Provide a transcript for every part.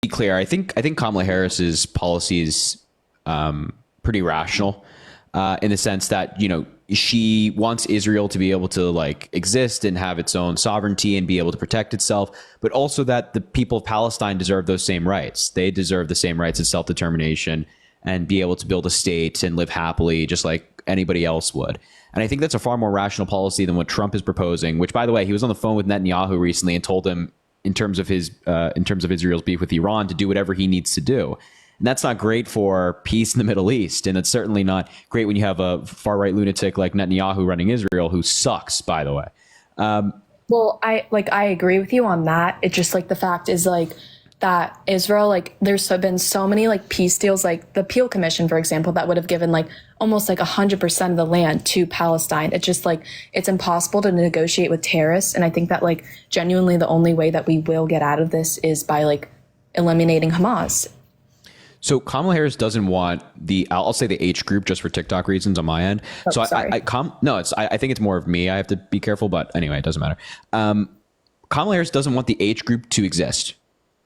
clear, I think Kamala Harris's policy is pretty rational in the sense that, you know, she wants Israel to be able to like exist and have its own sovereignty and be able to protect itself, but also that the people of Palestine deserve those same rights. They deserve the same rights of self-determination and be able to build a state and live happily just like anybody else would. And I think that's a far more rational policy than what Trump is proposing, which, by the way, he was on the phone with Netanyahu recently and told him in terms of Israel's beef with Iran to do whatever he needs to do. And that's not great for peace in the Middle East. And it's certainly not great when you have a far right lunatic like Netanyahu running Israel, who sucks, by the way. Well, I agree with you on that. It's just like the fact is like that Israel, like there's been so many like peace deals, like the Peel Commission, for example, that would have given like almost like 100% of the land to Palestine. It's just like it's impossible to negotiate with terrorists. And I think that like genuinely the only way that we will get out of this is by like eliminating Hamas. So Kamala Harris doesn't want I'll say the H group just for TikTok reasons on my end. Oh, so sorry. I think it's more of me. I have to be careful, but anyway, it doesn't matter. Kamala Harris doesn't want the H group to exist,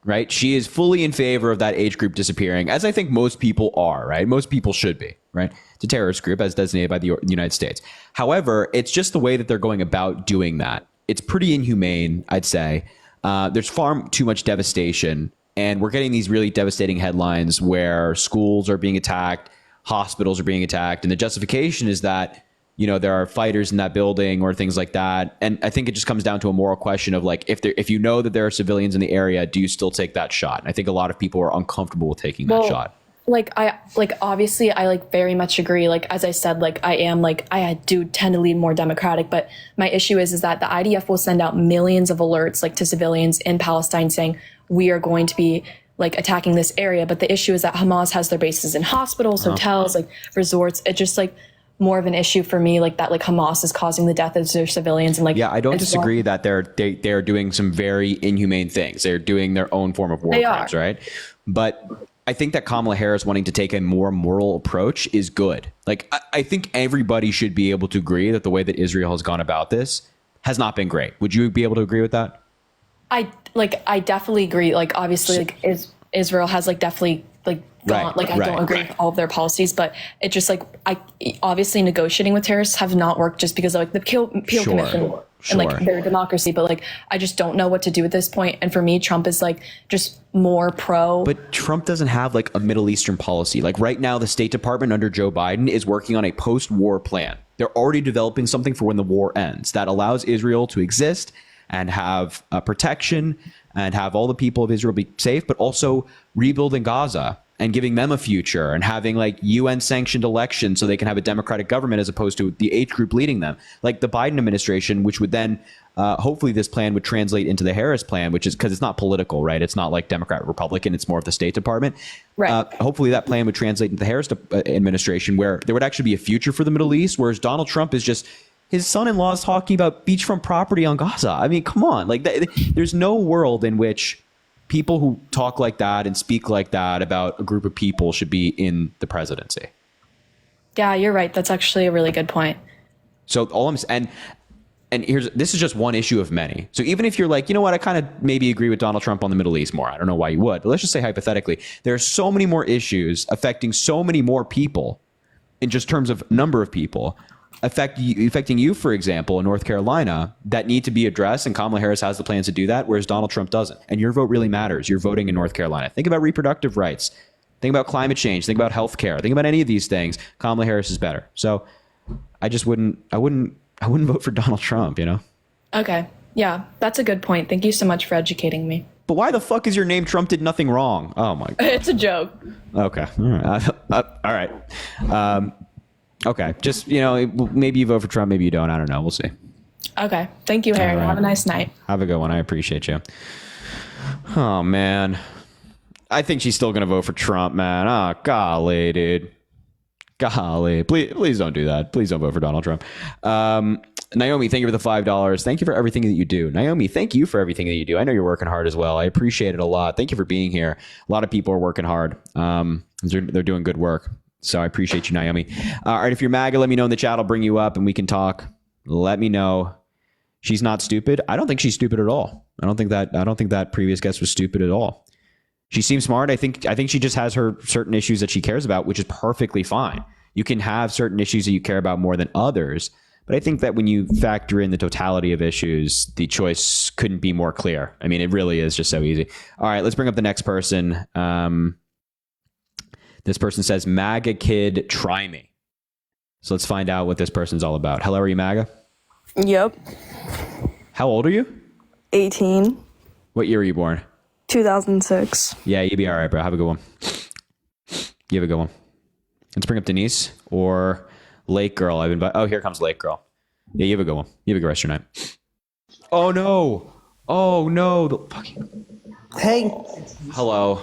right? She is fully in favor of that H group disappearing, as I think most people are, right? Most people should be, right? It's a terrorist group as designated by the United States. However, it's just the way that they're going about doing that. It's pretty inhumane, I'd say. There's far too much devastation. And we're getting these really devastating headlines where schools are being attacked, hospitals are being attacked. And the justification is that, you know, there are fighters in that building or things like that. And I think it just comes down to a moral question of like, if you know that there are civilians in the area, do you still take that shot? And I think a lot of people are uncomfortable with taking that shot. Obviously I very much agree. Like, as I said, I do tend to lean more Democratic, but my issue is that the IDF will send out millions of alerts like to civilians in Palestine saying we are going to be like attacking this area. But the issue is that Hamas has their bases in hospitals, hotels, like resorts. It's just like more of an issue for me, like that, like Hamas is causing the death of their civilians. And like, yeah, I don't disagree that they're doing some very inhumane things. They're doing their own form of war crimes, right? But I think that Kamala Harris wanting to take a more moral approach is good. Like, I think everybody should be able to agree that the way that Israel has gone about this has not been great. Would you be able to agree with that? I definitely agree. Like, obviously, like Israel has like definitely like gone, I don't agree with all of their policies, but it just like obviously negotiating with terrorists have not worked just because of like the Peel Commission and like their democracy. But like I just don't know what to do at this point. And for me, Trump is like just more pro. But Trump doesn't have like a Middle Eastern policy. Like right now, the State Department under Joe Biden is working on a post-war plan. They're already developing something for when the war ends that allows Israel to exist and have protection and have all the people of Israel be safe, but also rebuilding Gaza and giving them a future and having like UN sanctioned elections so they can have a democratic government as opposed to the H group leading them. Like the Biden administration, which would then hopefully this plan would translate into the Harris plan, which is because it's not political, right? It's not like Democrat, Republican. It's more of the State Department. Right. Hopefully that plan would translate into the Harris administration where there would actually be a future for the Middle East, whereas Donald Trump is just his son-in-law is talking about beachfront property on Gaza. I mean, come on. Like, there's no world in which people who talk like that and speak like that about a group of people should be in the presidency. Yeah, you're right. That's actually a really good point. So all I'm saying, and this is just one issue of many. So even if you're like, you know what, I kind of maybe agree with Donald Trump on the Middle East more. I don't know why you would, but let's just say hypothetically, there are so many more issues affecting so many more people in just terms of number of people affecting you, for example, in North Carolina that need to be addressed. And Kamala Harris has the plans to do that, whereas Donald Trump doesn't. And your vote really matters. You're voting in North Carolina. Think about reproductive rights. Think about climate change. Think about healthcare. Think about any of these things. Kamala Harris is better. So I wouldn't vote for Donald Trump, you know? Okay. Yeah, that's a good point. Thank you so much for educating me. But why the fuck is your name Trump did nothing wrong? Oh my God. It's a joke. Okay. All right. Okay. Just, you know, maybe you vote for Trump, maybe you don't. I don't know. We'll see. Okay. Thank you, Harry. Right. Have a nice night. Have a good one. I appreciate you. Oh, man. I think she's still going to vote for Trump, man. Oh, golly, dude. Golly. Please don't do that. Please don't vote for Donald Trump. Naomi, thank you for the $5. Thank you for everything that you do. Naomi, thank you for everything that you do. I know you're working hard as well. I appreciate it a lot. Thank you for being here. A lot of people are working hard. They're doing good work. So I appreciate you, Naomi. All right, if you're MAGA, let me know in the chat. I'll bring you up and we can talk. Let me know. She's not stupid. I don't think she's stupid at all. I don't think that previous guest was stupid at all. She seems smart. I think she just has her certain issues that she cares about, which is perfectly fine. You can have certain issues that you care about more than others. But I think that when you factor in the totality of issues, the choice couldn't be more clear. I mean, it really is just so easy. All right, let's bring up the next person. This person says, MAGA kid, try me. So let's find out what this person's all about. Hello, are you MAGA? Yep. How old are you? 18. What year were you born? 2006. Yeah, you'd be all right, bro. Have a good one. You have a good one. Let's bring up Denise or Lake Girl. I've invited. Oh, here comes Lake Girl. Yeah, you have a good one. You have a good rest of your night. Oh no! Oh no! The fucking. Hey. Hello.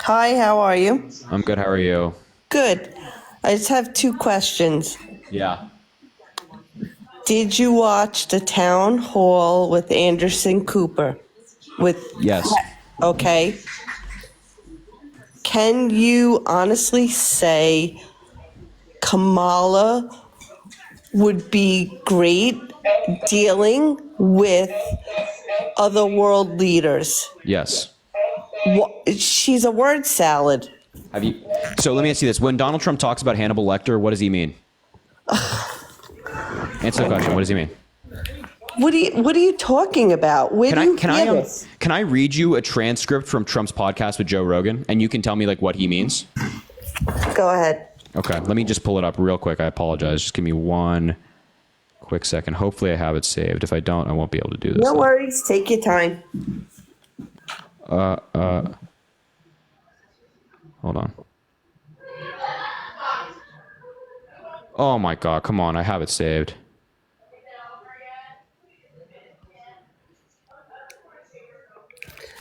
Hi, how are you? I'm good. How are you? Good. I just have 2 questions. Yeah. Did you watch the town hall with Anderson Cooper? Yes. Okay. Can you honestly say Kamala would be great dealing with other world leaders? Yes. She's a word salad. Have you? So let me ask you this: when Donald Trump talks about Hannibal Lecter, what does he mean? Answer the question. What does he mean? What are you talking about? Can I read you a transcript from Trump's podcast with Joe Rogan, and you can tell me like what he means? Go ahead. Okay, let me just pull it up real quick. I apologize. Just give me one quick second. Hopefully, I have it saved. If I don't, I won't be able to do this. No worries. Take your time. Hold on. Oh my God! Come on, I have it saved.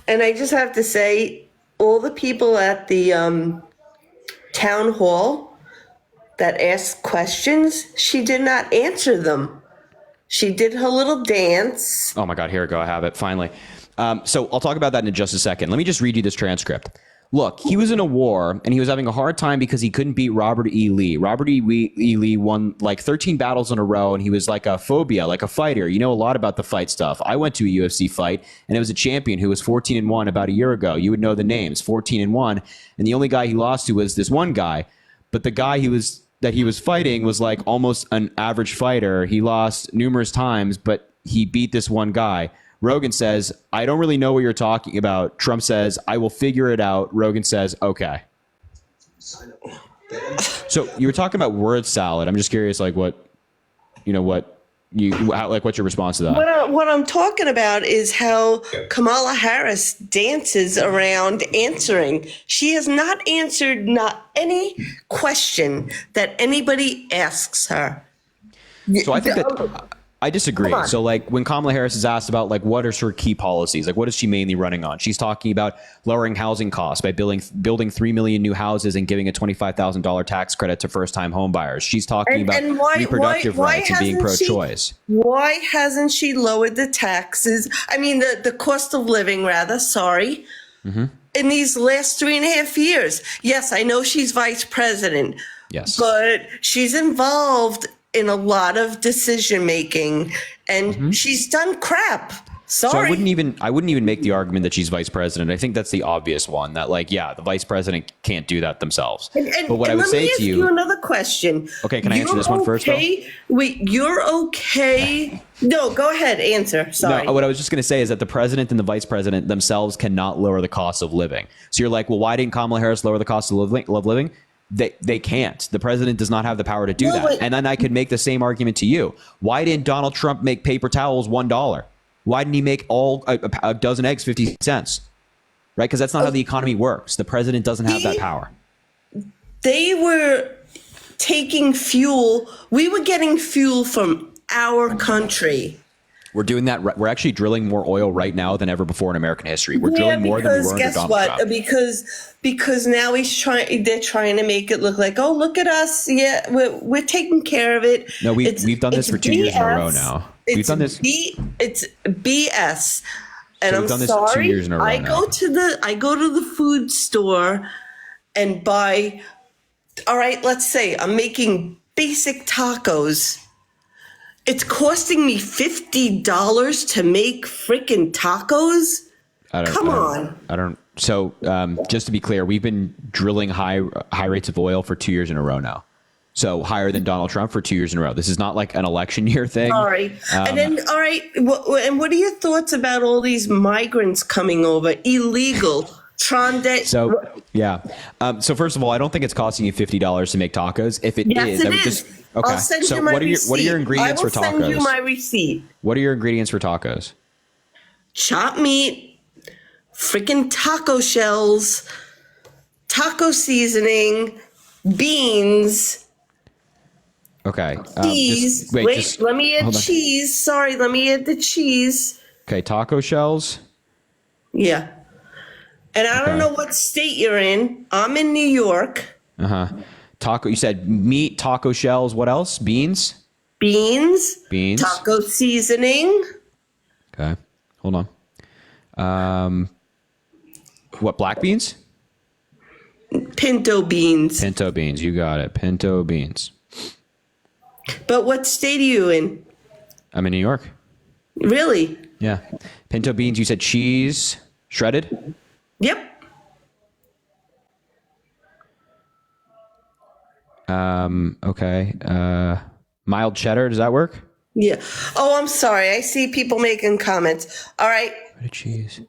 And I just have to say, all the people at the town hall that asked questions, she did not answer them. She did her little dance. Oh my God, here we go. I have it finally. So I'll talk about that in just a second. Let me just read you this transcript. Look, he was in a war and he was having a hard time because he couldn't beat Robert E. Lee. Robert E. Lee won like 13 battles in a row and he was like a phobia, like a fighter. You know a lot about the fight stuff. I went to a UFC fight and it was a champion who was 14-1 about a year ago. You would know the names, 14-1. And the only guy he lost to was this one guy. But the guy that he was fighting was like almost an average fighter. He lost numerous times, but he beat this one guy. Rogan says, I don't really know what you're talking about. Trump says, I will figure it out. Rogan says, okay. So you were talking about word salad. I'm just curious, like what's your response to that? What I'm talking about is how Kamala Harris dances around answering. She has not answered not any question that anybody asks her. So I think that I disagree. So like when Kamala Harris is asked about like what are her key policies, like what is she mainly running on? She's talking about lowering housing costs by building 3 million new houses and giving a $25,000 tax credit to first-time home buyers. She's talking about reproductive rights and being pro-choice. Why hasn't she lowered the taxes? I mean, the cost of living, rather. Sorry. Mm-hmm. In these last 3.5 years. Yes, I know she's vice president. Yes. But she's involved in a lot of decision making, and she's done crap. Sorry. So I wouldn't even make the argument that she's vice president. I think that's the obvious one. That like, yeah, the vice president can't do that themselves. But what I would say to you, another question. Okay, can I answer this one first? Wait, you're okay. No, go ahead. Answer. Sorry. No, what I was just going to say is that the president and the vice president themselves cannot lower the cost of living. So you're like, well, why didn't Kamala Harris lower the cost of living? They can't. The president does not have the power to do that. And then I could make the same argument to you. Why didn't Donald Trump make paper towels $1? Why didn't he make a dozen eggs 50 cents? Right? Because that's not how the economy works. The president doesn't have that power. They were taking fuel. We were getting fuel from our country. We're doing that. We're actually drilling more oil right now than ever before in American history. We're drilling more than we were under Donald Trump. Because now they're trying to make it look like, oh, look at us. Yeah, we're taking care of it. No, we've done this for 2 years in a row now. We've done this. It's BS. And so I'm done this sorry. 2 years in a row I now. go to the food store and buy. All right, let's say I'm making basic tacos. It's costing me $50 to make freaking tacos. Come on. So just to be clear, we've been drilling high rates of oil for 2 years in a row now. So higher than Donald Trump for 2 years in a row. This is not like an election year thing. All right. And then, all right. And what are your thoughts about all these migrants coming over illegal? So, yeah. So first of all, I don't think it's costing you $50 to make tacos. If it Yes, is, it I would is. just, okay. I'll send So you my what are receipt. your ingredients for tacos? I will send you my receipt. What are your ingredients for tacos? Chopped meat, freaking taco shells, taco seasoning, beans, Okay. cheese. Let me add hold on. cheese. Sorry, let me add the cheese. Okay, taco shells. Yeah. And I don't Okay. know what state you're in. I'm in New York. Taco. You said meat, taco shells. What else? Beans. Beans. Beans. Taco seasoning. Okay. Hold on. What? Black beans? Pinto beans. Pinto beans. You got it. Pinto beans. But what state are you in? I'm in New York. Really? Yeah. Pinto beans. You said cheese, shredded. Yep. Okay. Mild cheddar. Does that work? Yeah. Oh, I'm sorry. I see people making comments. All right. What cheese?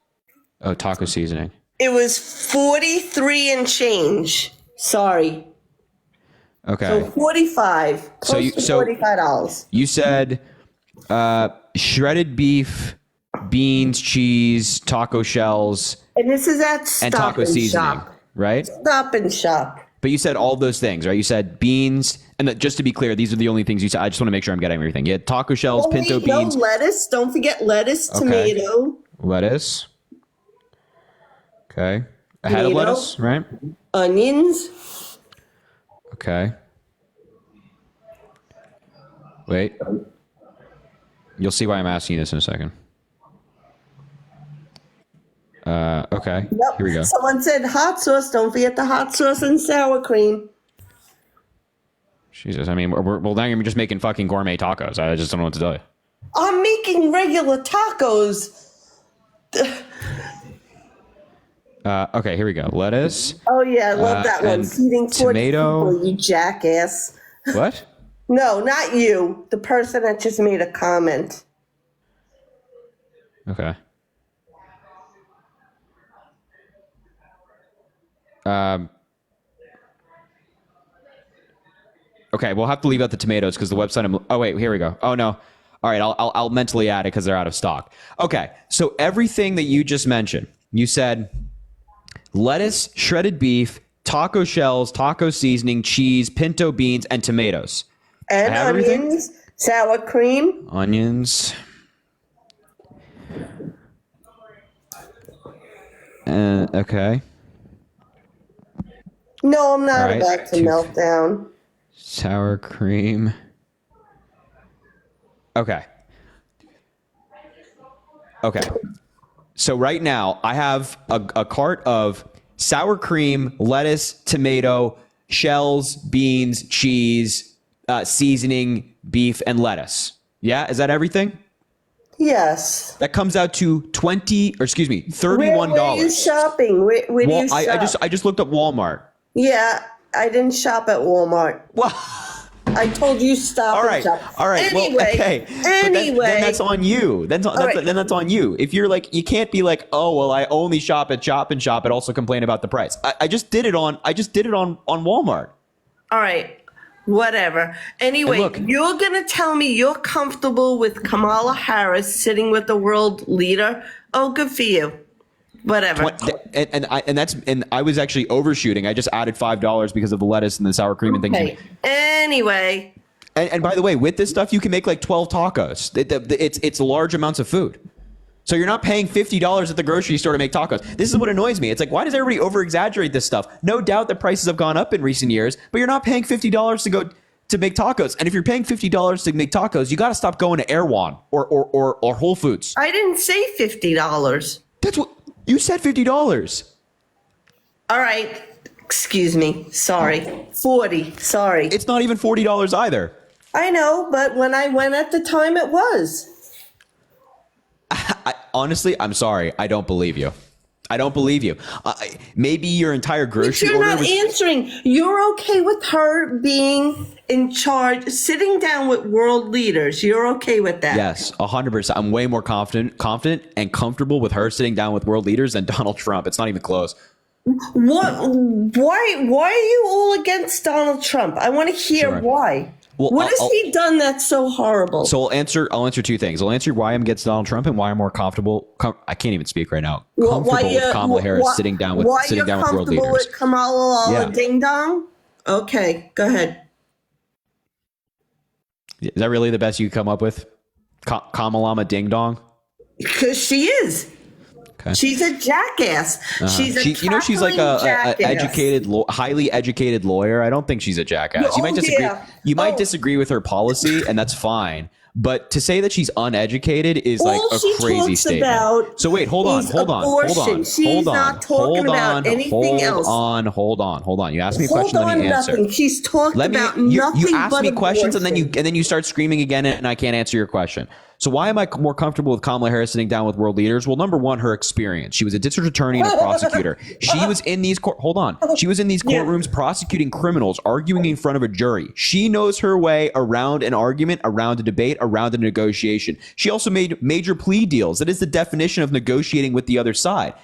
Oh, taco seasoning. It was 43 and change. Sorry. Okay. So 45. Close to $45. You said shredded beef, beans, cheese, taco shells, And this is at and Stop taco and seasoning, Shop. right? Stop and Shop. But you said all those things, right? You said beans, and just to be clear, these are the only things you said. I just want to make sure I'm getting everything. You had taco shells, Oh, pinto wait, no, beans, lettuce. Don't forget lettuce, tomato, lettuce. Okay. A head of Tomato. lettuce, right? onions. Okay. Wait. You'll see why I'm asking you this in a second. Okay. Yep. Here we go. Someone said hot sauce. Don't forget the hot sauce and sour cream. Jesus, I mean, well, now you're just making fucking gourmet tacos. I just don't know what to tell you. I'm making regular tacos. Okay, here we go. Lettuce. Oh yeah, I love that one. and Feeding 40 tomato. people, you jackass. What? No, not you. The person that just made a comment. Okay. Okay, we'll have to leave out the tomatoes because the website. Oh wait, here we go. Oh no. All right, I'll mentally add it because they're out of stock. Okay, so everything that you just mentioned, you said lettuce, shredded beef, taco shells, taco seasoning, cheese, pinto beans, and tomatoes. And I have everything? onions, sour cream. Onions. Okay. No, I'm not All right, about to two- melt down. Sour cream. Okay. Okay. So right now I have a cart of sour cream, lettuce, tomato, shells, beans, cheese, seasoning, beef, and lettuce. Yeah, is that everything? Yes. That comes out to $31. Where are you shopping? Where do Well, you shop? I just looked up Walmart. Yeah, I didn't shop at Walmart. Well, I told you stop all and right, shop. all right. Anyway, Well, okay. But then that's on you. Then that's on you. If you're like, you can't be like, oh well, I only shop at Shop and Shop, and also complain about the price. I just did it on Walmart. All right. Whatever. Anyway, And look- you're going to tell me you're comfortable with Kamala Harris sitting with the world leader? Oh, good for you. Whatever. And I was actually overshooting. I just added $5 because of the lettuce and the sour cream and things. Okay. Anyway, And by the way, with this stuff, you can make like 12 tacos. It's large amounts of food. So you're not paying $50 at the grocery store to make tacos. This is what annoys me. It's like, why does everybody over exaggerate this stuff? No doubt that prices have gone up in recent years, but you're not paying $50 to make tacos. And if you're paying $50 to make tacos, you got to stop going to Erewhon or Whole Foods. I didn't say $50. That's what you said, $50. All right. Excuse me. Sorry. 40. Sorry. It's not even $40 either. I know, but when I went at the time, it was. Honestly, I'm sorry. I don't believe you. I don't believe you. Maybe your entire But grocery you're order not was. answering. You're okay with her being in charge, sitting down with world leaders. You're okay with that. Yes, 100%. I'm way more confident and comfortable with her sitting down with world leaders than Donald Trump. It's not even close. What? Why are you all against Donald Trump? I want to hear Sure. why. Well, What has he done that's so horrible? So I'll answer two things. I'll answer why I'm against Donald Trump and why I'm more comfortable. I can't even speak right now. Comfortable with Kamala Harris sitting down with world leaders. Why you're comfortable with Kamala Ding Dong? Okay, go ahead. Is that really the best you could come up with? Kamala Ding Dong? Because she is. Okay. She's a jackass. She's a she's like a jackass. educated, highly educated lawyer. I don't think she's a jackass. You might disagree. Yeah. Might disagree with her policy, and that's fine. But to say that she's uneducated is like All a she crazy talks statement. about So wait, hold on. She's not talking about anything else. Hold on. You asked me a question, let me answer. Nothing. She's talked about you nothing ask but me questions and abortion. then you start screaming again and I can't answer your question. So why am I more comfortable with Kamala Harris sitting down with world leaders? Well, number one, her experience. She was a district attorney and a prosecutor. She was in these She was in these courtrooms prosecuting criminals, arguing in front of a jury. She knows her way around an argument, around a debate, around a negotiation. She also made major plea deals. That is the definition of negotiating with the other side.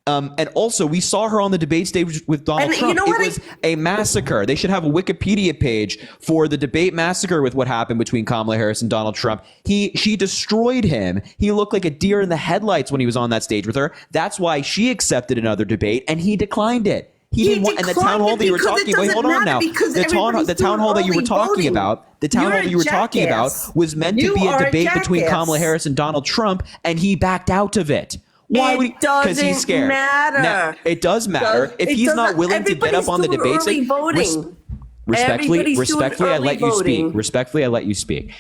And also, we saw her on the debate stage with Donald Trump. You know it was a massacre. They should have a Wikipedia page for the debate massacre with what happened between Kamala Harris and Donald Trump. She destroyed him. He looked like a deer in the headlights when he was on that stage with her. That's why she accepted another debate, and he declined it. He didn't want, and the town hall that you were talking about. Wait, hold on now. The town hall that you were talking about. The town hall that you were talking about was meant to be a debate between Kamala Harris and Donald Trump, and he backed out of it. Why would he? Because he's scared. Matter. Now, it does matter. If he's not willing to get up on the debate stage, respectfully, I let you speak. Respectfully, I let you speak.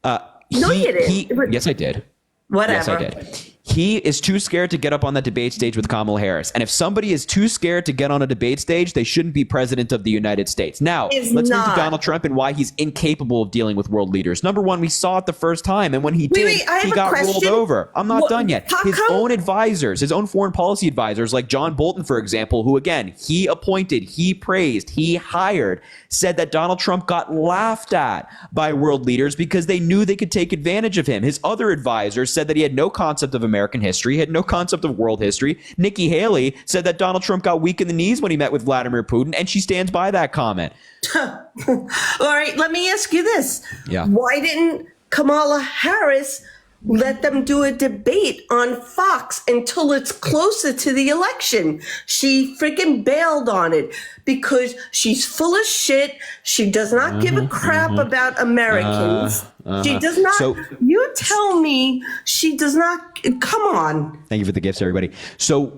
No, you didn't. Yes, I did. Whatever. Yes, I did. He is too scared to get up on that debate stage with Kamala Harris. And if somebody is too scared to get on a debate stage, they shouldn't be president of the United States. Now, let's move to Donald Trump and why he's incapable of dealing with world leaders. Number one, we saw it the first time. And when he did, he got rolled over. I'm not done yet. His own advisors, his own foreign policy advisors, like John Bolton, for example, who, again, he appointed, he praised, he hired, said that Donald Trump got laughed at by world leaders because they knew they could take advantage of him. His other advisors said that he had no concept of American history, had no concept of world history. Nikki Haley said that Donald Trump got weak in the knees when he met with Vladimir Putin, and she stands by that comment. All right, let me ask you this. Yeah. Why didn't Kamala Harris let them do a debate on Fox until it's closer to the election? She freaking bailed on it because she's full of shit. She does not give a crap about Americans. She does not. So, you tell me she does not. Come on. Thank you for the gifts, everybody. So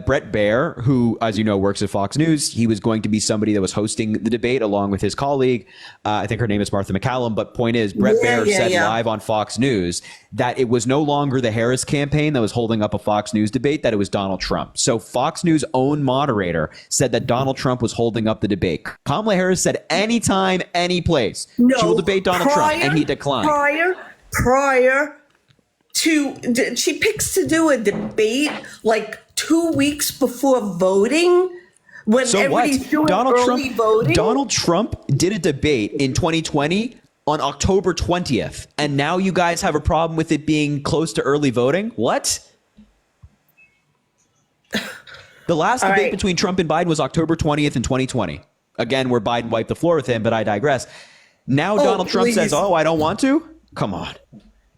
Brett Baer, who, as you know, works at Fox News, he was going to be somebody that was hosting the debate along with his colleague. I think her name is Martha McCallum. But point is, Brett Baer said live on Fox News that it was no longer the Harris campaign that was holding up a Fox News debate, that it was Donald Trump. So Fox News' own moderator said that Donald Trump was holding up the debate. Kamala Harris said anytime, any place, she will debate Donald Trump, and he declined. Prior to, she picks to do a debate like 2 weeks before voting. When So everybody's what? doing early voting. Donald Trump did a debate in 2020 on October 20th, and now you guys have a problem with it being close to early voting? What? The last debate between Trump and Biden was October 20th in 2020. Again, where Biden wiped the floor with him, but I digress. Now Donald Trump says, I don't want to? Come on.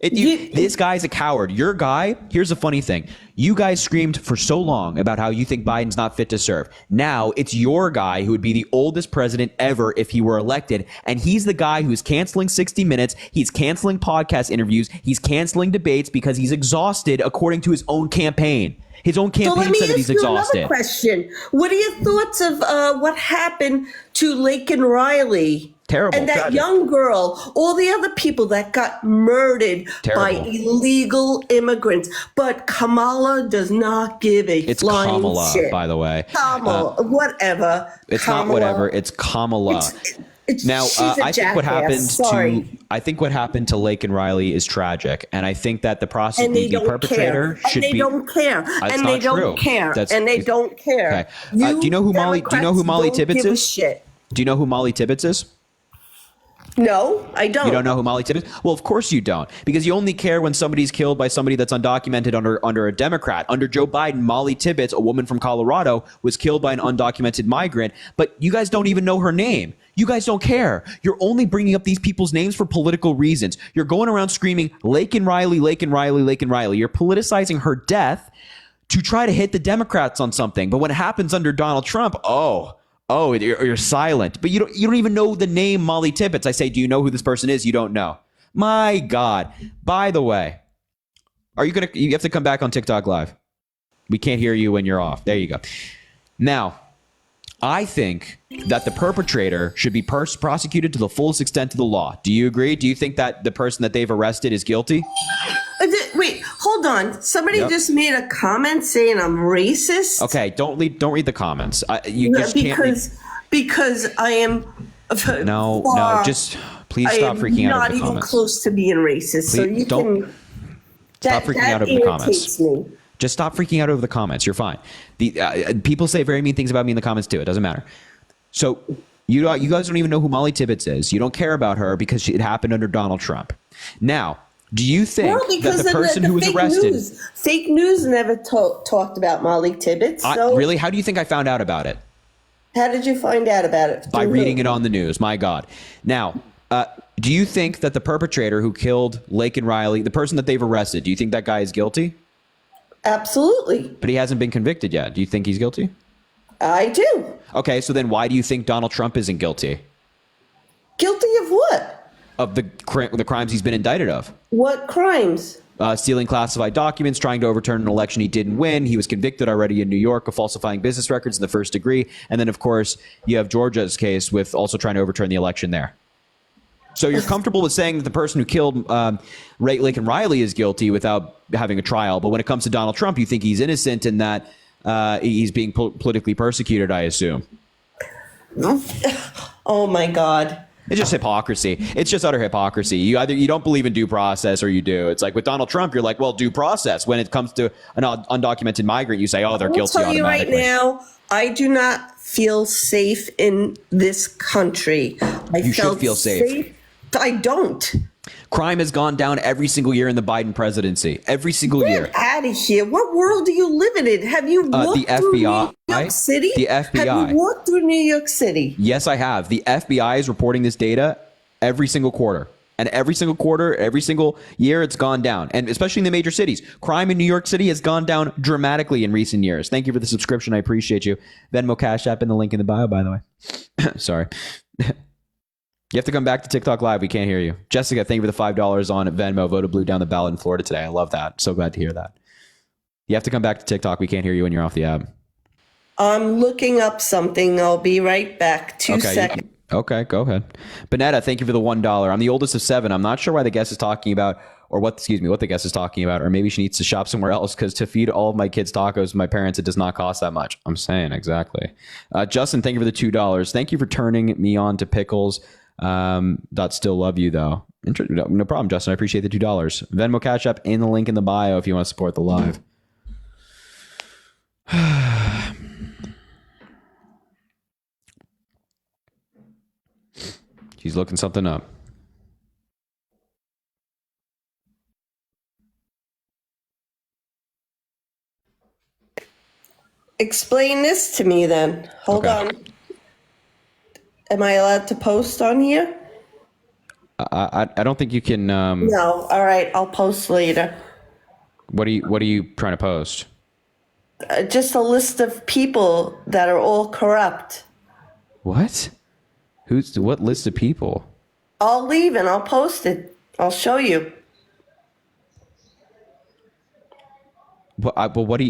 This guy's a coward. Your guy, here's the funny thing. You guys screamed for so long about how you think Biden's not fit to serve. Now it's your guy who would be the oldest president ever if he were elected. And he's the guy who's canceling 60 Minutes. He's canceling podcast interviews. He's canceling debates because he's exhausted, according to his own campaign. His own campaign said that he's exhausted. Another question. What are your thoughts of what happened to Laken Riley? Terrible. And that young girl, all the other people that got murdered by illegal immigrants. But Kamala does not give a flying Kamala, shit. by the way. Kamala, whatever. It's Kamala. not whatever. It's Kamala. Now, She's a I think what jackass. happened Sorry. to I think what happened to Lake and Riley is tragic, and I think that And they the don't perpetrator care. should And they be. don't care. That's And not they don't true. care. That's- And they don't care. Okay. Do you know who Molly Democrats Tibbetts don't give a is? shit. Do you know who Molly Tibbetts is? No, I don't. You don't know who Molly Tibbetts? Well, of course you don't, because you only care when somebody's killed by somebody that's undocumented under a Democrat. Under Joe Biden, Molly Tibbetts, a woman from Colorado, was killed by an undocumented migrant, but you guys don't even know her name. You guys don't care. You're only bringing up these people's names for political reasons. You're going around screaming, Lake and Riley, Lake and Riley, Lake and Riley. You're politicizing her death to try to hit the Democrats on something. But when it happens under Donald Trump, you're silent. But you don't even know the name Molly Tibbetts. I say, do you know who this person is? You don't know. My God. By the way, you have to come back on TikTok Live. We can't hear you when you're off. There you go. Now, I think that the perpetrator should be prosecuted to the fullest extent of the law. Do you agree? Do you think that the person that they've arrested is guilty? Wait, hold on. Somebody Yep. just made a comment saying I'm racist. Okay, don't read the comments. You just can't read. Because I am. No, just please I stop am freaking out not over the even comments. close to being racist. So Please you don't- can. Stop freaking out over the comments. irritates me. Just stop freaking out over the comments. You're fine. The people say very mean things about me in the comments too. It doesn't matter. So you guys don't even know who Molly Tibbetts is. You don't care about her because it happened under Donald Trump. Now, do you think Well, that because the person who was fake arrested? fake news never talked about Molly Tibbetts. So Really? How do you think I found out about it? how did you find out about it? By reading it on the news. My God. Now, do you think that the perpetrator who killed Lake and Riley, the person that they've arrested, do you think that guy is guilty? Absolutely, But he hasn't been convicted yet. Do you think he's guilty? I do. Okay, so then why do you think Donald Trump isn't guilty Guilty of what? of the crimes he's been indicted of? What crimes? Stealing classified documents, trying to overturn an election he didn't win. He was convicted already in New York of falsifying business records in the first degree. And then, of course, you have Georgia's case with also trying to overturn the election there. So you're comfortable with saying that the person who killed Lake and Riley is guilty without having a trial. But when it comes to Donald Trump, you think he's innocent and that he's being politically persecuted, I assume. Oh my God. It's just hypocrisy. It's just utter hypocrisy. You don't believe in due process or you do. It's like with Donald Trump, you're like, well, due process. When it comes to an undocumented migrant, you say, oh, they're guilty I'll tell you right automatically. now, I do not feel safe in this country. You should feel safe. I don't. Crime has gone down every single year in the Biden presidency. Every single year. Get out of here. What world do you live in? Have you walked The through FBI. New York City? The FBI. Have you walked through New York City? Yes, I have. The FBI is reporting this data every single quarter. And every single quarter, every single year, it's gone down. And especially in the major cities. Crime in New York City has gone down dramatically in recent years. Thank you for the subscription. I appreciate you. Venmo, Cash App in the link in the bio, by the way. Sorry. You have to come back to TikTok Live. We can't hear you. Jessica, thank you for the $5 on Venmo. Voted blue down the ballot in Florida today. I love that. So glad to hear that. You have to come back to TikTok. We can't hear you when you're off the app. I'm looking up something. I'll be right back. Two seconds. Okay, go ahead. Bonetta, thank you for the $1. I'm the oldest of 7. I'm not sure why the guest is talking about, or what the guest is talking about, or maybe she needs to shop somewhere else because to feed all of my kids tacos, my parents, it does not cost that much. I'm saying exactly. Justin, thank you for the $2. Thank you for turning me on to pickles. Still love you though. No problem, Justin. I appreciate the $2. Venmo, Cash App in the link in the bio if you want to support the live. She's looking something up. Explain this to me then. Hold Okay. on. Am I allowed to post on here? I don't think you can. No. All right. I'll post later. What are you trying to post? Just a list of people that are all corrupt. What? What list of people? I'll leave and I'll post it. I'll show you. But what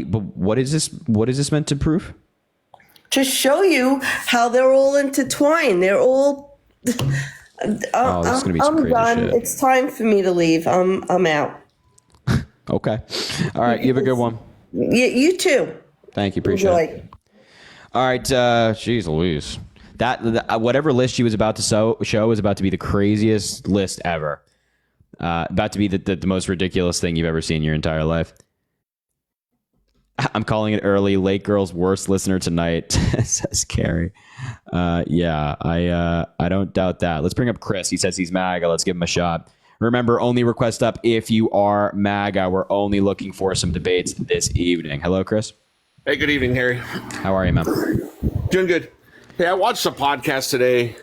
is this? What is this meant to prove? To show you how they're all intertwined. They're all. This is gonna be some I'm crazy done. shit. It's time for me to leave. I'm out. Okay. All right. You have a good one. You too. Thank you. Appreciate it. Enjoy. All right. Jeez Louise. Whatever list she was about to show was about to be the craziest list ever. About to be the most ridiculous thing you've ever seen in your entire life. I'm calling it early. Late Girl's worst listener tonight, says Carrie. Yeah, I don't doubt that. Let's bring up Chris. He says he's MAGA. Let's give him a shot. Remember, only request up if you are MAGA. We're only looking for some debates this evening. Hello, Chris. Hey, good evening, Harry. How are you, man? Doing good. Hey, I watched a podcast today.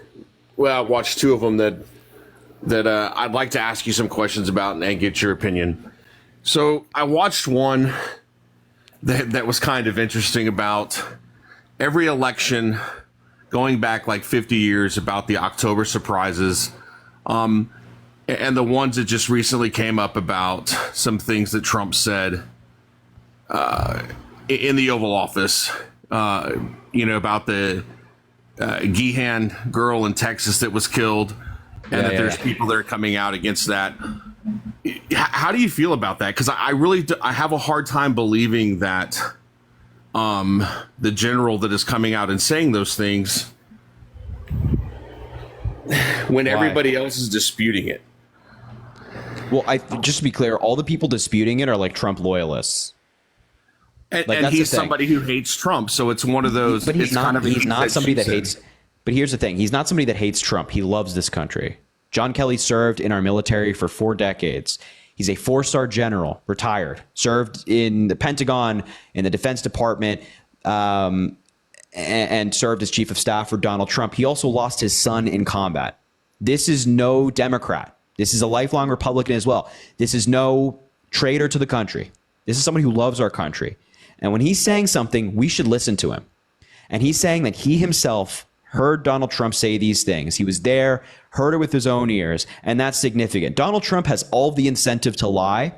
Well, I watched two of them that I'd like to ask you some questions about and get your opinion. So I watched one that was kind of interesting about every election going back like 50 years about the October surprises. And the ones that just recently came up about some things that Trump said in the Oval Office, about the Gehan girl in Texas that was killed, and there's people that are coming out against that. How do you feel about that? Because I have a hard time believing that the general that is coming out and saying those things when everybody else is disputing it. Well, just to be clear, all the people disputing it are like Trump loyalists. And he's somebody who hates Trump, so it's one of those. But he's not somebody that hates. But here's the thing: he's not somebody that hates Trump. He loves this country. John Kelly served in our military for 4 decades. He's a 4-star general, retired, served in the Pentagon, in the Defense Department, and served as chief of staff for Donald Trump. He also lost his son in combat. This is no Democrat. This is a lifelong Republican as well. This is no traitor to the country. This is somebody who loves our country. And when he's saying something, we should listen to him. And he's saying that he himself heard Donald Trump say these things. He was there, heard it with his own ears, and that's significant. Donald Trump has all the incentive to lie.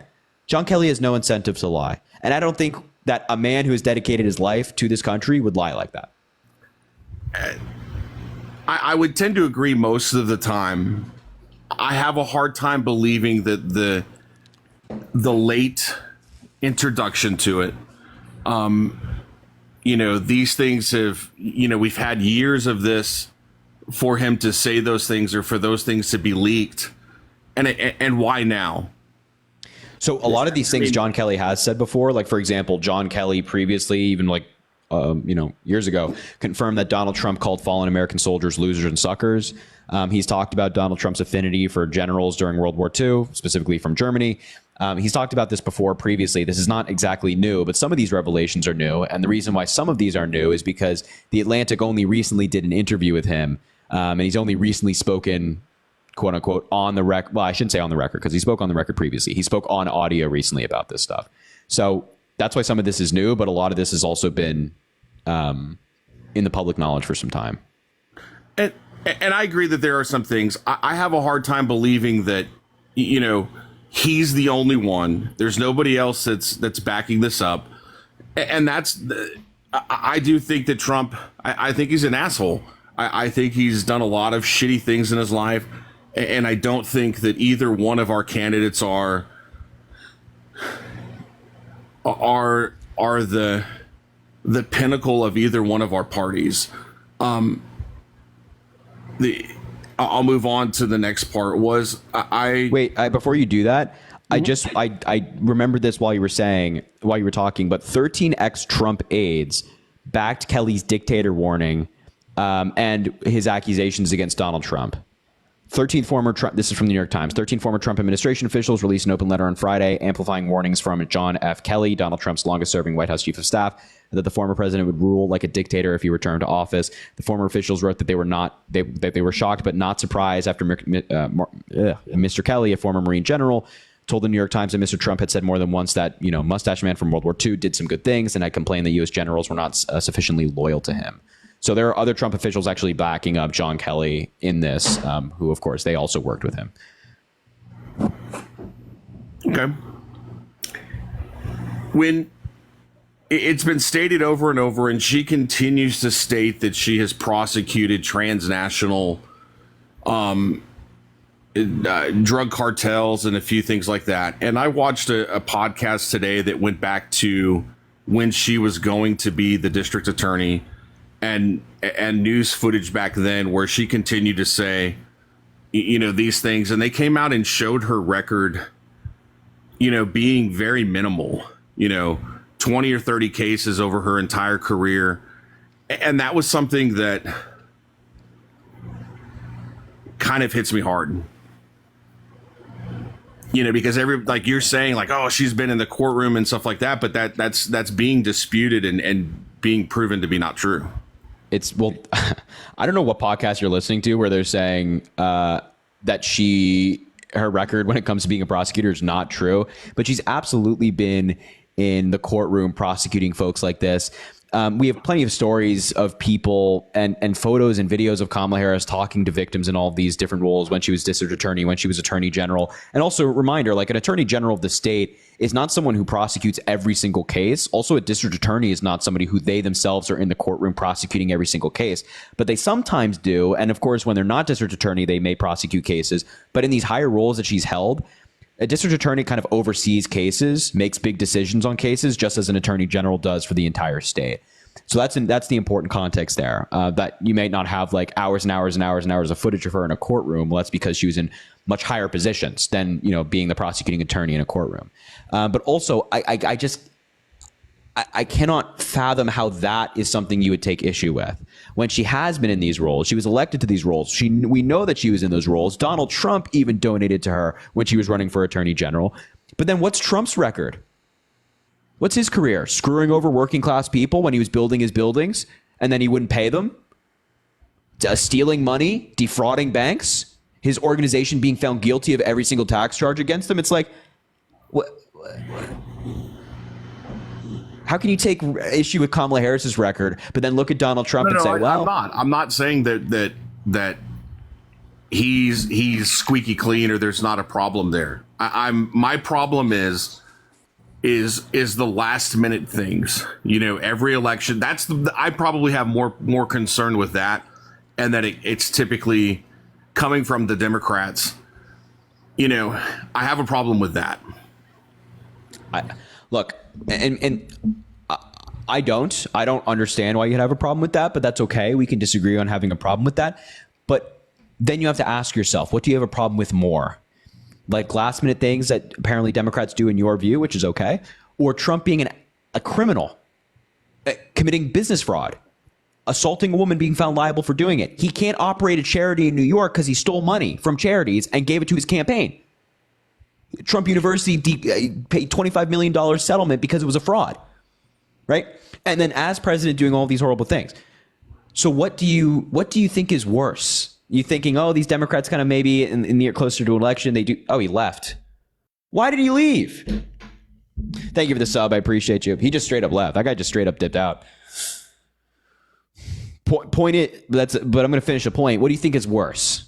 John Kelly has no incentive to lie. And I don't think that a man who has dedicated his life to this country would lie like that. I would tend to agree most of the time. I have a hard time believing that the late introduction to it, these things have, we've had years of this for him to say those things or for those things to be leaked. And why now? So a lot of these things John Kelly has said before, like, for example, John Kelly previously, even years ago, confirmed that Donald Trump called fallen American soldiers losers and suckers. He's talked about Donald Trump's affinity for generals during World War II, specifically from Germany. He's talked about this before previously. This is not exactly new, but some of these revelations are new. And the reason why some of these are new is because The Atlantic only recently did an interview with him. And he's only recently spoken, quote unquote, on the record. Well, I shouldn't say on the record because he spoke on the record previously. He spoke on audio recently about this stuff. So that's why some of this is new, but a lot of this has also been in the public knowledge for some time. And I agree that there are some things. I have a hard time believing that, he's the only one. There's nobody else that's backing this up. And I do think that Trump, I think he's an asshole. I think he's done a lot of shitty things in his life. And I don't think that either one of our candidates are the pinnacle of either one of our parties. I'll move on to the next part. Before you do that, I remembered this while you were talking, but 13 ex-Trump aides backed Kelly's dictator warning and his accusations against Donald Trump. 13 former Trump, this is from the New York Times, 13 former Trump administration officials released an open letter on Friday amplifying warnings from John F. Kelly, Donald Trump's longest serving White House chief of staff, that the former president would rule like a dictator if he returned to office. The former officials wrote that they were shocked but not surprised after Mr. Kelly, a former Marine general, told the New York Times that Mr. Trump had said more than once that, Mustache Man from World War II did some good things and had complained that U.S. generals were not sufficiently loyal to him. So there are other Trump officials actually backing up John Kelly in this, who, of course, they also worked with him. Okay. When it's been stated over and over, and she continues to state that she has prosecuted transnational drug cartels and a few things like that. And I watched a podcast today that went back to when she was going to be the district attorney. and news footage back then where she continued to say, these things, and they came out and showed her record, being very minimal, 20 or 30 cases over her entire career. And that was something that kind of hits me hard, because like you're saying, like, oh, she's been in the courtroom and stuff like that, but that's being disputed and being proven to be not true. Well, I don't know what podcast you're listening to where they're saying that her record when it comes to being a prosecutor is not true, but she's absolutely been in the courtroom prosecuting folks like this. We have plenty of stories of people and photos and videos of Kamala Harris talking to victims in all of these different roles when she was district attorney, when she was attorney general. And also a reminder, like, an attorney general of the state is not someone who prosecutes every single case. Also, a district attorney is not somebody who they themselves are in the courtroom prosecuting every single case, but they sometimes do. And of course, when they're not district attorney, they may prosecute cases. But in these higher roles that she's held, a district attorney kind of oversees cases, makes big decisions on cases, just as an attorney general does for the entire state. So that's the important context there, that you may not have like hours and hours and hours and hours of footage of her in a courtroom. Well, that's because she was in much higher positions than, being the prosecuting attorney in a courtroom. But also, I cannot fathom how that is something you would take issue with. When she has been in these roles, she was elected to these roles. We know that she was in those roles. Donald Trump even donated to her when she was running for attorney general. But then what's Trump's record? What's his career? Screwing over working class people when he was building his buildings and then he wouldn't pay them? Stealing money, defrauding banks, his organization being found guilty of every single tax charge against them. It's like, what? How can you take issue with Kamala Harris's record, but then look at Donald Trump and say, "Well, I'm not saying that he's squeaky clean or there's not a problem there. My problem is the last minute things. Every election. I probably have more concern with that, and that it's typically coming from the Democrats. I have a problem with that. Look, and I don't understand why you'd have a problem with that, but that's okay. We can disagree on having a problem with that. But then you have to ask yourself, what do you have a problem with more? Like last minute things that apparently Democrats do in your view, which is okay, or Trump being a criminal, committing business fraud, assaulting a woman, being found liable for doing it. He can't operate a charity in New York because he stole money from charities and gave it to his campaign. Trump University paid $25 million settlement because it was a fraud, right? And then as president doing all these horrible things. So what do you think is worse? You thinking, oh, these Democrats kind of maybe in the year closer to election, they do. Oh, he left. Why did he leave? Thank you for the sub. I appreciate you. He just straight up left. That guy just straight up dipped out. But I'm going to finish the point. What do you think is worse?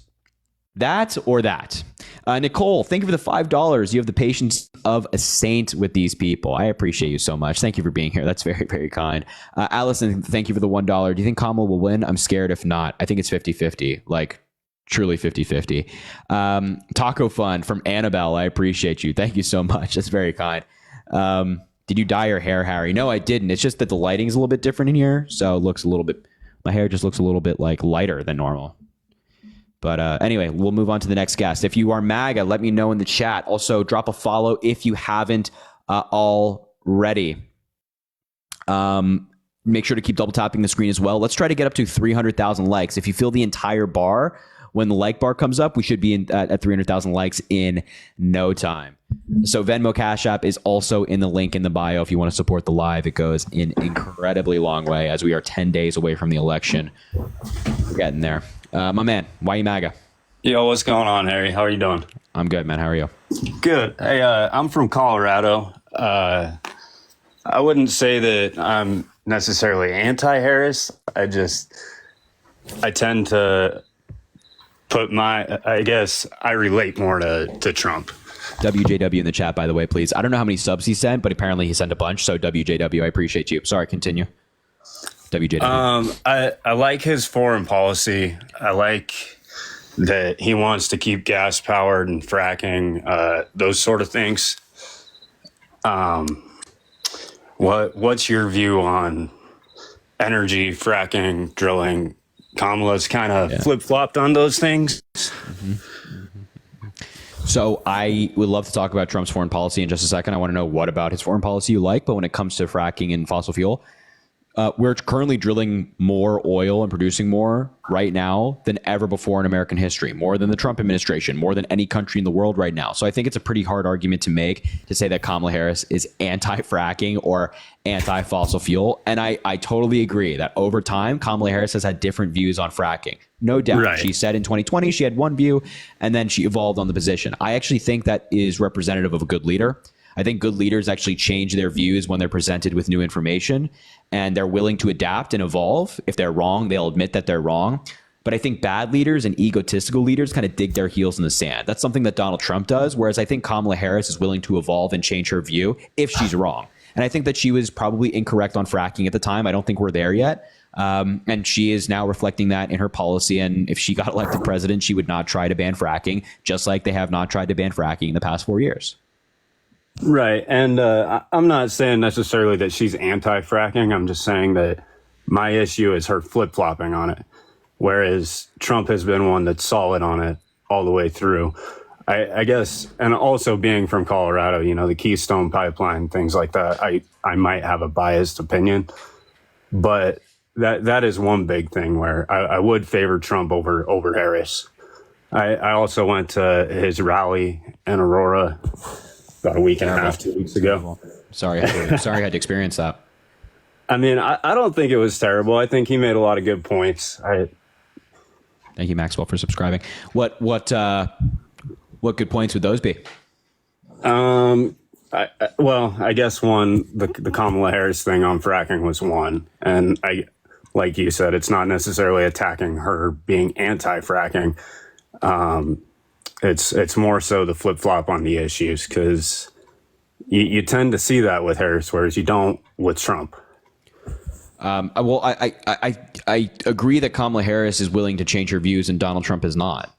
That or that? Nicole, thank you for the $5. You have the patience of a saint with these people. I appreciate you so much. Thank you for being here. That's very, very kind. Allison, thank you for the $1. Do you think Kamala will win? I'm scared if not. I think it's 50-50, like truly 50-50. Taco Fun from Annabelle. I appreciate you. Thank you so much. That's very kind. Did you dye your hair, Harry? No, I didn't. It's just that the lighting is a little bit different in here. So it looks a little bit, my hair just looks a little bit like lighter than normal. But anyway, we'll move on to the next guest. If you are MAGA, let me know in the chat. Also, drop a follow if you haven't already. Make sure to keep double tapping the screen as well. Let's try to get up to 300,000 likes. If you fill the entire bar, when the like bar comes up, we should be at 300,000 likes in no time. So Venmo Cash App is also in the link in the bio if you want to support the live. It goes an incredibly long way as we are 10 days away from the election. We're getting there. My man, why you MAGA? Yo, what's going on, Harry? How are you doing? I'm good, man. How are you? Good. Hey, I'm from Colorado. I wouldn't say that I'm necessarily anti-Harris. I tend to put I guess I relate more to Trump. WJW in the chat, by the way, please. I don't know how many subs he sent, but apparently he sent a bunch. So WJW, I appreciate you. Sorry, continue. WJW. I like his foreign policy. I like that he wants to keep gas powered and fracking, those sort of things. What's your view on energy, fracking, drilling. Kamala's kind of flip-flopped on those things. So I would love to talk about Trump's foreign policy in just a second. I want to know what about his foreign policy you like, but when it comes to fracking and fossil fuel, we're currently drilling more oil and producing more right now than ever before in American history, more than the Trump administration, more than any country in the world right now. So I think it's a pretty hard argument to make to say that Kamala Harris is anti-fracking or anti-fossil fuel. And I totally agree that over time, Kamala Harris has had different views on fracking. No doubt. Right. She said in 2020, she had one view, and then she evolved on the position. I actually think that is representative of a good leader. I think good leaders actually change their views when they're presented with new information, and they're willing to adapt and evolve. If they're wrong, they'll admit that they're wrong. But I think bad leaders and egotistical leaders kind of dig their heels in the sand. That's something that Donald Trump does, whereas I think Kamala Harris is willing to evolve and change her view if she's wrong. And I think that she was probably incorrect on fracking at the time. I don't think we're there yet. And she is now reflecting that in her policy. And if she got elected president, she would not try to ban fracking, just like they have not tried to ban fracking in the past 4 years. Right. And I'm not saying necessarily that she's anti-fracking. I'm just saying that my issue is her flip-flopping on it, whereas Trump has been one that's solid on it all the way through. I guess, and also being from Colorado, you know, the Keystone Pipeline, things like that, I might have a biased opinion, but that is one big thing where I would favor Trump over Harris. I also went to his rally in Aurora about a week and a half, 2 weeks ago. Sorry I had to experience that. I mean, I don't think it was terrible. I think he made a lot of good points. Thank you, Maxwell, for subscribing. What good points would those be? Well, I guess one, the Kamala Harris thing on fracking was one. And like you said, it's not necessarily attacking her being anti-fracking. It's more so the flip-flop on the issues, because you tend to see that with Harris, whereas you don't with Trump. Well, I agree that Kamala Harris is willing to change her views and Donald Trump is not.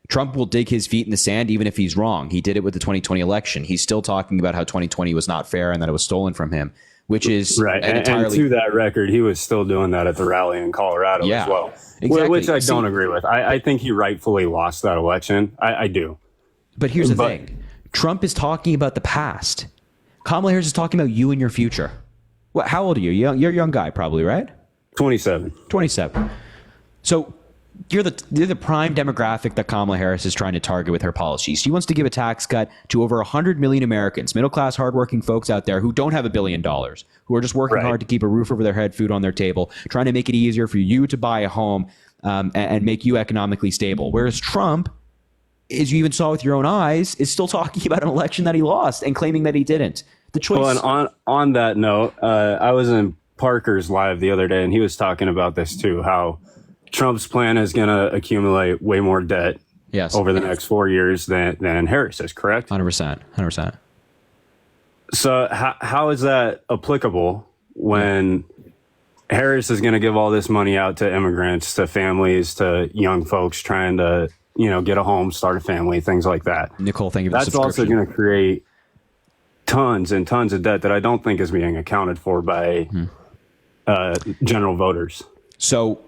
Trump will dig his feet in the sand even if he's wrong. He did it with the 2020 election. He's still talking about how 2020 was not fair and that it was stolen from him, which is right. And to that record, he was still doing that at the rally in Colorado as well, exactly. Which I don't agree with. I think he rightfully lost that election. I do. But here's the thing. Trump is talking about the past. Kamala Harris is talking about you and your future. How old are you? You're a young guy, probably, right? 27. 27. So you're the prime demographic that Kamala Harris is trying to target with her policies. She wants to give a tax cut to over 100 million Americans, middle-class, hardworking folks out there who don't have $1 billion, who are just working hard to keep a roof over their head, food on their table, trying to make it easier for you to buy a home and make you economically stable. Whereas Trump, as you even saw with your own eyes, is still talking about an election that he lost and claiming that he didn't. The choice. Well, and on that note, I was in Parker's live the other day, and he was talking about this too, how Trump's plan is going to accumulate way more debt over the next 4 years than Harris is, correct? 100%. So how is that applicable when Harris is going to give all this money out to immigrants, to families, to young folks trying to, get a home, start a family, things like that? Nicole, thank you for the subscription. That's also going to create tons and tons of debt that I don't think is being accounted for by general voters. So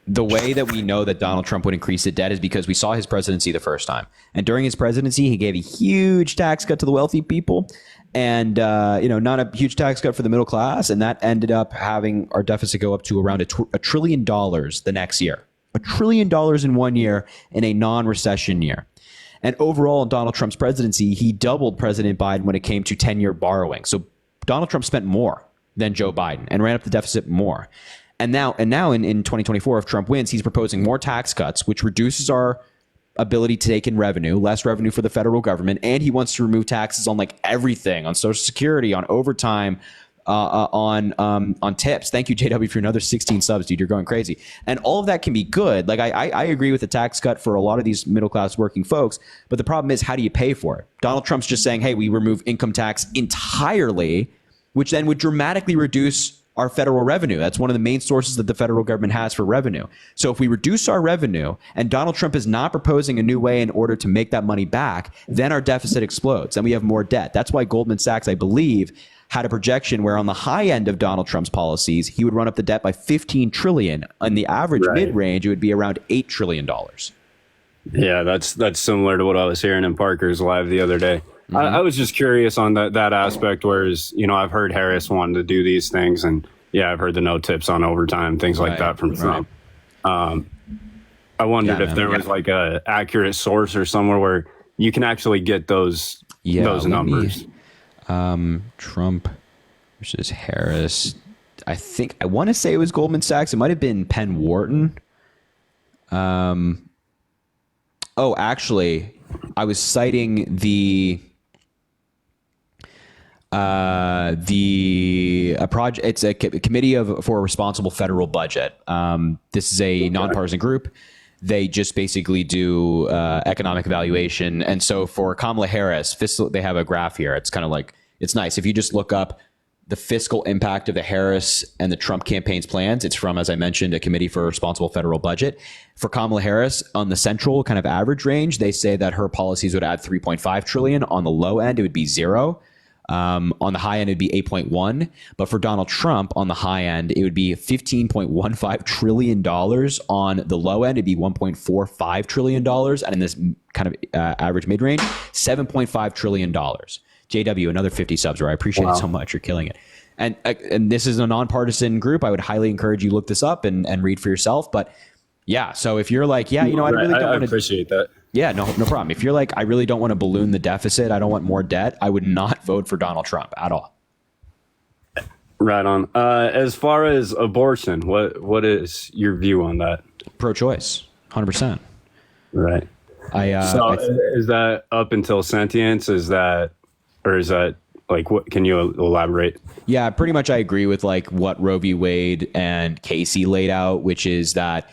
the way that we know that Donald Trump would increase the debt is because we saw his presidency the first time. And during his presidency, he gave a huge tax cut to the wealthy people and, not a huge tax cut for the middle class. And that ended up having our deficit go up to around $1 trillion the next year. $1 trillion in 1 year in a non-recession year. And overall, in Donald Trump's presidency, he doubled President Biden when it came to 10-year borrowing. So Donald Trump spent more than Joe Biden and ran up the deficit more. And now in 2024, if Trump wins, he's proposing more tax cuts, which reduces our ability to take in revenue, less revenue for the federal government. And he wants to remove taxes on everything, on Social Security, on overtime, on tips. Thank you, JW, for another 16 subs, dude. You're going crazy. And all of that can be good. I agree with the tax cut for a lot of these middle class working folks. But the problem is, how do you pay for it? Donald Trump's just saying, hey, we remove income tax entirely, which then would dramatically reduce our federal revenue. That's one of the main sources that the federal government has for revenue. So if we reduce our revenue and Donald Trump is not proposing a new way in order to make that money back, then our deficit explodes and we have more debt. That's why Goldman Sachs, I believe, had a projection where on the high end of Donald Trump's policies, he would run up the debt by 15 trillion. On the average mid-range, it would be around $8 trillion. Yeah, that's similar to what I was hearing in Parker's Live the other day. I was just curious on that aspect, whereas, I've heard Harris wanting to do these things, and I've heard the no tips on overtime, things like that from Trump. I wondered if there was like a accurate source or somewhere where you can actually get those numbers. Trump versus Harris. I want to say it was Goldman Sachs. It might have been Penn Wharton. Actually, I was citing the project. It's a committee for a responsible federal budget. This is a nonpartisan group. They just basically do economic evaluation. And so for Kamala Harris, they have a graph here. It's kind of like, it's nice. If you just look up the fiscal impact of the Harris and the Trump campaign's plans, it's from, as I mentioned, a committee for a responsible federal budget. For Kamala Harris, on the central kind of average range, they say that her policies would add 3.5 trillion. On the low end, it would be 0. On the high end, it'd be 8.1. But for Donald Trump, on the high end, it would be $15.15 trillion. On the low end, it'd be $1.45 trillion. And in this kind of average mid-range, $7.5 trillion. JW, another 50 subs, where I appreciate it so much. You're killing it. And this is a nonpartisan group. I would highly encourage you look this up and read for yourself. But yeah, so if you're like, I really don't want to appreciate that. Yeah, no problem. If you're like, I really don't want to balloon the deficit, I don't want more debt, I would not vote for Donald Trump at all. Right on. As far as abortion, what is your view on that? Pro-choice, 100%. Right. Is that up until sentience? Is that like, what, can you elaborate? Yeah, pretty much I agree with like what Roe v. Wade and Casey laid out, which is that,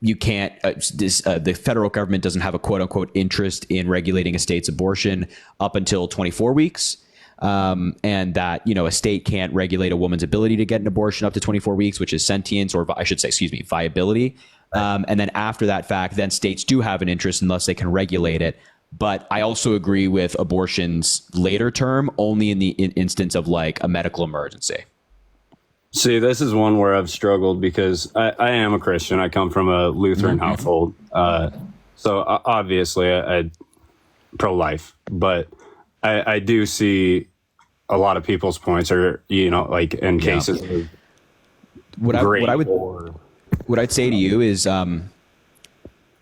you can't, the federal government doesn't have a quote unquote interest in regulating a state's abortion up until 24 weeks. And that, a state can't regulate a woman's ability to get an abortion up to 24 weeks, which is sentience, or I should say, viability. And then after that fact, then states do have an interest unless they can regulate it. But I also agree with abortion's later term only in the instance of like a medical emergency. See, this is one where I've struggled because I am a Christian. I come from a Lutheran household. So obviously I pro-life, but I do see a lot of people's points are, like in cases of what I'd say to you is,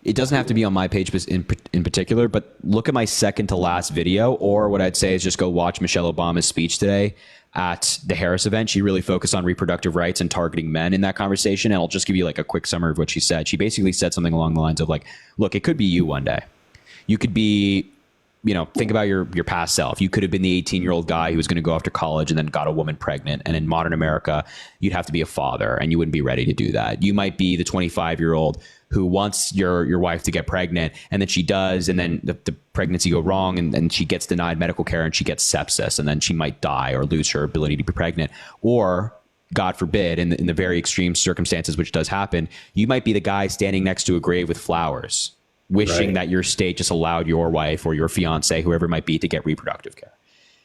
it doesn't have to be on my page in particular, but look at my second to last video, or what I'd say is just go watch Michelle Obama's speech today at the Harris event. She really focused on reproductive rights and targeting men in that conversation. And I'll just give you like a quick summary of what she said. She basically said something along the lines of like, look, it could be you one day. You could be, think about your past self. You could have been the 18-year-old guy who was going to go off to college and then got a woman pregnant. And in modern America, you'd have to be a father and you wouldn't be ready to do that. You might be the 25-year-old who wants your wife to get pregnant, and then she does, and then the pregnancy go wrong, and she gets denied medical care and she gets sepsis, and then she might die or lose her ability to be pregnant. Or God forbid, in the very extreme circumstances, which does happen, you might be the guy standing next to a grave with flowers, wishing that your state just allowed your wife or your fiance, whoever it might be, to get reproductive care.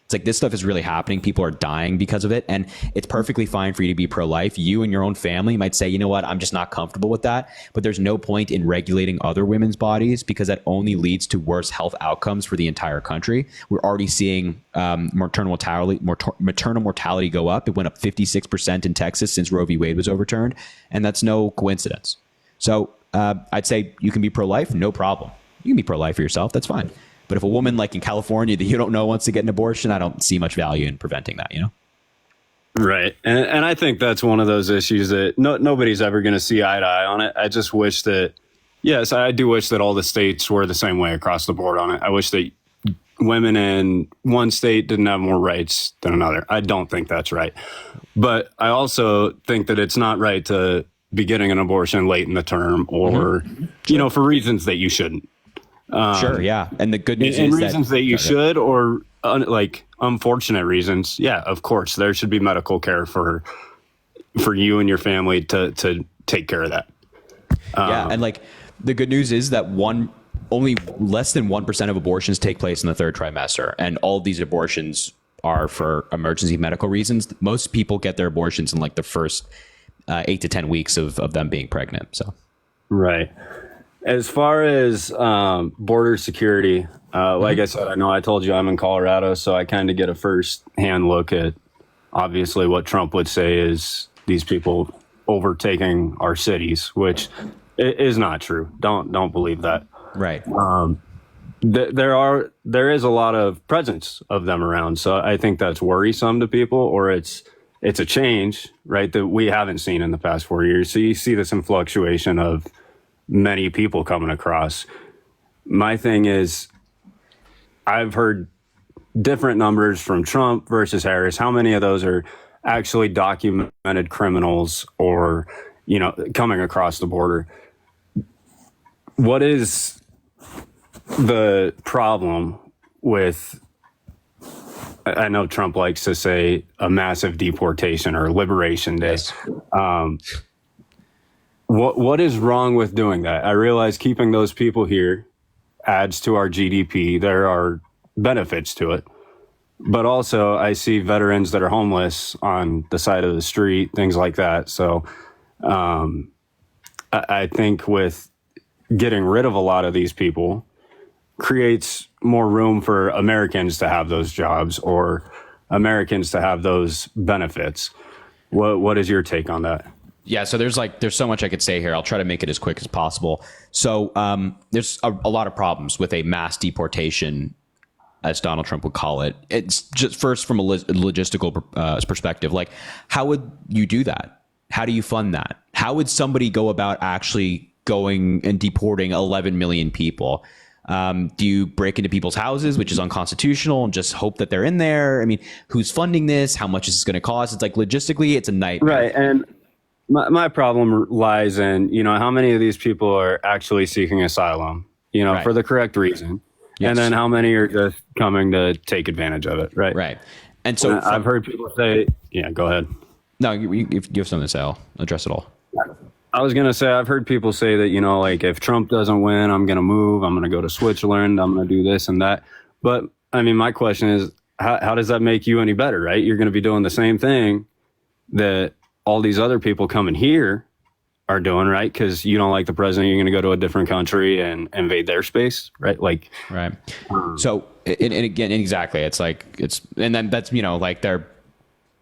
It's like this stuff is really happening. People are dying because of it. And it's perfectly fine for you to be pro-life. You and your own family might say, you know what, I'm just not comfortable with that. But there's no point in regulating other women's bodies because that only leads to worse health outcomes for the entire country. We're already seeing maternal mortality go up. It went up 56% in Texas since Roe v. Wade was overturned. And that's no coincidence. So I'd say you can be pro-life, no problem. You can be pro-life for yourself. That's fine. But if a woman like in California that you don't know wants to get an abortion, I don't see much value in preventing that, Right. And I think that's one of those issues that nobody's ever going to see eye to eye on it. I just wish that, yes, I do wish that all the states were the same way across the board on it. I wish that women in one state didn't have more rights than another. I don't think that's right. But I also think that it's not right to be getting an abortion late in the term or, for reasons that you shouldn't. Sure, yeah. And the good news is reasons that you should, or like unfortunate reasons, yeah, of course, there should be medical care for you and your family to take care of that. Yeah, and like the good news is that only less than 1% of abortions take place in the third trimester, and all of these abortions are for emergency medical reasons. Most people get their abortions in like the first 8 to 10 weeks of them being pregnant. So, right. As far as border security, like I said, I know I told you I'm in Colorado, so I kind of get a first-hand look at obviously what Trump would say is these people overtaking our cities, which is not true. Don't believe that. right. There is a lot of presence of them around, so I think that's worrisome to people, or it's a change, right, that we haven't seen in the past 4 years. So you see this in fluctuation of many people coming across. My thing is, I've heard different numbers from Trump versus Harris. How many of those are actually documented criminals or, coming across the border? What is the problem with, I know Trump likes to say a massive deportation or liberation day. Yes. What is wrong with doing that? I realize keeping those people here adds to our GDP. There are benefits to it. But also I see veterans that are homeless on the side of the street, things like that. So I think with getting rid of a lot of these people creates more room for Americans to have those jobs or Americans to have those benefits. What is your take on that? Yeah, so there's so much I could say here. I'll try to make it as quick as possible. So there's a lot of problems with a mass deportation, as Donald Trump would call it. It's just first from a logistical perspective. Like, how would you do that? How do you fund that? How would somebody go about actually going and deporting 11 million people? Do you break into people's houses, which is unconstitutional, and just hope that they're in there? I mean, who's funding this? How much is this going to cost? It's like logistically, it's a nightmare. Right. And my problem lies in, how many of these people are actually seeking asylum, Right. for the correct reason. Yes. And then how many are just coming to take advantage of it. Right. Right. And so I've heard people say, yeah, go ahead. No, if you have something to say, I'll address it all. I was going to say, I've heard people say that, like if Trump doesn't win, I'm going to move, I'm going to go to Switzerland, I'm going to do this and that. But I mean, my question is, how does that make you any better, right? You're going to be doing the same thing that all these other people coming here are doing, right? Because you don't like the president, you're going to go to a different country and invade their space, right? Like, right. So, and again, exactly, and then that's, like they're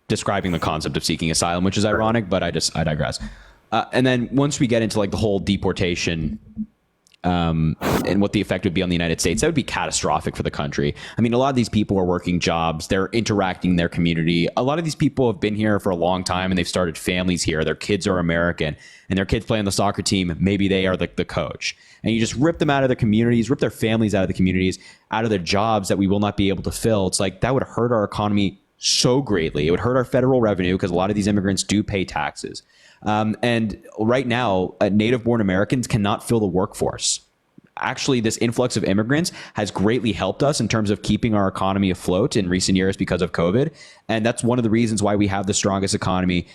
describing the concept of seeking asylum, which is ironic, but I digress. And then once we get into like the whole deportation and what the effect would be on the United States, that would be catastrophic for the country. I mean, a lot of these people are working jobs. They're interacting in their community. A lot of these people have been here for a long time and they've started families here. Their kids are American and their kids play on the soccer team. Maybe they are the coach. And you just rip them out of their communities, rip their families out of the communities, out of their jobs that we will not be able to fill. It's like that would hurt our economy so greatly. It would hurt our federal revenue because a lot of these immigrants do pay taxes. And right now, native-born Americans cannot fill the workforce. Actually, this influx of immigrants has greatly helped us in terms of keeping our economy afloat in recent years because of COVID. And that's one of the reasons why we have the strongest economy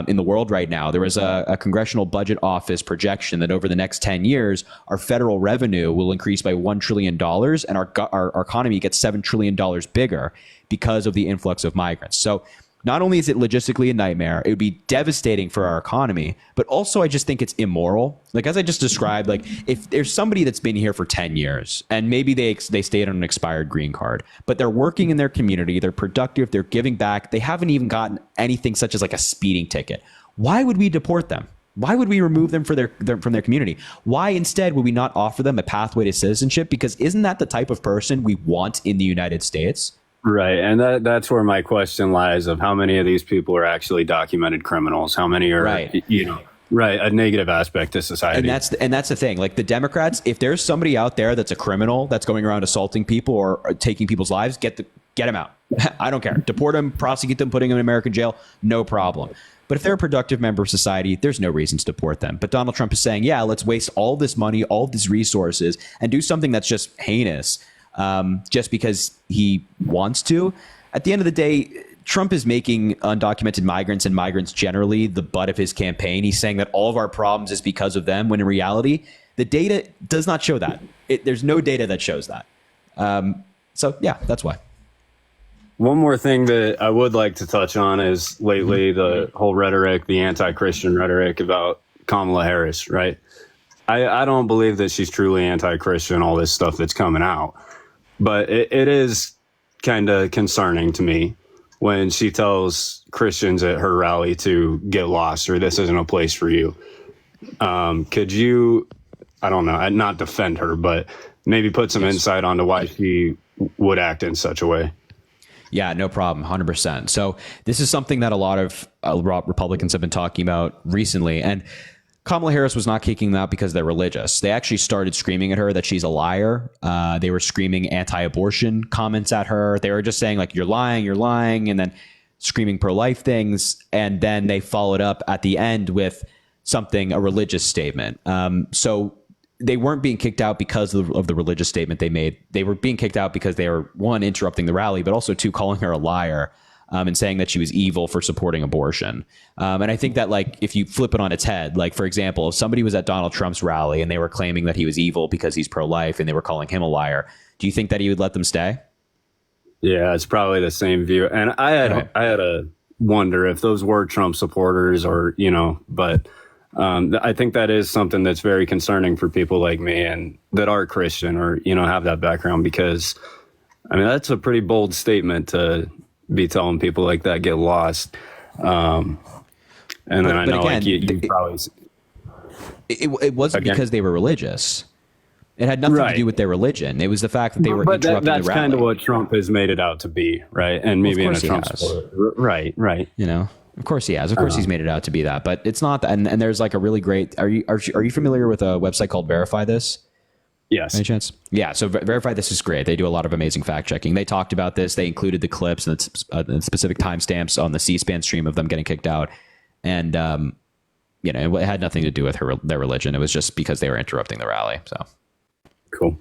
in the world right now. There was a Congressional Budget Office projection that over the next 10 years, our federal revenue will increase by $1 trillion and our economy gets $7 trillion bigger because of the influx of migrants. So not only is it logistically a nightmare, it would be devastating for our economy, but also I just think it's immoral. Like, as I just described, like if there's somebody that's been here for 10 years and maybe they stayed on an expired green card, but they're working in their community, they're productive, they're giving back, they haven't even gotten anything such as like a speeding ticket. Why would we deport them? Why would we remove them from their community? Why instead would we not offer them a pathway to citizenship? Because isn't that the type of person we want in the United States? Right. And that's where my question lies of how many of these people are actually documented criminals? How many are, right, a negative aspect to society? And that's the thing. Like the Democrats, if there's somebody out there that's a criminal that's going around assaulting people or taking people's lives, get them out. I don't care. Deport them, prosecute them, putting them in American jail, no problem. But if they're a productive member of society, there's no reason to deport them. But Donald Trump is saying, yeah, let's waste all this money, all these resources, and do something that's just heinous. Just because he wants to. at the end of the day, Trump is making undocumented migrants and migrants generally the butt of his campaign. He's saying that all of our problems is because of them, when in reality, the data does not show that. There's no data that shows that. So yeah, that's why. One more thing that I would like to touch on is lately the whole rhetoric, the anti-Christian rhetoric about Kamala Harris, right? I don't believe that she's truly anti-Christian, all this stuff that's coming out. But it is kind of concerning to me when she tells Christians at her rally to get lost or this isn't a place for you. Could you, I don't know, not defend her, but maybe put some insight onto why she would act in such a way? Yeah, no problem. 100%. So this is something that a lot of Republicans have been talking about recently. And Kamala Harris was not kicking them out because they're religious. They actually started screaming at her that she's a liar. They were screaming anti-abortion comments at her. They were just saying, like, you're lying, and then screaming pro-life things. And then they followed up at the end with a religious statement. So they weren't being kicked out because of the religious statement they made. They were being kicked out because they were, one, interrupting the rally, but also, two, calling her a liar and saying that she was evil for supporting abortion. And I think that, like, if you flip it on its head, like, for example, if somebody was at Donald Trump's rally and they were claiming that he was evil because he's pro-life and they were calling him a liar, do you think that he would let them stay? Yeah, it's probably the same view. And I had a wonder if those were Trump supporters or, but I think that is something that's very concerning for people like me and that are Christian or, have that background, because I mean, that's a pretty bold statement to be telling people like that, get lost. And then I know, again, like you probably, it wasn't because they were religious. It had nothing to do with their religion. It was the fact that they were interrupting the rally. That's kind of what Trump has made it out to be, right? And maybe in a Trump supporter. Right. Of course he has. Of course he's made it out to be that, but it's not that. And there's like a really great. Are you familiar with a website called Verify This? Yes. Any chance? Yeah. So Verify This is great. They do a lot of amazing fact checking. They talked about this. They included the clips and the specific timestamps on the C-SPAN stream of them getting kicked out, and it had nothing to do with their religion. It was just because they were interrupting the rally. So cool.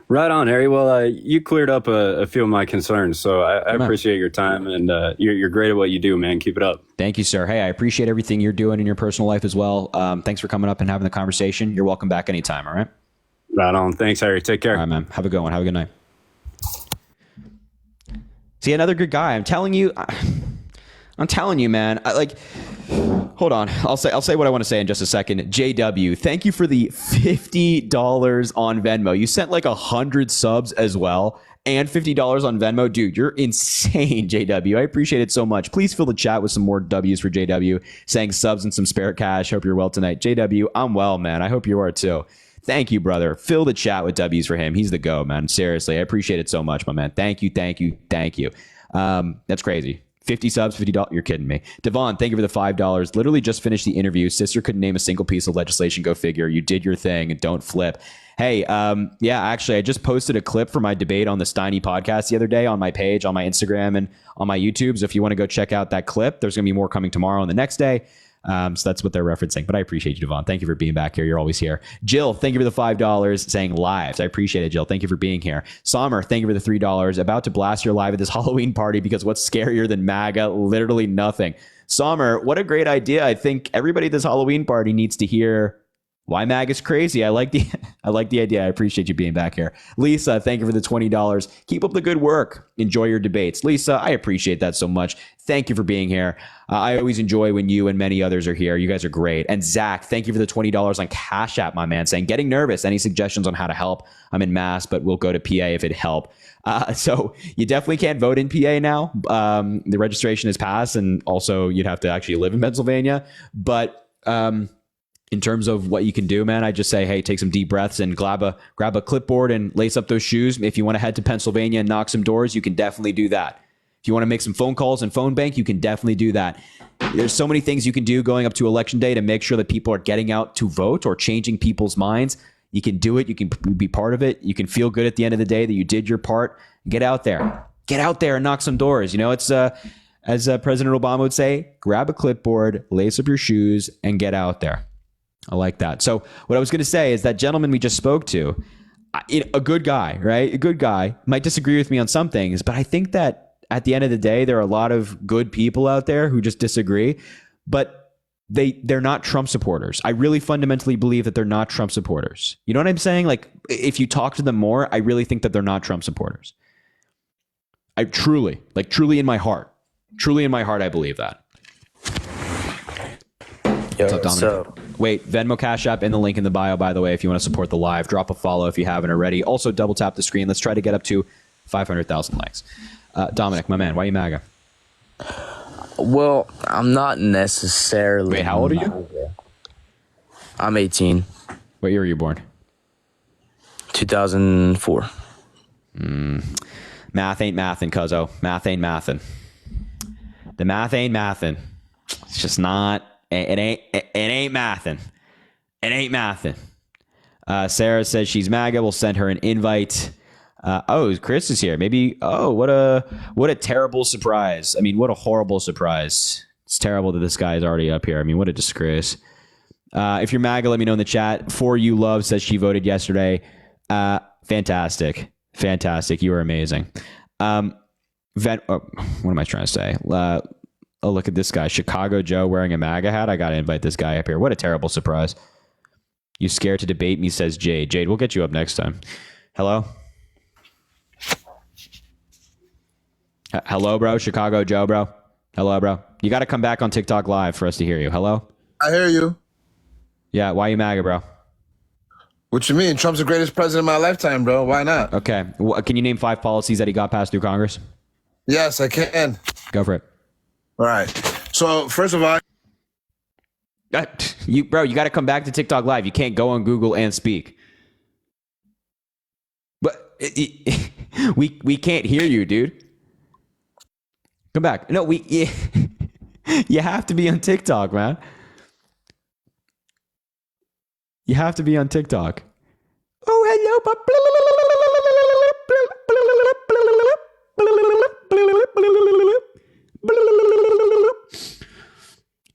Right on, Harry. Well, you cleared up a few of my concerns, so I appreciate your time, and you're great at what you do, man. Keep it up. Thank you, sir. Hey, I appreciate everything you're doing in your personal life as well. Thanks for coming up and having the conversation. You're welcome back anytime, all right? Right on. Thanks, Harry. Take care. All right, man. Have a good one. Have a good night. See, another good guy. I'm telling you, man. Hold on. I'll say what I want to say in just a second. JW, thank you for the $50 on Venmo. You sent like 100 subs as well, and $50 on Venmo. Dude, you're insane, JW. I appreciate it so much. Please fill the chat with some more W's for JW, saying subs and some spare cash. Hope you're well tonight. JW, I'm well, man. I hope you are too. Thank you, brother. Fill the chat with W's for him. He's the go, man. Seriously, I appreciate it so much, my man. Thank you. That's crazy. 50 subs, $50. You're kidding me. Devon, thank you for the $5. Literally just finished the interview. Sister couldn't name a single piece of legislation. Go figure. You did your thing and don't flip. Hey, actually, I just posted a clip for my debate on the Steiny podcast the other day on my page, on my Instagram, and on my YouTube. So if you want to go check out that clip, there's going to be more coming tomorrow and the next day. So that's what they're referencing. But I appreciate you, Devon. Thank you for being back here. You're always here. Jill, thank you for the $5 saying lives. I appreciate it, Jill. Thank you for being here. Sommer, thank you for the $3. About to blast your live at this Halloween party because what's scarier than MAGA? Literally nothing. Sommer, what a great idea. I think everybody at this Halloween party needs to hear why MAGA is crazy. I like the idea. I appreciate you being back here. Lisa, thank you for the $20. Keep up the good work. Enjoy your debates. Lisa, I appreciate that so much. Thank you for being here. I always enjoy when you and many others are here. You guys are great. And Zach, thank you for the $20 on Cash App, my man, saying, getting nervous. Any suggestions on how to help? I'm in Mass, but we'll go to PA if it help. So you definitely can't vote in PA now. The registration is passed, and also you'd have to actually live in Pennsylvania. But in terms of what you can do, man, I just say, hey, take some deep breaths and grab a clipboard and lace up those shoes. If you want to head to Pennsylvania and knock some doors, you can definitely do that. If you want to make some phone calls and phone bank, you can definitely do that. There's so many things you can do going up to election day to make sure that people are getting out to vote or changing people's minds. You can do it. You can be part of it. You can feel good at the end of the day that you did your part. Get out there. Get out there and knock some doors. It's as President Obama would say, grab a clipboard, lace up your shoes, and get out there. I like that. So what I was going to say is that gentleman we just spoke to, a good guy, right? A good guy, might disagree with me on some things, but I think that at the end of the day, there are a lot of good people out there who just disagree, but they're not Trump supporters. I really fundamentally believe that they're not Trump supporters. You know what I'm saying? Like, if you talk to them more, I really think that they're not Trump supporters. I truly in my heart, I believe that. What's up, Dominic? Wait, Venmo, Cash App in the link in the bio, by the way, if you want to support the live. Drop a follow if you haven't already. Also, double tap the screen. Let's try to get up to 500,000 likes. Dominic, my man, why are you MAGA? Well, I'm not necessarily. Wait, how old are you? I'm 18. What year were you born? 2004. Math ain't mathin', cuzzo. Math ain't mathin'. The math ain't mathin'. It's just not. It ain't mathin'. It ain't mathin'. Sarah says she's MAGA. We'll send her an invite. Chris is here. Maybe. Oh, what a terrible surprise. I mean, what a horrible surprise. It's terrible that this guy is already up here. I mean, what a disgrace. If you're MAGA, let me know in the chat. For You Love says she voted yesterday. Fantastic. You are amazing. What am I trying to say? Oh, look at this guy. Chicago Joe wearing a MAGA hat. I got to invite this guy up here. What a terrible surprise. You scared to debate me, says Jade. Jade, we'll get you up next time. Hello? Hello, bro. Chicago Joe, bro. Hello, bro. You got to come back on TikTok live for us to hear you. Hello? I hear you. Yeah, why you MAGA, bro? What you mean? Trump's the greatest president of my lifetime, bro. Why not? Okay. Can you name 5 policies that he got passed through Congress? Yes, I can. Go for it. All right. So, first of all, you got to come back to TikTok live. You can't go on Google and speak. But we can't hear you, dude. Come back. No, you have to be on TikTok, man. You have to be on TikTok. Oh, hello.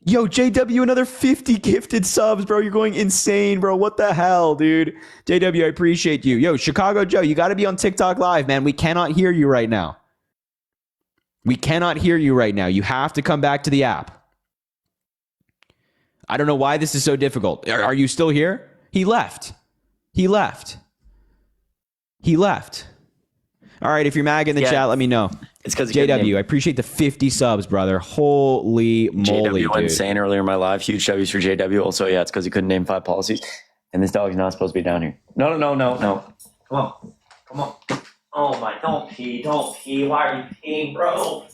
Yo, JW, another 50 gifted subs, bro. You're going insane, bro. What the hell, dude? JW, I appreciate you. Yo, Chicago Joe, you got to be on TikTok live, man. We cannot hear you right now. You have to come back to the app. I don't know why this is so difficult. Are you still here? He left. All right, if you're MAGA in the chat, let me know. It's because JW, I appreciate the 50 subs, brother. Holy moly, JW went dude. insane earlier in my live. Huge W's for JW. Also, yeah, it's because he couldn't name 5 policies. And this dog's not supposed to be down here. No. Come on. Oh my, don't pee. Why are you peeing, bro?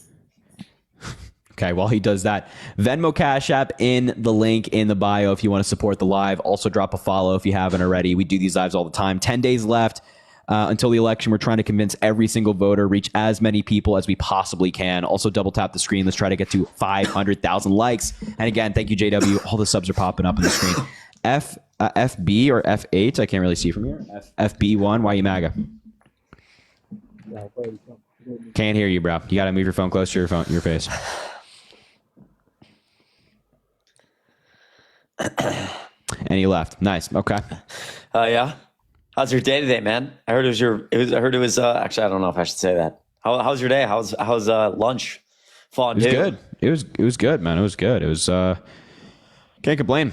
Okay, while he does that, Venmo, Cash App in the link in the bio if you want to support the live. Also drop a follow if you haven't already. We do these lives all the time. 10 days left until the election. We're trying to convince every single voter, reach as many people as we possibly can. Also double tap the screen. Let's try to get to 500,000 likes. And again, thank you, JW. All the subs are popping up on the screen. FB or F8, I can't really see from here. FB1, why you MAGA? Can't hear you, bro. You got to move your phone closer to your face. And he left. Nice. Okay. Yeah. How's your day today, man? I heard it was actually, I don't know if I should say that. How's your day? How's lunch? Fondue? It was good. It was good, man. It was good. It was can't complain.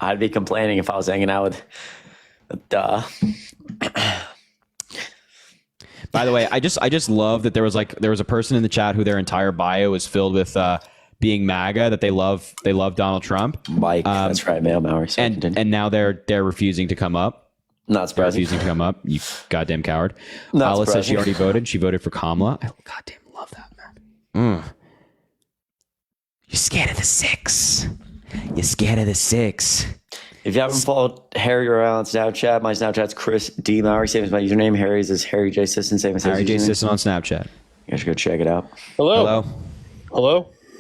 I'd be complaining if I was hanging out with By the way, I just love that there was a person in the chat who their entire bio is filled with being MAGA, that they love Donald Trump. Mike, that's right, Mail Mowers. And now they're refusing to come up. Not surprising. Refusing to come up. You goddamn coward. Not Alice said surprising. she already voted. She voted for Kamala. I goddamn love that, man. You're scared of the 6. You're scared of the 6. If you haven't followed Harry around on Snapchat, my Snapchat's Chris D. Mowry. Same as my username. Harry's is Harry J. Sisson. Same as his Harry J. username. Sisson on Snapchat. You guys should go check it out. Hello.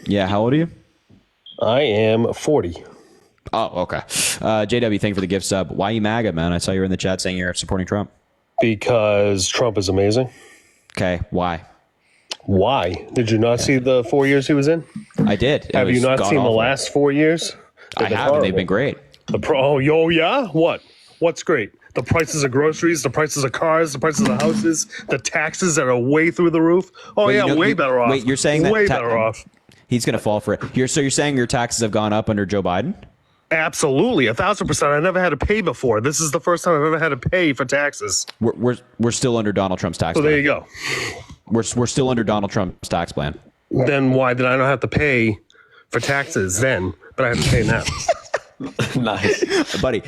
Yeah, how old are you? I am 40. Oh, okay. JW, thank you for the gift sub. Why you MAGA, man? I saw you were in the chat saying you're supporting Trump. Because Trump is amazing. Okay, why? Why? Did you not see the 4 years he was in? I did. Have you not seen the last 4 years? I have, and they've been great. Yeah? What? What's great? The prices of groceries, the prices of cars, the prices of houses, the taxes that are way through the roof. Oh, Wait, yeah, way better off. Wait, you're saying that way better off. He's going to fall for it. So you're saying your taxes have gone up under Joe Biden? Absolutely, 1,000%. I never had to pay before. This is the first time I've ever had to pay for taxes. We're still under Donald Trump's tax So plan. there you go. We're still under Donald Trump's tax plan. Then why did I not have to pay for taxes then, but I have to pay now? Nice. Buddy,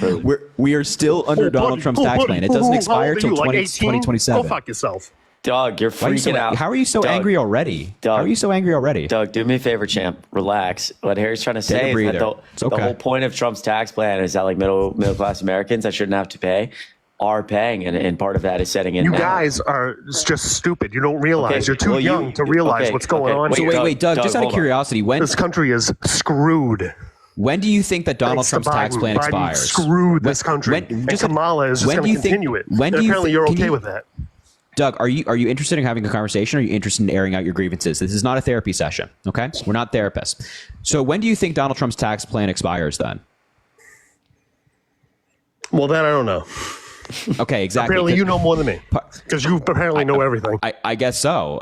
we are still under Donald Trump's tax plan. It doesn't expire till 2027. Go fuck yourself. Dog, you're freaking out. How are you so Doug, angry already? Doug, How are you so angry already? Doug, do me a favor, champ. Relax. What Harry's trying to Take a say is breather. that It's okay. the whole point of Trump's tax plan is that like middle class Americans that shouldn't have to pay are paying, and part of that is setting it. You now. guys are just stupid. You don't realize. Okay, You're too well, young to realize what's going on. So wait, Doug, just out of hold on. curiosity, This country is screwed. when do you think that Donald Thanks to Trump's tax Biden. plan Biden expires? screwed this country. And Kamala is just when going do you to think- continue it. when And do you apparently think- you're can okay you- with that. Doug, are you interested in having a conversation? Or are you interested in airing out your grievances? This is not a therapy session, okay? We're not therapists. So when do you think Donald Trump's tax plan expires then? Well, then I don't know. Okay, exactly. Apparently you know more than me. Because you apparently know everything. I guess so.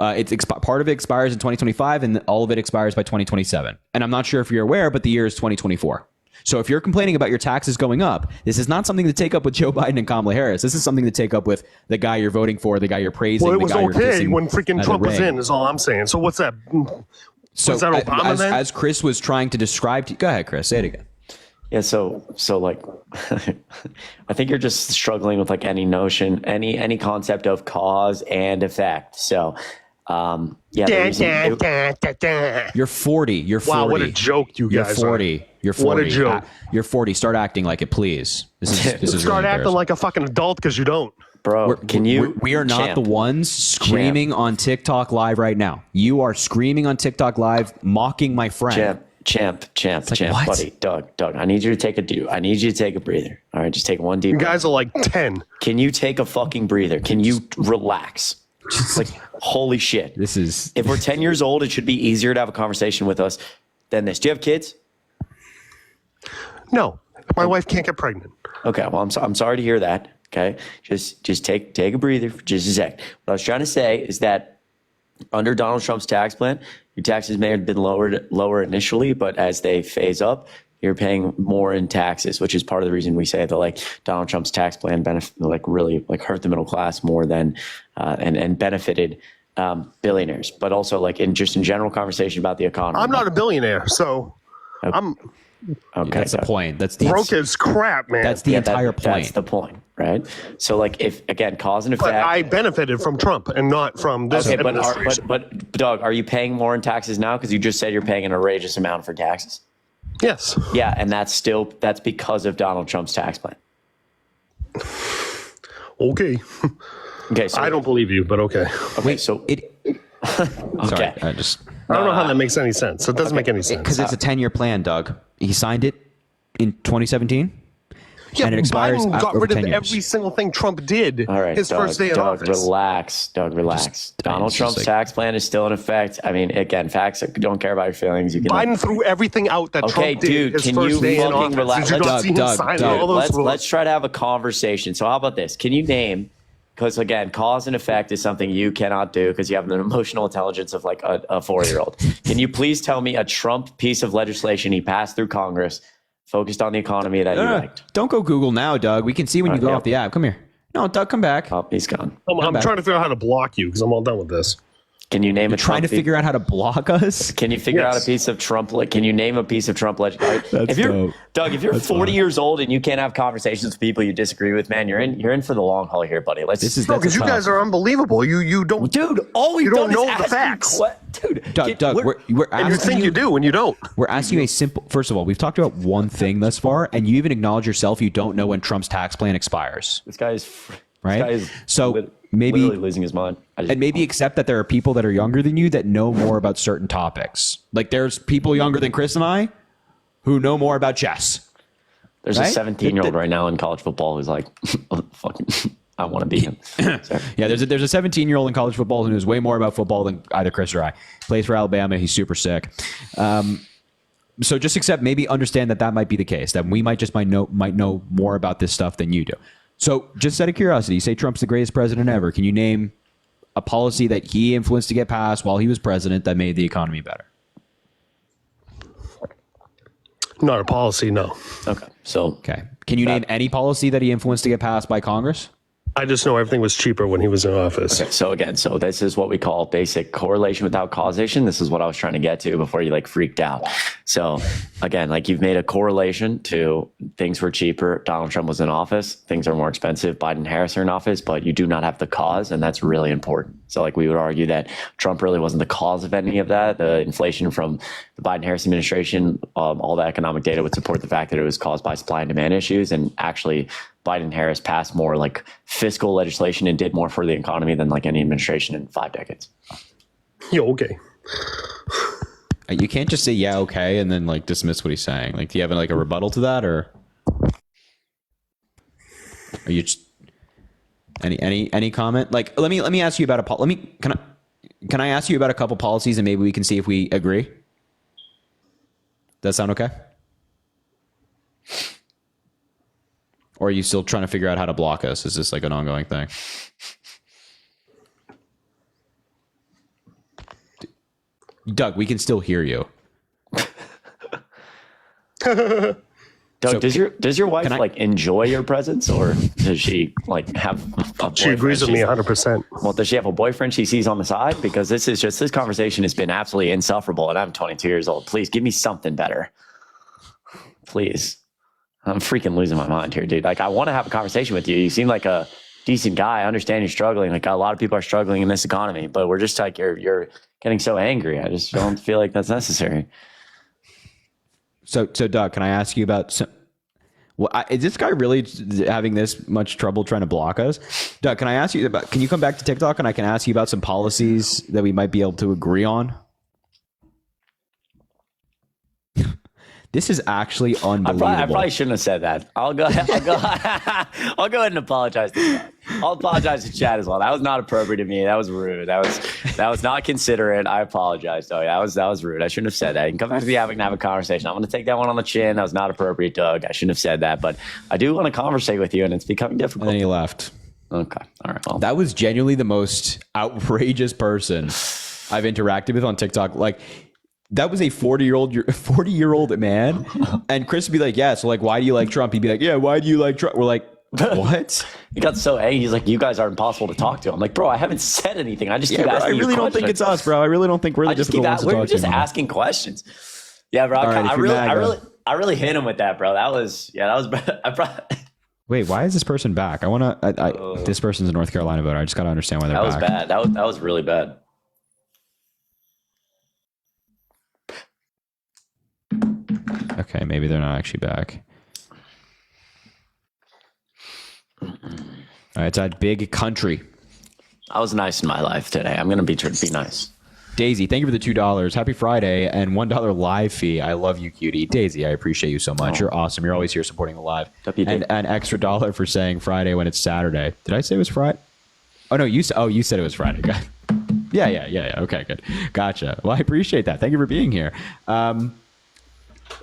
Part of it expires in 2025 and all of it expires by 2027. And I'm not sure if you're aware, but the year is 2024. So if you're complaining about your taxes going up, this is not something to take up with Joe Biden and Kamala Harris. This is something to take up with the guy you're voting for, the guy you're praising, Well, it the was guy you're okay kissing when freaking at the Trump was ring. in, is all I'm saying. So what's that? So was that Obama then? as Chris was trying to describe to you, go ahead, Chris, say it again. Yeah, so like, I think you're just struggling with like any notion, any concept of cause and effect. So, yeah, the reason You're 40. You're 40. Wow, what a joke you You're guys 40. are. You're 40. What a joke. You're 40. Start acting like it, please. This is Start really acting embarrassing. like a fucking adult because you don't. bro, can you? We are not champ, the ones screaming on TikTok live right now. You are screaming on TikTok live, mocking my friend. Champ, like, what? buddy, Doug, I need you to take a breather. All right, just take one deep You breath. guys are like 10. Can you take a fucking breather? Can you relax? Like, holy shit. This is If we're 10 years old, it should be easier to have a conversation with us than this. Do you have kids? No, my wife can't get pregnant. Okay, well, I'm sorry to hear that. Okay, just take a breather for just a sec. What I was trying to say is that under Donald Trump's tax plan, your taxes may have been lower initially, but as they phase up, you're paying more in taxes, which is part of the reason we say that like Donald Trump's tax plan really hurt the middle class more than and benefited billionaires, but also like in general conversation about the economy. I'm not a billionaire, so I'm Okay, that's the point. That's the broke as crap, man. That's the entire point. That's the point, right? So like if again cause and effect. But I benefited from Trump and not from this Okay, administration. but Doug, are you paying more in taxes now? Because you just said you're paying an outrageous amount for taxes. Yes. Yeah, and that's because of Donald Trump's tax plan. Okay. Okay, so I don't believe you, but okay. Okay, so Sorry, okay. I don't know how that makes any sense. It doesn't make any sense. because it's a 10-year plan, Doug. He signed it in 2017. Yeah, and it expires Biden got over rid of 10 years. everar single thing Trump did All right, his first day in office. relax. Doug, relax. Donald Trump's tax plan is still in effect. I mean, again, facts don't care about your feelings. You can Biden threw everything out that Okay, Trump did dude, his can first you day in fucking office. relax? Did you not Doug, see him Doug, signing Doug, all those rules? let's try to have a conversation. So how about this? Can you name? Because again, cause and effect is something you cannot do because you have an emotional intelligence of like a 4-year-old. Can you please tell me a Trump piece of legislation he passed through Congress focused on the economy that you liked? Don't go Google now, Doug. We can see when you go Okay. off the app. Come here. No, Doug, come back. Oh, he's gone. I'm back. trying to figure out how to block you because I'm all done with this. Can you name a Trying to Trump figure out how to block us? Can you figure out Yes. a piece of Trump? Can you name a piece of Trump legislation? That's If you're dope. Doug, if you're 40 years old and you can't have conversations with people you disagree with, man, you're in for the long haul here, buddy. No, because you guys are unbelievable. You don't, dude. All we've you don't done know is the ask facts. Dude, Doug, we're and you asking think you do, and you don't. We're asking you a simple. First of all, we've talked about one thing thus far, and you even acknowledge yourself you don't know when Trump's tax plan expires. This guy is Right? This guy is So maybe literally losing his mind. and maybe accept that there are people that are younger than you that know more about certain topics. Like there's people younger than Chris and I who know more about chess. There's right? a 17-year-old right now in college football who's like, fucking, I want to beat him. Sorry. Yeah, there's a 17-year-old in college football who knows way more about football than either Chris or I. Plays for Alabama. He's super sick. So just maybe understand that might be the case. That we might know more about this stuff than you do. So just out of curiosity, you say Trump's the greatest president ever. Can you name a policy that he influenced to get passed while he was president that made the economy better? Not a policy, no. Okay. So Okay. Can you name any policy that he influenced to get passed by Congress? I just know everything was cheaper when he was in office. okay, so again, so this is what we call basic correlation without causation. This is what I was trying to get to before you like freaked out. So again, like you've made a correlation to things were cheaper. Donald Trump was in office. Things are more expensive. Biden and Harris are in office, but you do not have the cause. And that's really important. So like we would argue that Trump really wasn't the cause of any of that. The inflation from the Biden Harris administration, all the economic data would support the fact that it was caused by supply and demand issues. And actually Biden and Harris passed more like fiscal legislation and did more for the economy than like any administration in 5 decades. Yo, okay. You can't just say, yeah, okay, and then like dismiss what he's saying. Like, do you have like a rebuttal to that, or are you just any comment? Like, let me ask you about can I ask you about a couple policies and maybe we can see if we agree? Does that sound okay? Or are you still trying to figure out how to block us? Is this like an ongoing thing? Doug, we can still hear you. Doug, So does your wife can I- like enjoy your presence, or does she like have a boyfriend? She agrees with me 100%. Well, does she have a boyfriend she sees on the side? Because this conversation has been absolutely insufferable, and I'm 22 years old. Please give me something better. Please. I'm freaking losing my mind here, dude. Like, I want to have a conversation with you. You seem like a decent guy. I understand you're struggling. Like, a lot of people are struggling in this economy, but we're just like, you're getting so angry. I just don't feel like that's necessary. So Doug, can I ask you about some? Well, is this guy really having this much trouble trying to block us? Doug, can I ask you about? Can you come back to TikTok and I can ask you about some policies that we might be able to agree on? This is actually unbelievable. I probably shouldn't have said that. I'll go ahead and apologize to Chad. I'll apologize to Chad as well. That was not appropriate to me. That was rude. That was not considerate. I apologize. Oh, yeah, that was rude. I shouldn't have said that. You can come back to the app and have a conversation. I'm going to take that one on the chin. That was not appropriate, Doug. I shouldn't have said that, but I do want to conversate with you, and it's becoming difficult. And then he left. Okay. All right. Well, That was genuinely the most outrageous person I've interacted with on TikTok. Like, that was a 40-year-old man. And Chris would be like, yeah, so like, why do you like Trump? He'd be like, yeah, why do you like Trump? We're like, what? he got so angry. He's like, you guys are impossible to talk to. I'm like, bro, I haven't said anything. I just keep Bro, asking I really don't think it's us, bro. I really don't think we're the difficult ones to talk to. We're just man. asking questions. Yeah, bro. right, I really hit him with that, bro. That was Wait, why is this person back? This person's a North Carolina voter. I just got to understand why they're that was back. bad. That was really bad. Okay, maybe they're not actually back. All right, it's that big country. I was nice in my life today. I'm gonna be nice. Daisy, thank you for the $2. Happy Friday and $1 live fee. I love you, cutie. Daisy, I appreciate you so much. You're awesome. You're always here supporting the live. And an extra $1 for saying Friday when it's Saturday. Did I say it was Friday? Oh no, you said it was Friday. Yeah. Okay, good. Gotcha. Well, I appreciate that. Thank you for being here.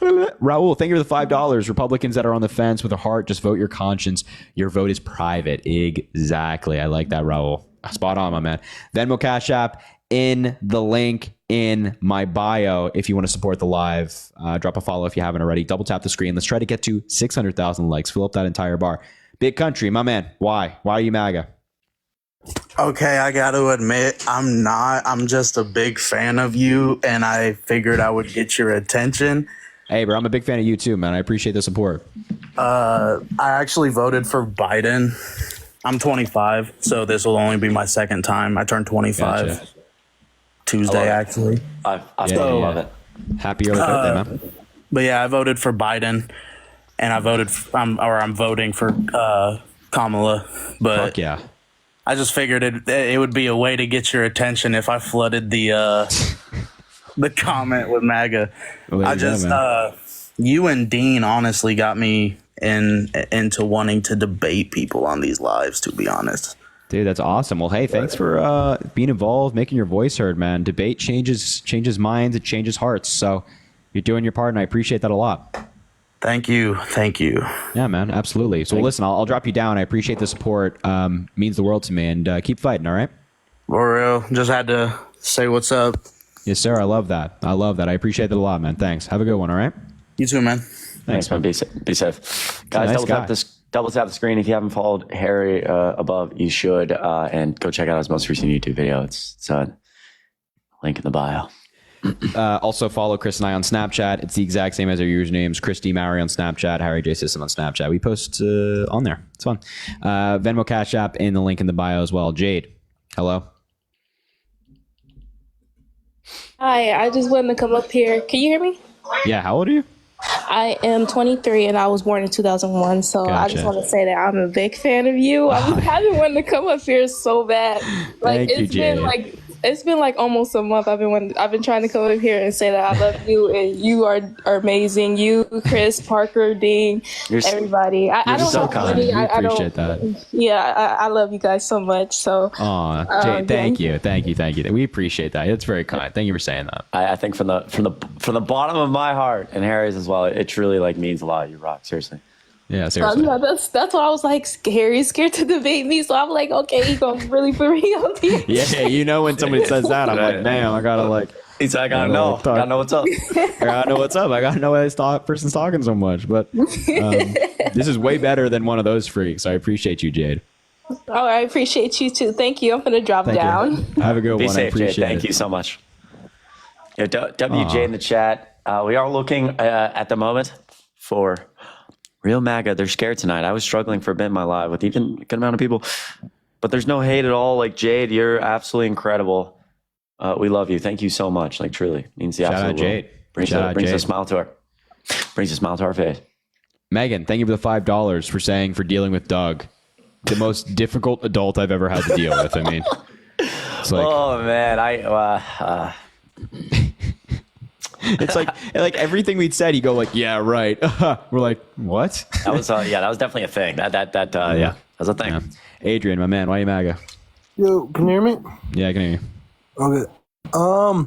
Raul, thank you for the $5. Republicans that are on the fence with a heart, just vote your conscience. Your vote is private. Exactly. I like that, Raul. Spot on, my man. Venmo Cash App in the link in my bio. If you want to support the live, drop a follow if you haven't already. Double tap the screen. Let's try to get to 600,000 likes. Fill up that entire bar. Big country, my man. Why? Why are you MAGA? Okay, I got to admit, I'm not. I'm just a big fan of you, and I figured I would get your attention. Hey, bro, I'm a big fan of you too, man. I appreciate the support. I actually voted for Biden. I'm 25, so this will only be my second time. I turned 25 Gotcha. Tuesday, actually. I still love it. Happy early birthday, man. But yeah, I voted for Biden, and I'm voting for Kamala. But Fuck yeah. I just figured it would be a way to get your attention if I flooded the comment with MAGA. Well, You and Dean honestly got me into wanting to debate people on these lives, to be honest. Dude, that's awesome. Well, hey, thanks for being involved, making your voice heard, man. Debate changes minds, it changes hearts. So you're doing your part, and I appreciate that a lot. Thank you. Yeah, man, absolutely. So listen, I'll drop you down. I appreciate the support. Means the world to me, and keep fighting. All right. For real. Just had to say what's up. Yes, sir. I love that. I appreciate it a lot, man. Thanks. Have a good one. All right. You too, man. Thanks, man. Be safe. Guys, nice double tap the screen. If you haven't followed Harry above, you should. And go check out his most recent YouTube video. It's link in the bio. Also follow Chris and I on Snapchat. It's the exact same as our usernames. Chris D. Mowry on Snapchat, Harry J. System on Snapchat. We post on there. It's fun. Venmo, Cash App, and the link in the bio as well. Jade, hello. Hi, I just wanted to come up here. Can you hear me? Yeah, how old are you? I am 23 and I was born in 2001. So I just want to say that I'm a big fan of you. I've been wanting to come up here so bad. Like it's been like almost a month. I've been trying to come up here and say that I love you and you are amazing. You, Chris, Parker, Dean, everybody. I don't so know kind. really, We appreciate that. Yeah, I love you guys so much. So Jade, thank you. We appreciate that. It's very kind. Thank you for saying that. I think from the bottom of my heart and Harry's as well, it truly like means a lot. You rock, seriously. Yeah, seriously. That's what I was like. Harry's scared to debate me, so I'm like, okay, he gonna really put me on the. Yeah, you know when somebody says that, I'm like, damn, I gotta like. He's like, I gotta know what's up. I gotta know what's up. I gotta know why this person's talking so much. But this is way better than one of those freaks. I appreciate you, Jade. Oh, I appreciate you too. Thank you. I'm gonna drop down. Have a good Be one. safe, I appreciate Jade. Thank it. you so much. Yeah, WJ in the chat. We are looking at the moment for real MAGA. They're scared tonight. I was struggling for a bit in my life with even a good amount of people, but there's no hate at all. Like Jade, you're absolutely incredible. We love you. Thank you so much. Like truly means the absolute Shout out Jade. Brings a smile to our face. Megan, thank you for the $5 for dealing with Doug, the most difficult adult I've ever had to deal with. I mean, it's like, oh man, it's like everything we'd said, he'd go like, yeah, right. We're like, what? that was definitely a thing. That was a thing. Yeah. Adrian, my man, why are you MAGA? Yo, can you hear me? Yeah, I can hear you. Okay. I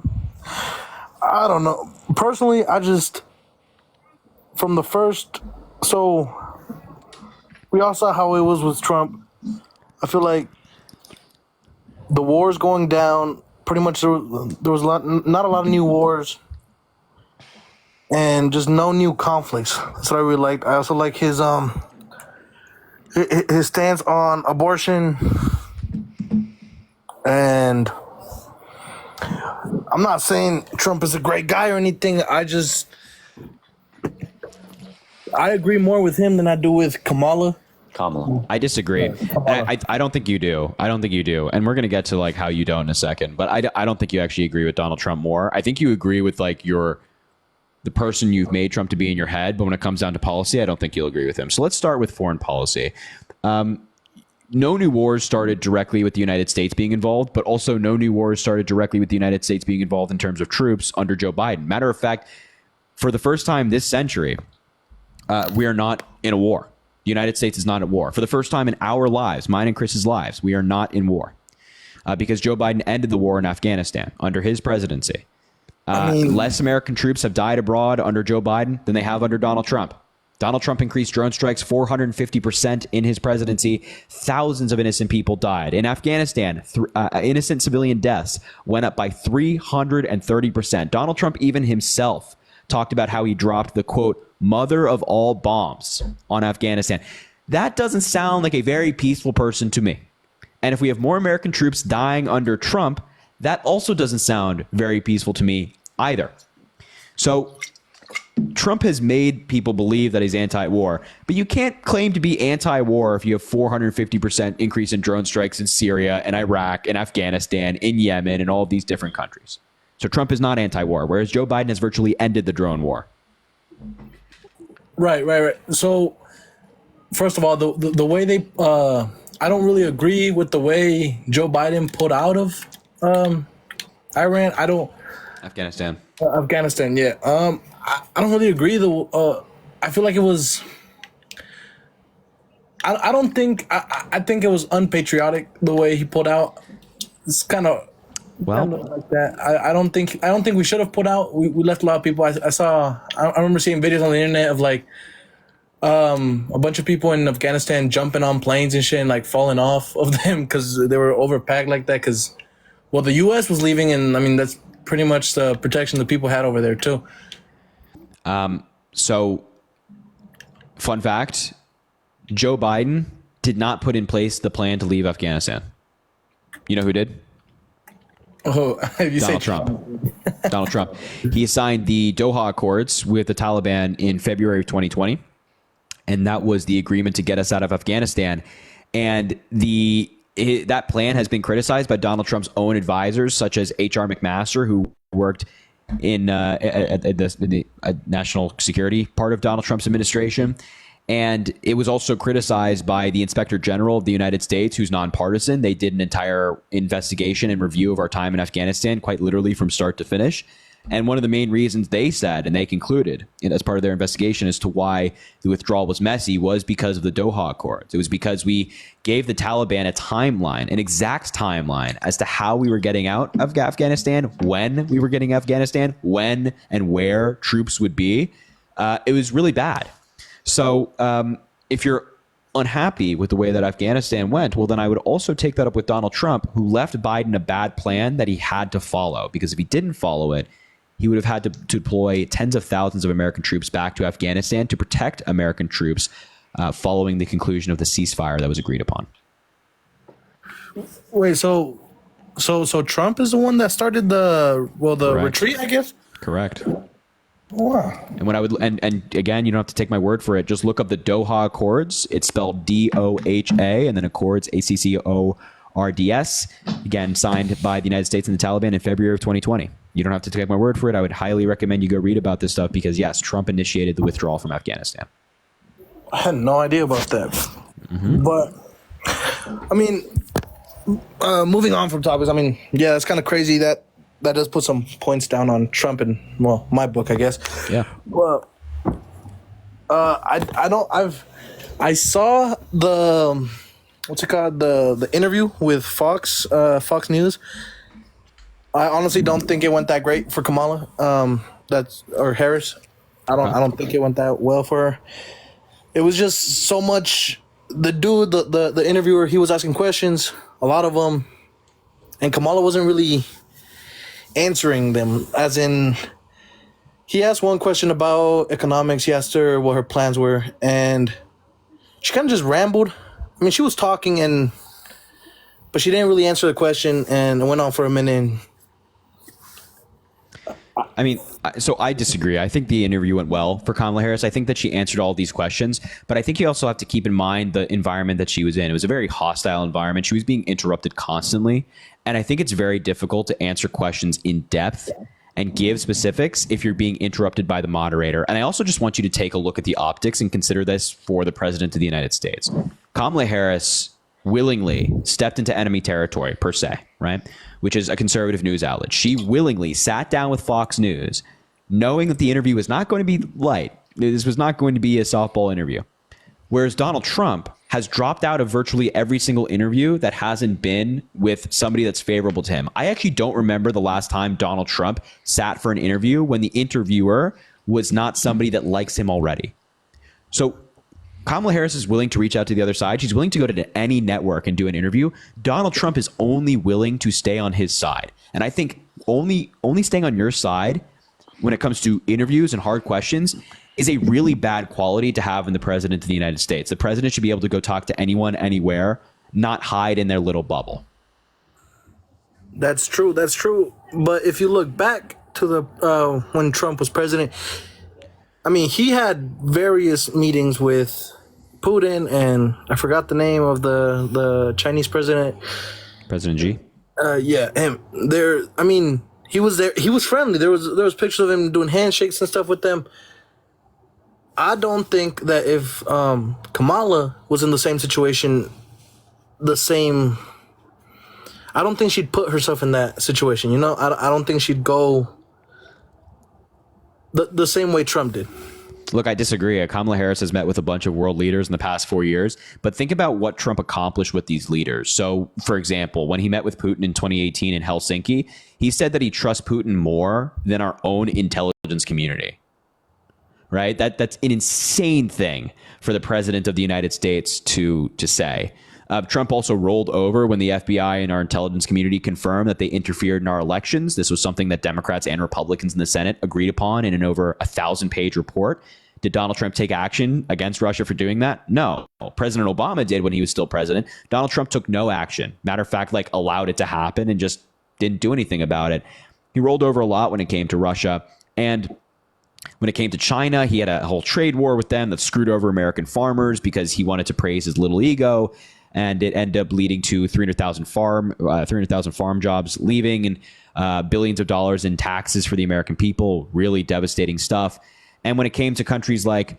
don't know. Personally, I just from the first. So we all saw how it was with Trump. I feel like the war's going down. Pretty much, there was not a lot of new wars, and just no new conflicts. That's what I really liked. I also like his stance on abortion, and I'm not saying Trump is a great guy or anything. I agree more with him than I do with Kamala. I disagree. I don't think you do. And we're going to get to like how you don't in a second, but I don't think you actually agree with Donald Trump more. I think you agree with like the person you've made Trump to be in your head. But when it comes down to policy, I don't think you'll agree with him. So let's start with foreign policy. No new wars started directly with the United States being involved, but also no new wars started directly with the United States being involved in terms of troops under Joe Biden. Matter of fact, for the first time this century, we are not in a war. The United States is not at war. For the first time in our lives, mine and Chris's lives, we are not in war because Joe Biden ended the war in Afghanistan under his presidency. Less American troops have died abroad under Joe Biden than they have under Donald Trump. Donald Trump increased drone strikes 450% in his presidency. Thousands of innocent people died. In Afghanistan, innocent civilian deaths went up by 330%. Donald Trump even himself talked about how he dropped the, quote, mother of all bombs on Afghanistan. That doesn't sound like a very peaceful person to me. And if we have more American troops dying under Trump, that also doesn't sound very peaceful to me either. So Trump has made people believe that he's anti-war, but you can't claim to be anti-war if you have 450% increase in drone strikes in Syria and Iraq and Afghanistan, in Yemen, and all of these different countries. So Trump is not anti-war, whereas Joe Biden has virtually ended the drone war. Right. So, first of all, the way they, I don't really agree with the way Joe Biden pulled out of Iran. Afghanistan, yeah. I don't really agree. I feel like it was. I don't think. I think it was unpatriotic the way he pulled out. It's kind of Well, like that. I don't think we should have put out. We left a lot of people. I remember seeing videos on the internet of like a bunch of people in Afghanistan jumping on planes and shit and like falling off of them because they were overpacked like that. Because the U.S. was leaving, and I mean that's pretty much the protection the people had over there too. So, fun fact: Joe Biden did not put in place the plan to leave Afghanistan. You know who did? Oh, Donald Trump. Donald Trump. He signed the Doha Accords with the Taliban in February of 2020. And that was the agreement to get us out of Afghanistan. And that plan has been criticized by Donald Trump's own advisors, such as H.R. McMaster, who worked in the national security part of Donald Trump's administration. And it was also criticized by the Inspector General of the United States, who's nonpartisan. They did an entire investigation and review of our time in Afghanistan, quite literally from start to finish. And one of the main reasons they said, and they concluded as part of their investigation as to why the withdrawal was messy, was because of the Doha Accords. It was because we gave the Taliban a timeline, an exact timeline as to how we were getting out of Afghanistan, when we were getting Afghanistan, when and where troops would be. It was really bad. So if you're unhappy with the way that Afghanistan went, well, then I would also take that up with Donald Trump, who left Biden a bad plan that he had to follow. Because if he didn't follow it, he would have had to deploy tens of thousands of American troops back to Afghanistan to protect American troops following the conclusion of the ceasefire that was agreed upon. Wait, so Trump is the one that started the retreat, I guess? Correct. Wow. And when I would, and again, you don't have to take my word for it. Just look up the Doha Accords. It's spelled DOHA, and then Accords, ACCORDS. Again, signed by the United States and the Taliban in February of 2020. You don't have to take my word for it. I would highly recommend you go read about this stuff because, yes, Trump initiated the withdrawal from Afghanistan. I had no idea about that. Mm-hmm. But I mean, moving on from topics. I mean, yeah, it's kind of crazy that does put some points down on Trump in, well, my book, I guess. Yeah. Well, I saw the, what's it called? The interview with Fox News. I honestly don't think it went that great for Kamala. Or Harris. I don't think it went that well for her. It was just so much. The dude, the interviewer, he was asking questions, a lot of them, and Kamala wasn't really answering them. As in, he asked one question about economics. He asked her what her plans were, and she kind of just rambled. I mean, she was talking, but she didn't really answer the question, and it went on for a minute. I mean, so I disagree. I think the interview went well for Kamala Harris. I think that she answered all these questions, but I think you also have to keep in mind the environment that she was in. It was a very hostile environment. She was being interrupted constantly. And I think it's very difficult to answer questions in depth and give specifics if you're being interrupted by the moderator. And I also just want you to take a look at the optics and consider this for the president of the United States. Kamala Harris willingly stepped into enemy territory, per se, right? Which is a conservative news outlet. She willingly sat down with Fox News, knowing that the interview was not going to be light. This was not going to be a softball interview. Whereas Donald Trump has dropped out of virtually every single interview that hasn't been with somebody that's favorable to him. I actually don't remember the last time Donald Trump sat for an interview when the interviewer was not somebody that likes him already. So Kamala Harris is willing to reach out to the other side. She's willing to go to any network and do an interview. Donald Trump is only willing to stay on his side. And I think only staying on your side when it comes to interviews and hard questions is a really bad quality to have in the president of the United States. The president should be able to go talk to anyone, anywhere, not hide in their little bubble. That's true. That's true. But if you look back to the when Trump was president, I mean, he had various meetings with Putin, and I forgot the name of the Chinese president. President Xi. Yeah, him. There. I mean, he was there. He was friendly. There was pictures of him doing handshakes and stuff with them. I don't think that if Kamala was in the same situation, I don't think she'd put herself in that situation. You know, I don't think she'd go the same way Trump did. Look, I disagree. Kamala Harris has met with a bunch of world leaders in the past 4 years, but think about what Trump accomplished with these leaders. So, for example, when he met with Putin in 2018 in Helsinki, he said that he trusts Putin more than our own intelligence community. Right? That's an insane thing for the president of the United States to say. Trump also rolled over when the FBI and our intelligence community confirmed that they interfered in our elections. This was something that Democrats and Republicans in the Senate agreed upon in an over 1,000-page report. Did Donald Trump take action against Russia for doing that? No. President Obama did when he was still president. Donald Trump took no action. Matter of fact, allowed it to happen and just didn't do anything about it. He rolled over a lot when it came to Russia. And when it came to China, he had a whole trade war with them that screwed over American farmers because he wanted to praise his little ego. And it ended up leading to 300,000 farm jobs leaving and billions of dollars in taxes for the American people. Really devastating stuff. And when it came to countries like,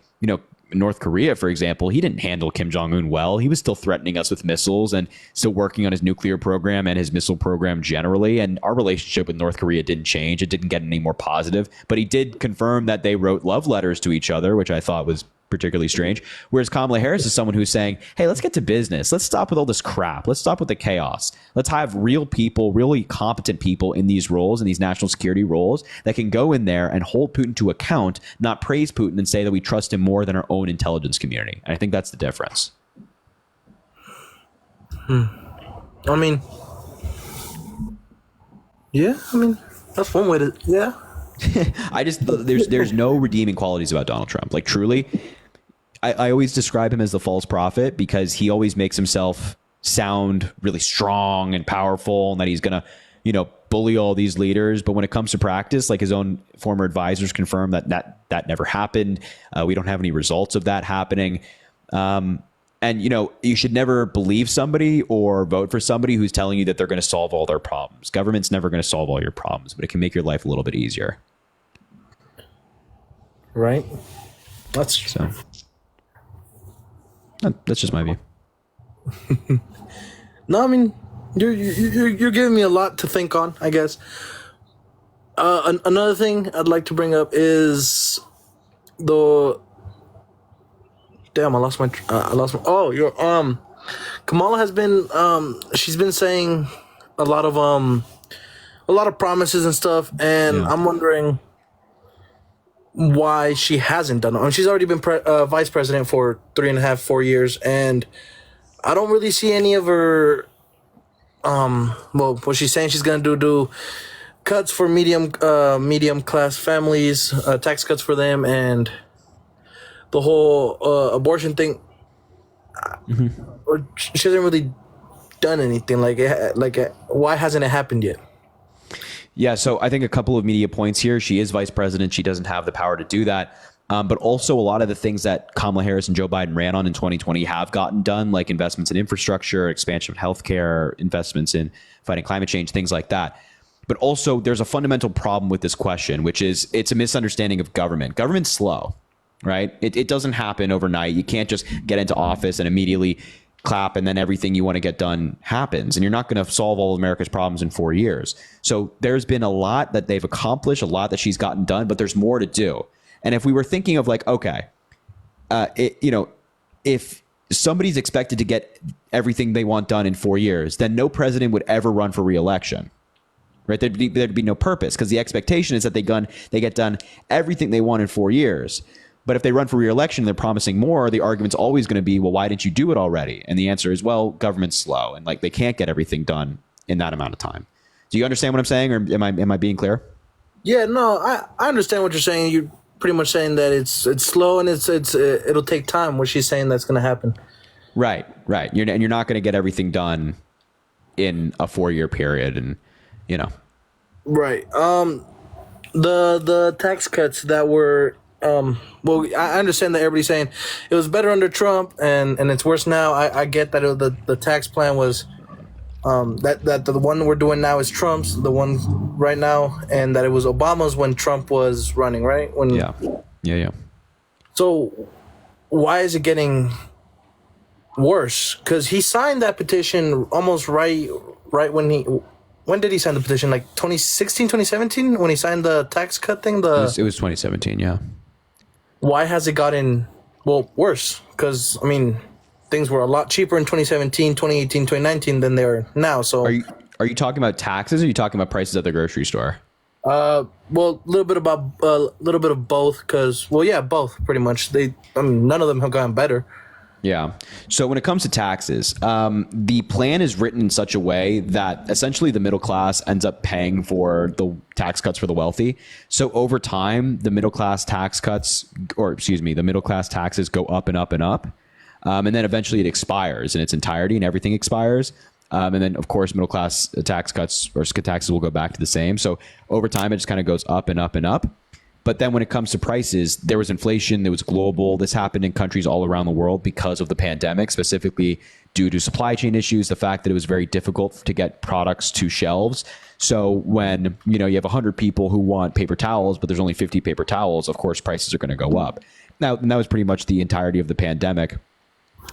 North Korea, for example, he didn't handle Kim Jong-un well. He was still threatening us with missiles and still working on his nuclear program and his missile program generally. And our relationship with North Korea didn't change. It didn't get any more positive. But he did confirm that they wrote love letters to each other, which I thought was particularly strange. Whereas Kamala Harris is someone who's saying, hey, let's get to business. Let's stop with all this crap. Let's stop with the chaos. Let's have real people, really competent people in these roles, in these national security roles that can go in there and hold Putin to account, not praise Putin and say that we trust him more than our own intelligence community. And I think that's the difference. I mean, that's one way to, yeah. There's no redeeming qualities about Donald Trump. Truly, I always describe him as the false prophet because he always makes himself sound really strong and powerful and that he's going to, bully all these leaders. But when it comes to practice, his own former advisors confirm that never happened. We don't have any results of that happening. And, you should never believe somebody or vote for somebody who's telling you that they're going to solve all their problems. Government's never going to solve all your problems, but it can make your life a little bit easier. Right. That's just my view. No, I mean, you're giving me a lot to think on, I guess. Another thing I'd like to bring up is the. Damn, I lost my. Oh, Kamala has been. She's been saying a lot of promises and stuff, and yeah. I'm wondering why she hasn't done it. I mean, she's already been vice president for 3.5, 4 years, and I don't really see any of her. What she's saying she's gonna do cuts for medium class families, tax cuts for them, and the whole abortion thing. Or she hasn't really done anything. Why hasn't it happened yet? Yeah, so I think a couple of media points here. She is vice president. She doesn't have the power to do that. But also a lot of the things that Kamala Harris and Joe Biden ran on in 2020 have gotten done, like investments in infrastructure, expansion of healthcare, investments in fighting climate change, things like that. But also there's a fundamental problem with this question, which is it's a misunderstanding of government. Government's slow, right? It doesn't happen overnight. You can't just get into office and immediately clap and then everything you want to get done happens. And you're not going to solve all of America's problems in 4 years. So there's been a lot that they've accomplished, a lot that she's gotten done, but there's more to do. And if we were thinking of if somebody's expected to get everything they want done in 4 years, then no president would ever run for re-election, right? There'd be no purpose because the expectation is that they get done everything they want in 4 years. But if they run for re-election, they're promising more. The argument's always going to be, well, why didn't you do it already? And the answer is, well, government's slow and they can't get everything done in that amount of time. Do you understand what I'm saying, or am I being clear? Yeah, no, I understand what you're saying. You're pretty much saying that it's slow and it'll take time. What she's saying that's going to happen. Right. You're not going to get everything done in a 4-year period, and Right. The tax cuts that were. I understand that everybody's saying it was better under Trump and it's worse now. I get that the tax plan was that the one we're doing now is Trump's, the one right now, and that it was Obama's when Trump was running, right? Yeah. So why is it getting worse? Because he signed that petition almost right when did he sign the petition? 2016, 2017 when he signed the tax cut thing? It was 2017, yeah. why has it gotten worse? Because I mean, things were a lot cheaper in 2017, 2018, 2019 than they are now. So are you talking about taxes, or are you talking about prices at the grocery store? Well, a little bit of both. Because both pretty much. None of them have gotten better. Yeah. So when it comes to taxes, the plan is written in such a way that essentially the middle class ends up paying for the tax cuts for the wealthy. So over time, the middle class taxes go up and up and up. And then eventually it expires in its entirety and everything expires. And then, of course, middle class tax cuts or taxes will go back to the same. So over time, it just kind of goes up and up and up. But then when it comes to prices, there was inflation, there was global. This happened in countries all around the world because of the pandemic, specifically due to supply chain issues, the fact that it was very difficult to get products to shelves. So when you have 100 people who want paper towels, but there's only 50 paper towels, of course, prices are going to go up. Now, and that was pretty much the entirety of the pandemic.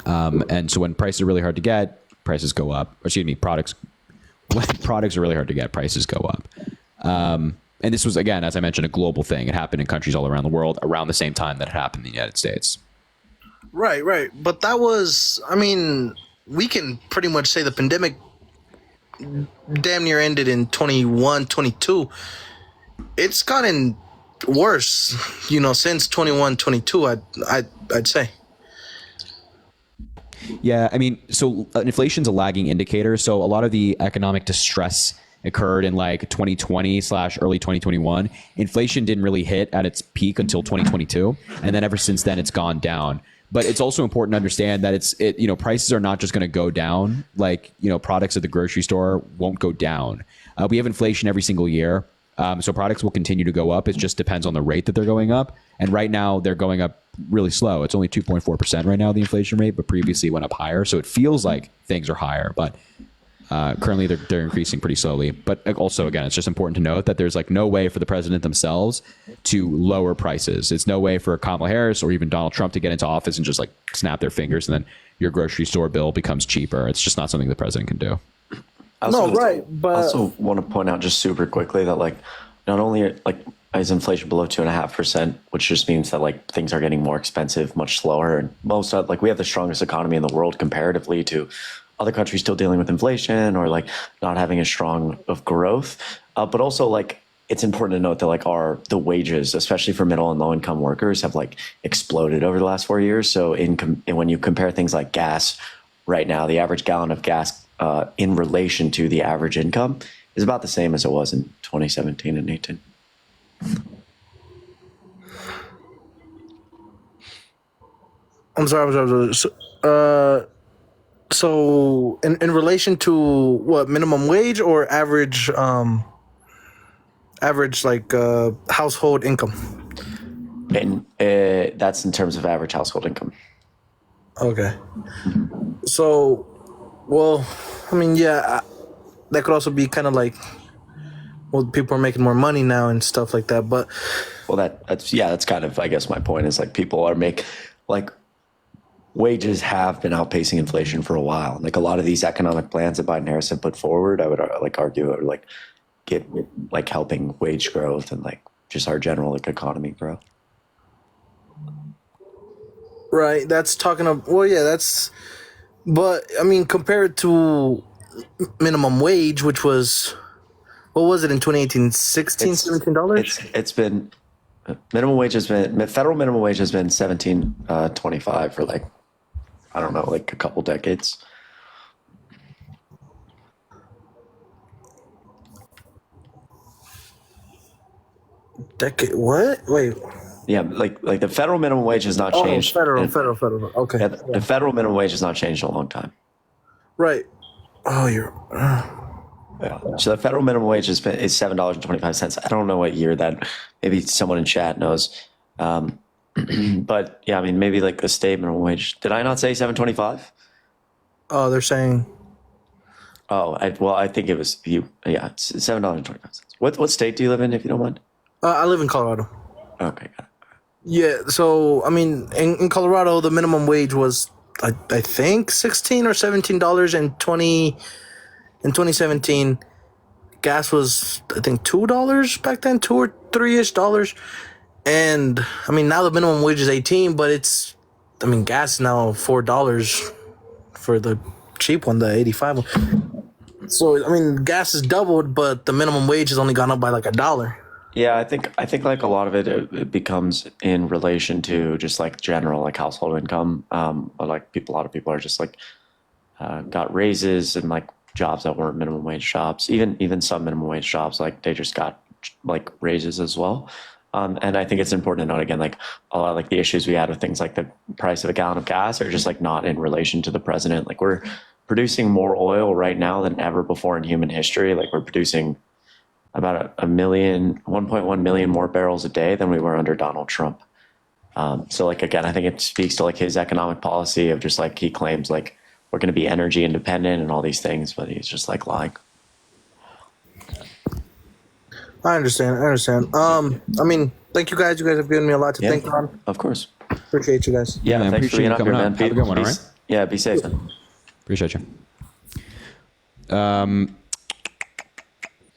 And so when prices are really hard to get, prices go up. When products are really hard to get, prices go up. And this was, again, as I mentioned, a global thing. It happened in countries all around the world around the same time that it happened in the United States. Right. But that was, we can pretty much say the pandemic damn near ended in 21, 22. It's gotten worse, since 21, 22, I'd say. Yeah, so inflation's a lagging indicator. So a lot of the economic distress occurred in like 2020/early 2021. Inflation didn't really hit at its peak until 2022. And then ever since then, it's gone down. But it's also important to understand that prices are not just going to go down. Like, products at the grocery store won't go down. We have inflation every single year. So products will continue to go up. It just depends on the rate that they're going up. And right now they're going up really slow. It's only 2.4% right now, the inflation rate, but previously it went up higher. So it feels like things are higher, but currently they're increasing pretty slowly. But also, again, it's just important to note that there's like no way for the president themselves to lower prices. It's no way for Kamala Harris or even Donald Trump to get into office and just like snap their fingers and then your grocery store bill becomes cheaper. It's just not something the president can do. But I also want to point out just super quickly that not only is inflation below 2.5%, which just means that things are getting more expensive much slower, and most we have the strongest economy in the world comparatively to other countries still dealing with inflation or not having as strong of growth. But also it's important to note that the wages, especially for middle and low income workers, have exploded over the last 4 years. So when you compare things like gas, right now the average gallon of gas in relation to the average income is about the same as it was in 2017 and 18. I'm sorry. So in relation to what, minimum wage or average household income? And that's in terms of average household income. Okay. So, that could also be kind of people are making more money now and stuff like that. But that's kind of, I guess my point is people are wages have been outpacing inflation for a while. A lot of these economic plans that Biden Harris have put forward, I would argue are get helping wage growth and just our general economy grow. Right. That's talking of, but compared to minimum wage, which was, what was it in 2018? $16, $17? It's been, federal minimum wage has been $17.25 for I don't know, a couple decades. Decade? What? Wait. Yeah, the federal minimum wage has not changed. Federal. Okay. Yeah, the federal minimum wage has not changed in a long time. Right. Oh, you're. Yeah. So the federal minimum wage is $7.25. I don't know what year that. Maybe someone in chat knows. But yeah, maybe the state minimum wage. Did I not say $7.25? Oh, they're saying. Oh, I think it was you. Yeah, it's $7.25. What state do you live in, if you don't mind? I live in Colorado. Okay, got it. Yeah, so in Colorado, the minimum wage was I think $16 or $17 in 2017. Gas was I think $2 back then, $2 or $3-ish, And I mean, now the minimum wage is 18, but gas is now $4 for the cheap one, the 85 one. So, I mean, gas has doubled, but the minimum wage has only gone up by like $1. Yeah, I think like a lot of it becomes in relation to just like general like household income. Like a lot of people are just like got raises and like jobs that weren't minimum wage jobs. Even some minimum wage jobs, like they just got like raises as well. And I think it's important to note again, like a lot of like the issues we had with things like the price of a gallon of gas are just like not in relation to the president. Like we're producing more oil right now than ever before in human history. Like we're producing about 1.1 million more barrels a day than we were under Donald Trump. So like, again, I think it speaks to like his economic policy of just like, he claims like we're going to be energy independent and all these things, but he's just like lying. I understand. I mean, thank you guys. You guys have given me a lot to think on. Of course. Appreciate you guys. Yeah, man, thanks for appreciate being you up here, coming man. on. Have a good one, all right? Yeah, be safe, man. Appreciate you.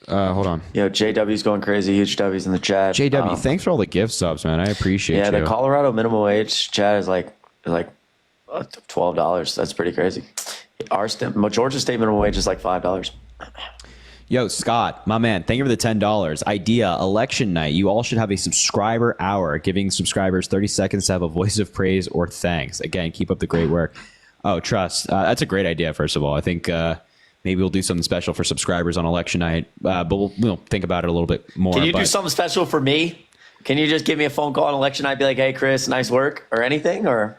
Hold on. Yo, JW's going crazy. Huge W's in the chat. JW, thanks for all the gift subs, man. I appreciate Yeah, you. the Colorado minimum wage chat is like $12. That's pretty crazy. Georgia state minimum wage is like $5. Yo, Scott, my man, thank you for the $10. Idea, election night. You all should have a subscriber hour, giving subscribers 30 seconds to have a voice of praise or thanks. Again, keep up the great work. Oh, trust. That's a great idea, first of all. I think maybe we'll do something special for subscribers on election night, but we'll think about it a little bit more. Can you do something special for me? Can you just give me a phone call on election night, be like, hey, Chris, nice work, or anything, or...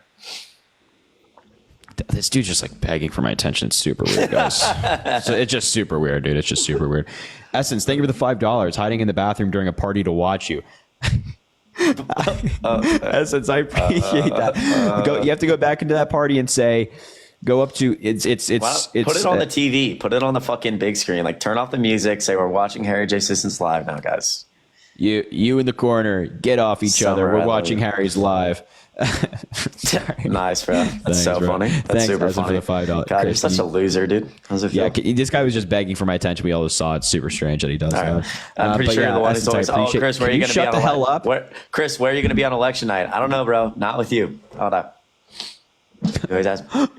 This dude's just like begging for my attention. It's super weird, guys. It's just super weird, dude. It's just super weird. Essence, thank you for the $5. Hiding in the bathroom during a party to watch you. Essence, I appreciate that. You have to go back into that party and say, go up to it's put it on the TV. Put it on the fucking big screen. Like turn off the music. Say we're watching Harry J. Sissons live now, guys. You in the corner. Get off each other. We're watching Harry's live. Nice, bro. That's so funny. That's super funny. For the $5. God, you're such a loser, dude. Yeah, this guy was just begging for my attention. We all just saw it. Super strange that he does that. I'm pretty sure you're the one who's always. Oh, Chris, where are you going to be? Shut the hell up. Chris, where are you going to be on election night? I don't know, bro. Not with you. Hold up.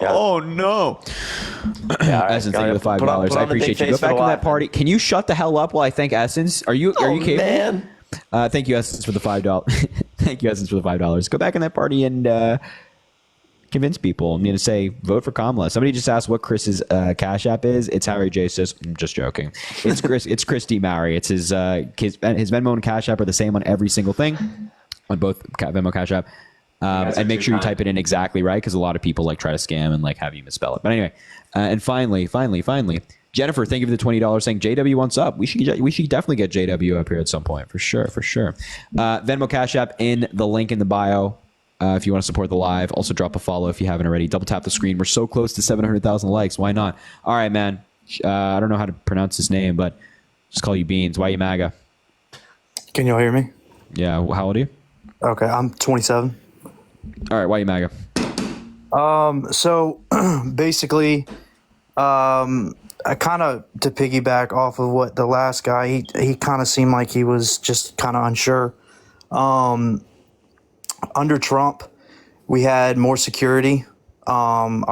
Oh no! Essence, thank you for the $5. I appreciate you. Go back in that party. Can you shut the hell up while I thank Essence? Are you capable? Man. Thank you, Essence, for the $5. Thank you, Essence, for the $5. Go back in that party and convince people. I'm going to say vote for Kamala. Somebody just asked what Chris's Cash App is. It's Harry J. Sis. I'm just joking. It's Chris. It's Chris D. Mowry. It's his Venmo and Cash App are the same on every single thing on both Venmo, Cash App. And make sure you type it in exactly right, because a lot of people like try to scam and like have you misspell it. But anyway, and finally, Jennifer, thank you for the $20 saying JW wants up. We should definitely get JW up here at some point for sure. Venmo, Cash App in the link in the bio. If you want to support the live, also drop a follow if you haven't already. Double tap the screen. We're so close to 700,000 likes. Why not? All right, man. I don't know how to pronounce his name, but just call you Beans. Why you MAGA? Can y'all hear me? Yeah. How old are you? Okay, I'm 27. All right. Why you MAGA? So basically, I kind of, to piggyback off of what the last guy, he kind of seemed like he was just kind of unsure. Under Trump, we had more security. You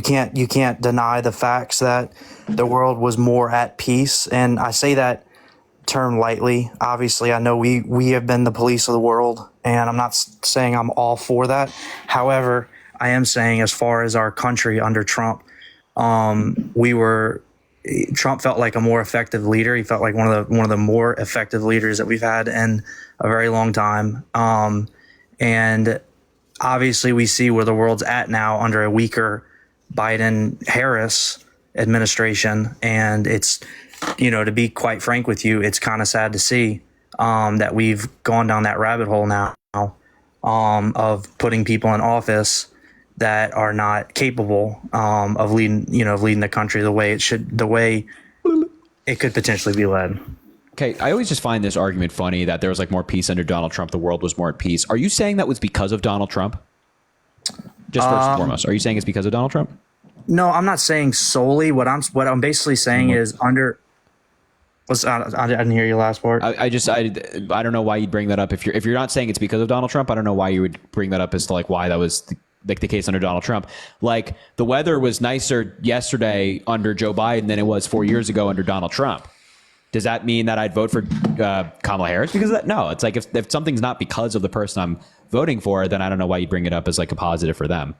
can't deny the facts that the world was more at peace, and I say that term lightly. Obviously, I know we have been the police of the world, and I'm not saying I'm all for that. However, I am saying as far as our country under Trump, Trump felt like a more effective leader. He felt like one of the more effective leaders that we've had in a very long time. And obviously we see where the world's at now under a weaker Biden-Harris administration. And it's, to be quite frank with you, it's kind of sad to see that we've gone down that rabbit hole now of putting people in office that are not capable of leading the country the way it could potentially be led. Okay, I always just find this argument funny that there was like more peace under Donald Trump. The world was more at peace. Are you saying that was because of Donald Trump? Just first and foremost, are you saying it's because of Donald Trump? No, I'm not saying solely. What I'm basically saying is under. I didn't hear your last part. I don't know why you'd bring that up if you're not saying it's because of Donald Trump. I don't know why you would bring that up as to like why that was the case under Donald Trump. Like the weather was nicer yesterday under Joe Biden than it was 4 years ago under Donald Trump. Does that mean that I'd vote for Kamala Harris because of that? No, it's like if something's not because of the person I'm voting for, then I don't know why you bring it up as like a positive for them.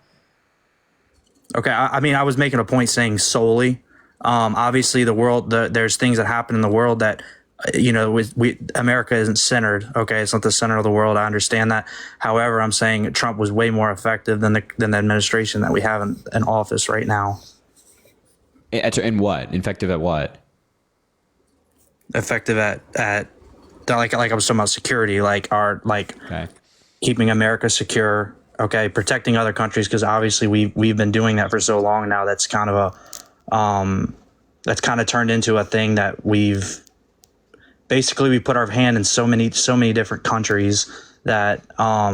Okay, I mean, I was making a point saying solely. Obviously, there's things that happen in the world that, America isn't centered. Okay, it's not the center of the world. I understand that. However, I'm saying Trump was way more effective than the administration that we have in office right now. In what? Effective at what? Effective at like I was talking about security, keeping America secure. Okay, protecting other countries, because obviously we've been doing that for so long now. That's kind of turned into a thing that we put our hand in so many different countries that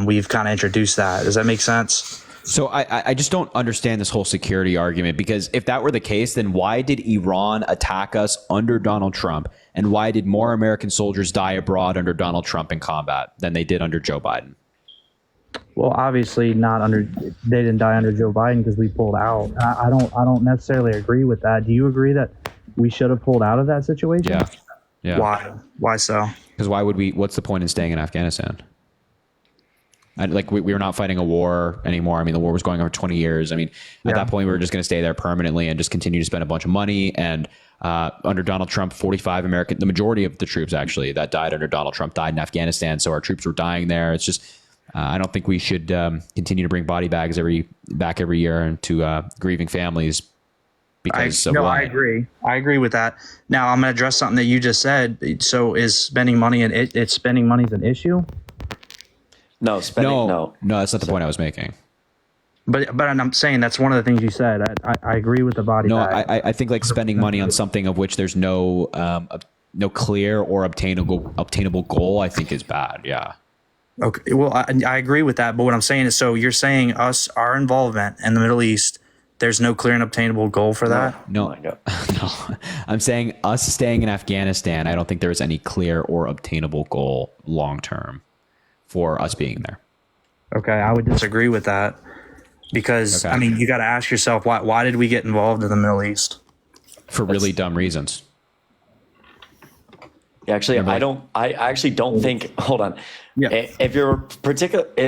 we've kind of introduced that. Does that make sense? So I just don't understand this whole security argument, because if that were the case, then why did Iran attack us under Donald Trump? And why did more American soldiers die abroad under Donald Trump in combat than they did under Joe Biden? Well, obviously they didn't die under Joe Biden because we pulled out. I don't necessarily agree with that. Do you agree that we should have pulled out of that situation? Yeah. Why so? Because why would we? What's the point in staying in Afghanistan? We were not fighting a war anymore. I mean, the war was going on for 20 years. I mean, at that point, we were just going to stay there permanently and just continue to spend a bunch of money. And under Donald Trump, the majority of the troops actually that died under Donald Trump died in Afghanistan. So our troops were dying there. It's just, I don't think we should continue to bring body bags back every year to grieving families. I agree. I agree with that. Now I'm going to address something that you just said. So is spending money spending money is an issue? No, no, that's not the point I was making. But I'm saying that's one of the things you said. I agree with the body. No, I think like spending money on something of which there's no clear or obtainable goal, I think is bad. Yeah. Okay. Well, I agree with that. But what I'm saying is, so you're saying our involvement in the Middle East, there's no clear and obtainable goal for that? No. I'm saying us staying in Afghanistan, I don't think there is any clear or obtainable goal long term for us being there. Okay, I would disagree with that, because I mean, you got to ask yourself, why did we get involved in the Middle East? For really dumb reasons. Actually, I actually don't think. Hold on. Yeah. If you're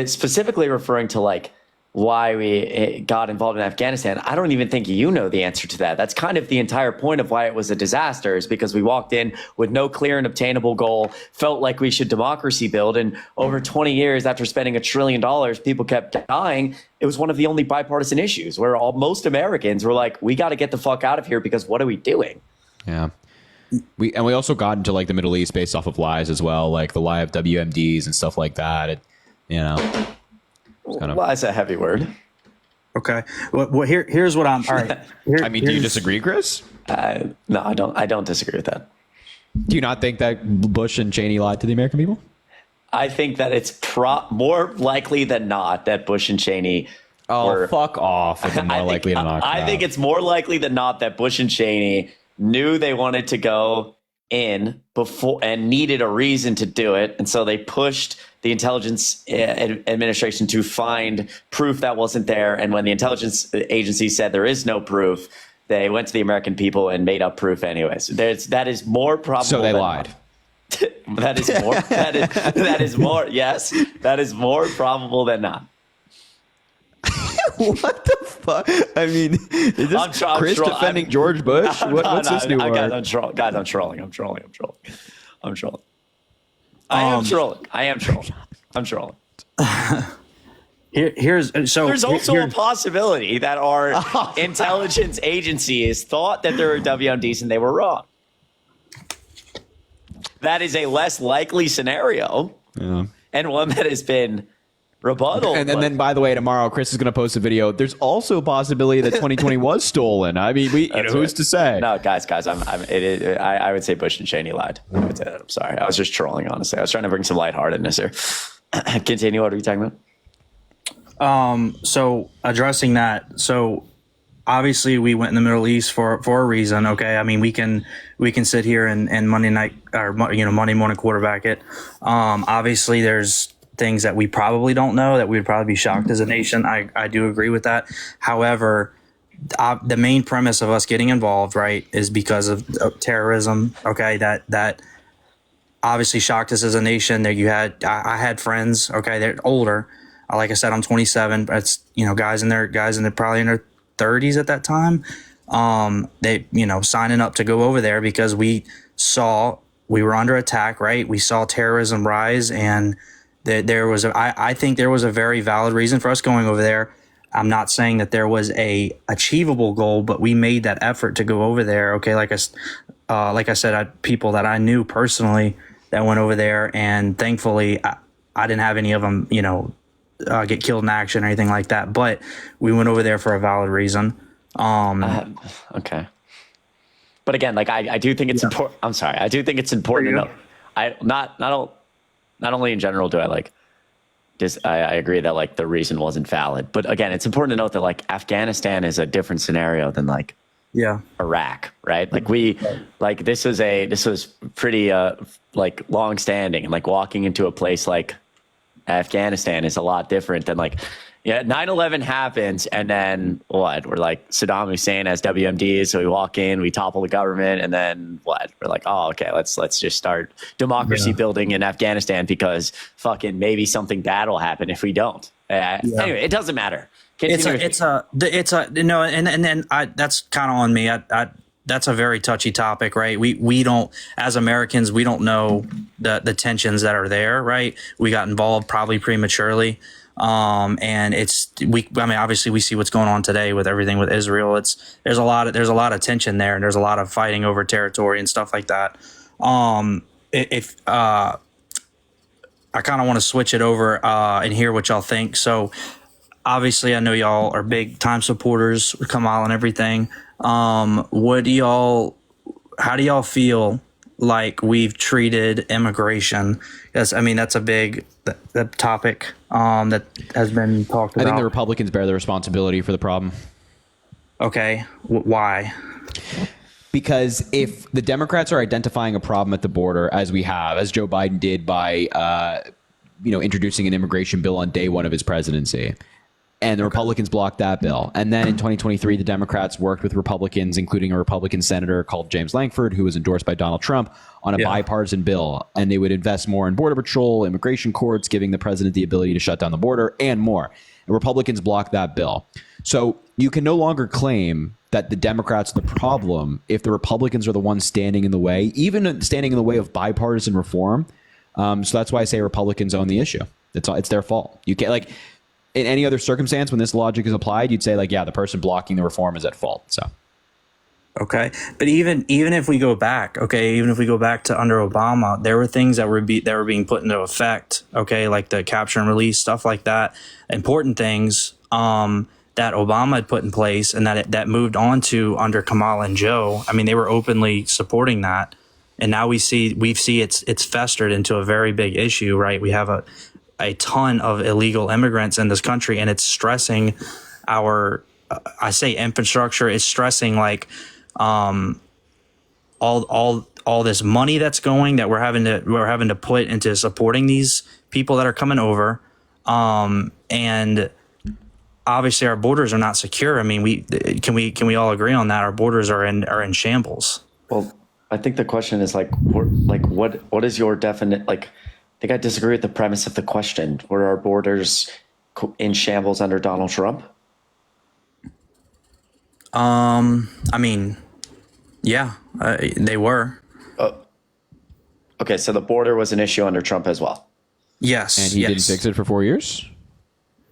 specifically referring to like why we got involved in Afghanistan, I don't even think you know the answer to that. That's kind of the entire point of why it was a disaster, is because we walked in with no clear and obtainable goal, felt like we should democracy build, and over 20 years after spending $1 trillion, people kept dying. It was one of the only bipartisan issues where most Americans were like, we got to get the fuck out of here, because what are we doing? Yeah. We also got into like the Middle East based off of lies as well, like the lie of WMDs and stuff like that. Well, that's a heavy word. Okay. Well, here's what I'm. All right. Do you disagree, Chris? No, I don't. I don't disagree with that. Do you not think that Bush and Cheney lied to the American people? I think that it's more likely than not that Bush and Cheney. Fuck off! It's more likely than not. I think it's more likely than not that Bush and Cheney knew they wanted to go in before and needed a reason to do it, and so they pushed the intelligence administration to find proof that wasn't there. And when the intelligence agency said there is no proof, they went to the American people and made up proof anyways. That is more probable. So they lied. That is more. Yes, that is more probable than not. What the fuck? I mean, is this Chris defending George Bush? What's this new word? I'm trolling. I am trolling. There's also a possibility that our intelligence agencies thought that there were WMDs and they were wrong. That is a less likely scenario, and one that has been rebuttal. And then, by the way, tomorrow Chris is going to post a video. There's also a possibility that 2020 was stolen. I mean, who's to say? No, guys, I would say Bush and Cheney lied. I would say that. I'm sorry. I was just trolling, honestly. I was trying to bring some lightheartedness here. Continue. What are you talking about? So addressing that. So obviously we went in the Middle East for a reason. Okay. I mean, we can sit here and Monday night or, Monday morning quarterback it. Obviously there's things that we probably don't know that we'd probably be shocked as a nation. I do agree with that. However, the main premise of us getting involved, right, is because of terrorism. Okay. That obviously shocked us as a nation. That I had friends. Okay. They're older. Like I said, I'm 27, but it's, guys in their probably in their 30s at that time. They, signing up to go over there because we were under attack, right? We saw terrorism rise, and I think there was a very valid reason for us going over there. I'm not saying that there was a achievable goal, but we made that effort to go over there. Okay. Like I said, I had people that I knew personally that went over there, and thankfully I didn't have any of them, get killed in action or anything like that, but we went over there for a valid reason. Okay. But again, like I do think it's important. I'm sorry. I do think it's important to know. Not only in general do I like this. I agree that like the reason wasn't valid, but again, it's important to note that like Afghanistan is a different scenario than like Iraq, right? Like this was pretty like long standing, and like walking into a place like Afghanistan is a lot different than like, 9/11 happens, and then what? We're like Saddam Hussein has WMDs, so we walk in, we topple the government, and then what? We're like, oh, okay, let's just start democracy building in Afghanistan because fucking maybe something bad will happen if we don't. Anyway, it doesn't matter. That's kind of on me. That's a very touchy topic, right? We don't, as Americans, we don't know the tensions that are there, right? We got involved probably prematurely. And obviously we see what's going on today with everything with Israel. There's a lot of tension there, and there's a lot of fighting over territory and stuff like that. I kind of want to switch it over, and hear what y'all think. So obviously I know y'all are big time supporters of Kamala and everything. How do y'all feel like we've treated immigration? Yes, I mean, that's a big topic that has been talked about. I think the Republicans bear the responsibility for the problem. Okay. Why? Because if the Democrats are identifying a problem at the border, as Joe Biden did by, introducing an immigration bill on day one of his presidency, and the Republicans blocked that bill. And then in 2023, the Democrats worked with Republicans, including a Republican senator called James Lankford, who was endorsed by Donald Trump, on a bipartisan bill. And they would invest more in Border Patrol, immigration courts, giving the president the ability to shut down the border, and more. And Republicans blocked that bill. So you can no longer claim that the Democrats are the problem if the Republicans are the ones standing in the way, even standing in the way of bipartisan reform. So that's why I say Republicans own the issue. It's their fault. You can't, like, in any other circumstance, when this logic is applied, you'd say, like, the person blocking the reform is at fault. So, okay, but even if we go back, to under Obama, there were things that were being put into effect. Okay, like the capture and release, stuff like that, important things that Obama had put in place, and that moved on to under Kamala and Joe. I mean, they were openly supporting that, and now we see it's festered into a very big issue. Right, we have a ton of illegal immigrants in this country, and it's stressing our, I say infrastructure. It's stressing like all this money that's going that we're having to put into supporting these people that are coming over, and obviously our borders are not secure. I mean, can we all agree on that? Our borders are in shambles. Well, I think the question is what is your definite like? I think I disagree with the premise of the question. Were our borders in shambles under Donald Trump? I mean, yeah, they were. Okay, so the border was an issue under Trump as well. Yes, and he didn't fix it for 4 years.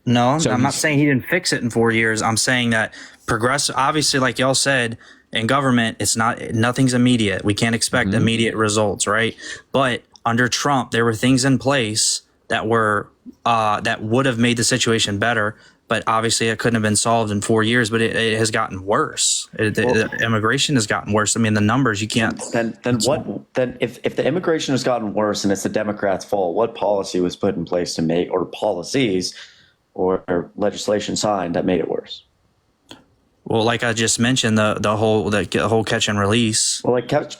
No, so I'm not saying he didn't fix it in 4 years. I'm saying that progressive, obviously, like y'all said, in government, nothing's immediate. We can't expect immediate results, right? But under Trump, there were things in place that would have made the situation better, but obviously it couldn't have been solved in 4 years. But it has gotten worse. The immigration has gotten worse. I mean, the numbers, you can't. Then if the immigration has gotten worse and it's the Democrats' fault, what policy was put in place to make, or policies or legislation signed that made it worse? Well, like I just mentioned, the whole catch and release. Well, like catch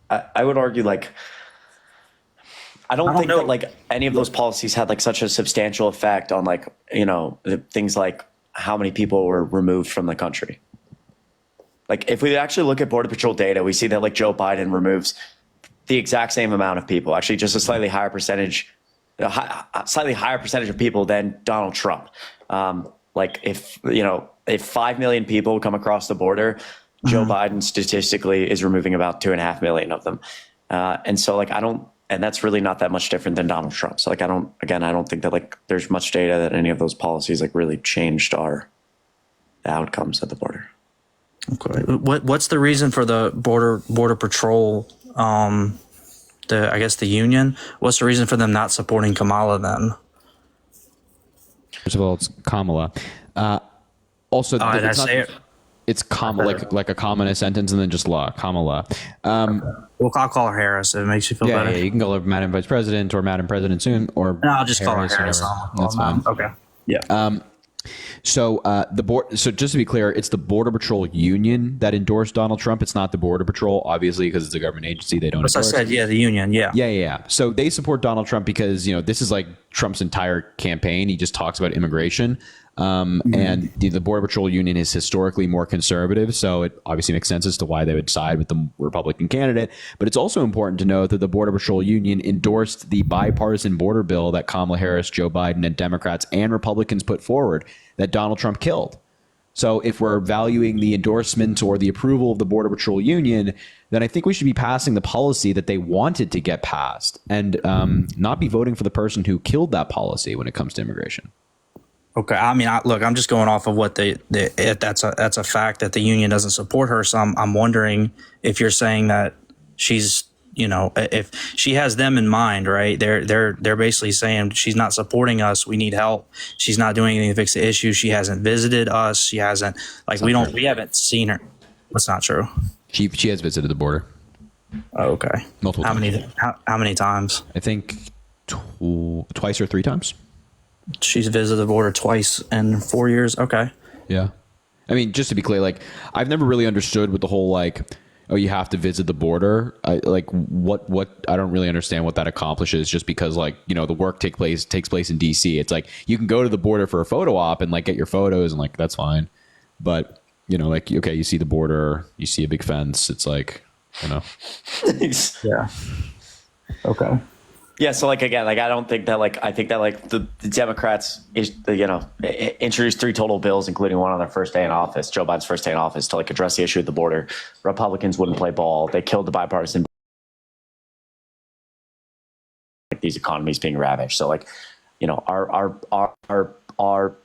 I would argue like I don't think that like any of those policies had like such a substantial effect on like things like how many people were removed from the country. Like if we actually look at Border Patrol data, we see that like Joe Biden removes the exact same amount of people, actually just a slightly higher percentage of people than Donald Trump. Like if 5 million people come across the border, Joe Biden statistically is removing about 2.5 million of them. And so like and that's really not that much different than Donald Trump. So like I don't think that like there's much data that any of those policies like really changed the outcomes at the border. Okay. What's the reason for the border patrol? I guess the union. What's the reason for them not supporting Kamala then? First of all, it's Kamala. Also, it's Kamala, like a comma in a sentence, and then just law. Kamala. Well, I'll call her Harris if it makes you feel better. Yeah, you can call her Madam Vice President or Madam President soon, or no, I'll just Harris, call her Harris. That's fine. Okay. Yeah. So the board. So just to be clear, it's the Border Patrol Union that endorsed Donald Trump. It's not the Border Patrol, obviously, because it's a government agency. They don't. As I said, yeah, the union. Yeah. Yeah. So they support Donald Trump because this is like Trump's entire campaign. He just talks about immigration. And the Border Patrol Union is historically more conservative, so it obviously makes sense as to why they would side with the Republican candidate. But it's also important to note that the Border Patrol Union endorsed the bipartisan border bill that Kamala Harris, Joe Biden, and Democrats and Republicans put forward that Donald Trump killed. So if we're valuing the endorsement or the approval of the Border Patrol Union, then I think we should be passing the policy that they wanted to get passed and not be voting for the person who killed that policy when it comes to immigration. Okay, I mean, look, I'm just going off of what that's a fact that the union doesn't support her. So I'm wondering if you're saying that she's, if she has them in mind, right? They're basically saying she's not supporting us. We need help. She's not doing anything to fix the issue. She hasn't visited us. She hasn't we haven't seen her. That's not true. She has visited the border. Oh, okay. Multiple times. How many times? I think twice or 3 times. She's visited the border twice in 4 years. Okay. Yeah. I mean, just to be clear, like I've never really understood what the whole you have to visit the border. What I don't really understand what that accomplishes just because the work takes place in DC. It's like you can go to the border for a photo op and get your photos and that's fine. But, okay, you see the border, you see a big fence. It's Yeah. Okay. Yeah, so again, I don't think that I think that the Democrats introduced 3 total bills, including one on their first day in office, Joe Biden's first day in office, to address the issue at the border. Republicans wouldn't play ball. They killed the bipartisan these economies being ravaged. So our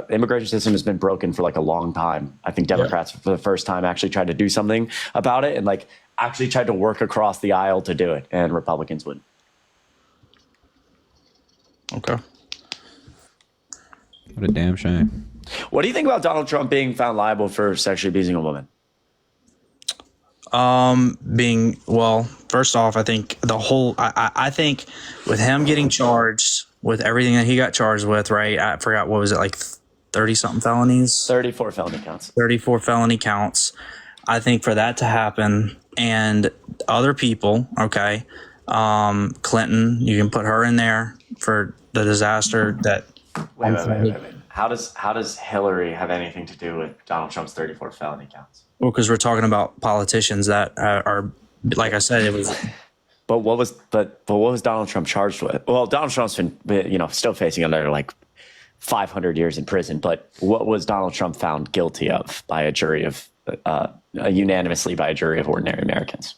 immigration system has been broken for a long time. I think Democrats for the first time actually tried to do something about it and actually tried to work across the aisle to do it, and Republicans wouldn't. Okay. What a damn shame. What do you think about Donald Trump being found liable for sexually abusing a woman? First off, I think I think with him getting charged with everything that he got charged with, right? I forgot, what was it, 30 something felonies? 34 felony counts. 34 felony counts. I think for that to happen and other people, okay, Clinton, you can put her in there for the disaster that. Wait. How does Hillary have anything to do with Donald Trump's 34 felony counts? Well, because we're talking about politicians that are, like I said, it was. But what was Donald Trump charged with? Well, Donald Trump's been still facing another 500 years in prison. But what was Donald Trump found guilty of by a jury of unanimously by a jury of ordinary Americans?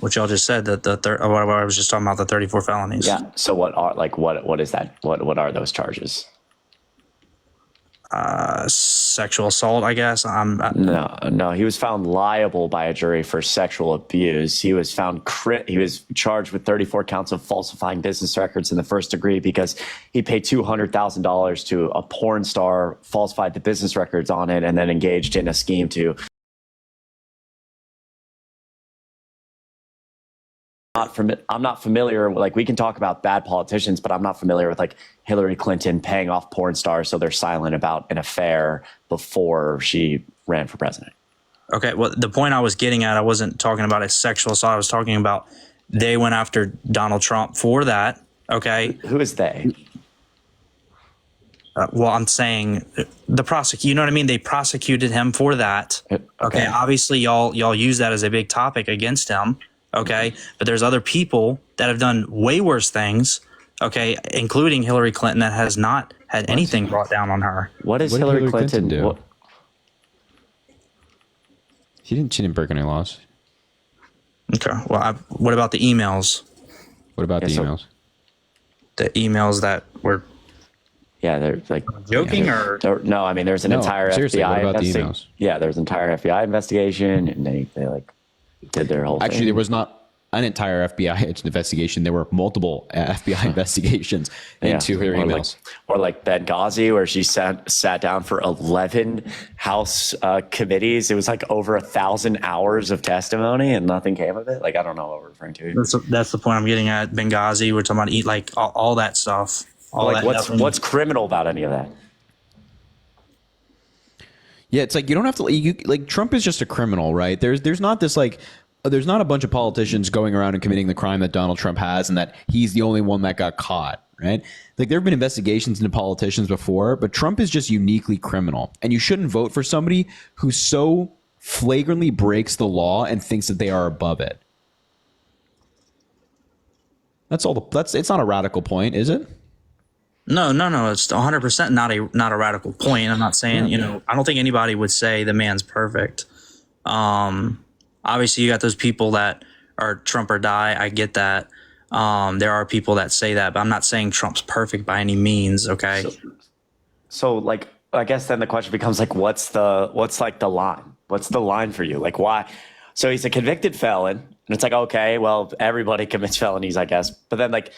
What y'all just said, that what I was just talking about, the 34 felonies. Yeah. So what is that? What are those charges? Sexual assault, I guess. No. He was found liable by a jury for sexual abuse. He was charged with 34 counts of falsifying business records in the first degree because he paid $200,000 to a porn star, falsified the business records on it, and then engaged in a scheme to I'm not familiar with, like, we can talk about bad politicians, but I'm not familiar with like Hillary Clinton paying off porn stars so they're silent about an affair before she ran for president. Okay, well, the point I was getting at, I wasn't talking about a sexual assault. I was talking about they went after Donald Trump for that. Okay, who is they? Well, I'm saying the prosecute. You know what I mean? They prosecuted him for that. Okay, obviously, y'all use that as a big topic against him. Okay, but there's other people that have done way worse things. Okay, including Hillary Clinton, that has not had anything brought down on her. What does Hillary Clinton do? She didn't break any laws. Okay. Well, what about the emails? What about the emails? The emails that were. Yeah, they're like joking no. I mean, there's an entire seriously, FBI what about the investigation. emails? Yeah, there's an entire FBI investigation, and they like did their whole. Actually, thing. there was not an entire FBI investigation. There were multiple FBI investigations into her emails. Or like Benghazi, where she sat down for 11 House committees. It was like over 1,000 hours of testimony, and nothing came of it. Like, I don't know what we're referring to. That's the point I'm getting at. Benghazi, we're talking about like all that stuff. Like, what's criminal about any of that? Yeah, it's like you don't have to like Trump is just a criminal, right? There's not this like there's not a bunch of politicians going around and committing the crime that Donald Trump has and that he's the only one that got caught, right? Like there have been investigations into politicians before, but Trump is just uniquely criminal. And you shouldn't vote for somebody who so flagrantly breaks the law and thinks that they are above it. That's all it's not a radical point, is it? No. It's 100% not a radical point. I'm not saying, I don't think anybody would say the man's perfect. Obviously, you got those people that are Trump or die. I get that. There are people that say that, but I'm not saying Trump's perfect by any means. Okay. So like, I guess then the question becomes like, what's like the line? What's the line for you? Like, why? So he's a convicted felon, and it's like, okay, well, everybody commits felonies, I guess. But then like,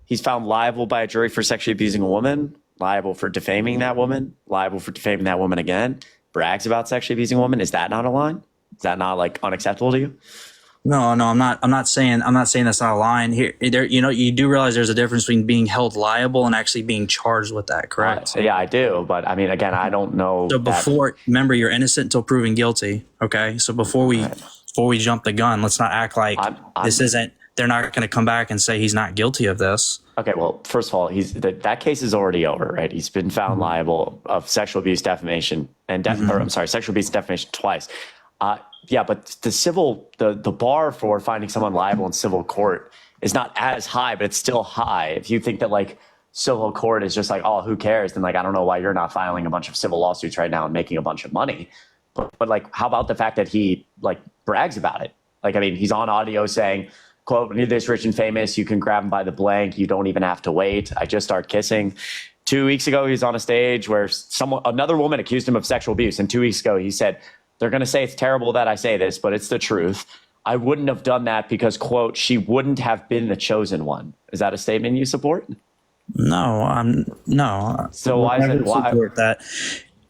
he's found liable by a jury for sexually abusing a woman, liable for defaming that woman, liable for defaming that woman again, brags about sexually abusing a woman. Is that not a line? Is that not like unacceptable to you? No, I'm not saying that's not a line here. You do realize there's a difference between being held liable and actually being charged with that, correct? Yeah, I do. But I mean, again, I don't know. So remember, you're innocent until proven guilty. Okay. So before we jump the gun, let's not act like they're not going to come back and say he's not guilty of this. Okay, well, first of all, that case is already over, right? He's been found liable of sexual abuse, defamation, and sexual abuse, defamation twice. Yeah, but the bar for finding someone liable in civil court is not as high, but it's still high. If you think that like civil court is just like, oh, who cares? Then like, I don't know why you're not filing a bunch of civil lawsuits right now and making a bunch of money. But like, how about the fact that he like brags about it? Like, I mean, he's on audio saying, quote, when you're this rich and famous, you can grab him by the blank. You don't even have to wait. I just start kissing. 2 weeks ago, he was on a stage where another woman accused him of sexual abuse. And 2 weeks ago, he said, they're going to say it's terrible that I say this, but it's the truth. I wouldn't have done that because, quote, she wouldn't have been the chosen one. Is that a statement you support? No. So why is it support that?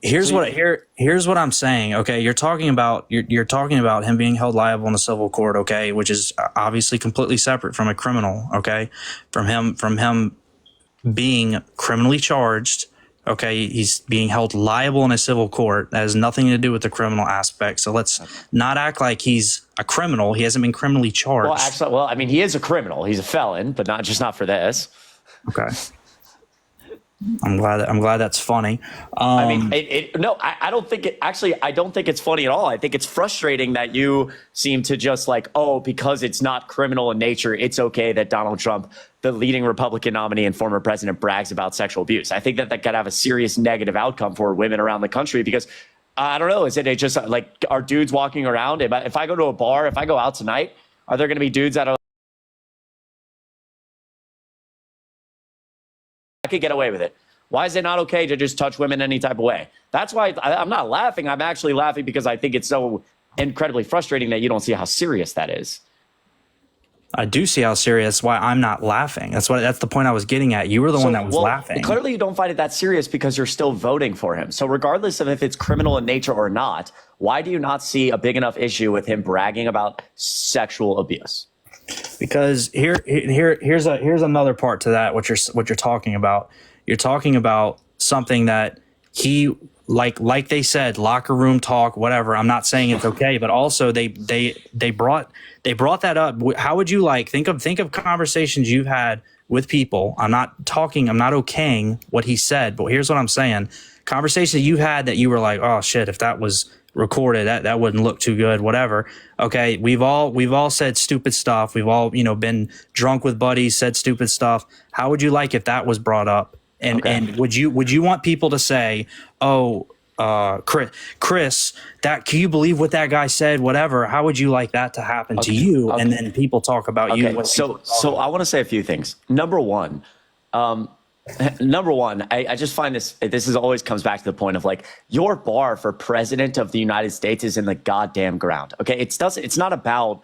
Here's what I'm saying. Okay, you're talking about him being held liable in a civil court. Okay, which is obviously completely separate from a criminal. Okay, from him being criminally charged. Okay, he's being held liable in a civil court. That has nothing to do with the criminal aspect. So let's not act like he's a criminal. He hasn't been criminally charged. Well, I mean, he is a criminal. He's a felon, but not for this. Okay. I'm glad that's funny. I mean, I don't think it actually. I don't think it's funny at all. I think it's frustrating that you seem to just like, oh, because it's not criminal in nature, it's okay that Donald Trump, the leading Republican nominee and former president, brags about sexual abuse. I think that could have a serious negative outcome for women around the country because I don't know. Is it just like, are dudes walking around? If I go to a bar, if I go out tonight, are there going to be dudes that are? I could get away with it. Why is it not okay to just touch women any type of way? That's why I'm not laughing. I'm actually laughing because I think it's so incredibly frustrating that you don't see how serious that is. I do see how serious. Why I'm not laughing. That's the point I was getting at. You were the one that was laughing. Clearly, you don't find it that serious because you're still voting for him. So regardless of if it's criminal in nature or not, why do you not see a big enough issue with him bragging about sexual abuse? Because here's another part to that. What you're talking about. You're talking about something that he like they said, locker room talk, whatever. I'm not saying it's okay, but also they brought that up. How would you think of conversations you've had with people? I'm not okaying what he said, but here's what I'm saying. Conversations you had that you were like, oh shit, if that was recorded, that wouldn't look too good, whatever. Okay, we've all said stupid stuff. We've all, been drunk with buddies, said stupid stuff. How would you like if that was brought up? And would you want people to say, oh, Chris, that can you believe what that guy said? Whatever. How would you like that to happen to you? And then people talk about you. So I want to say a few things. Number one, I just find this is always comes back to the point of your bar for president of the United States is in the goddamn ground. Okay. It's not about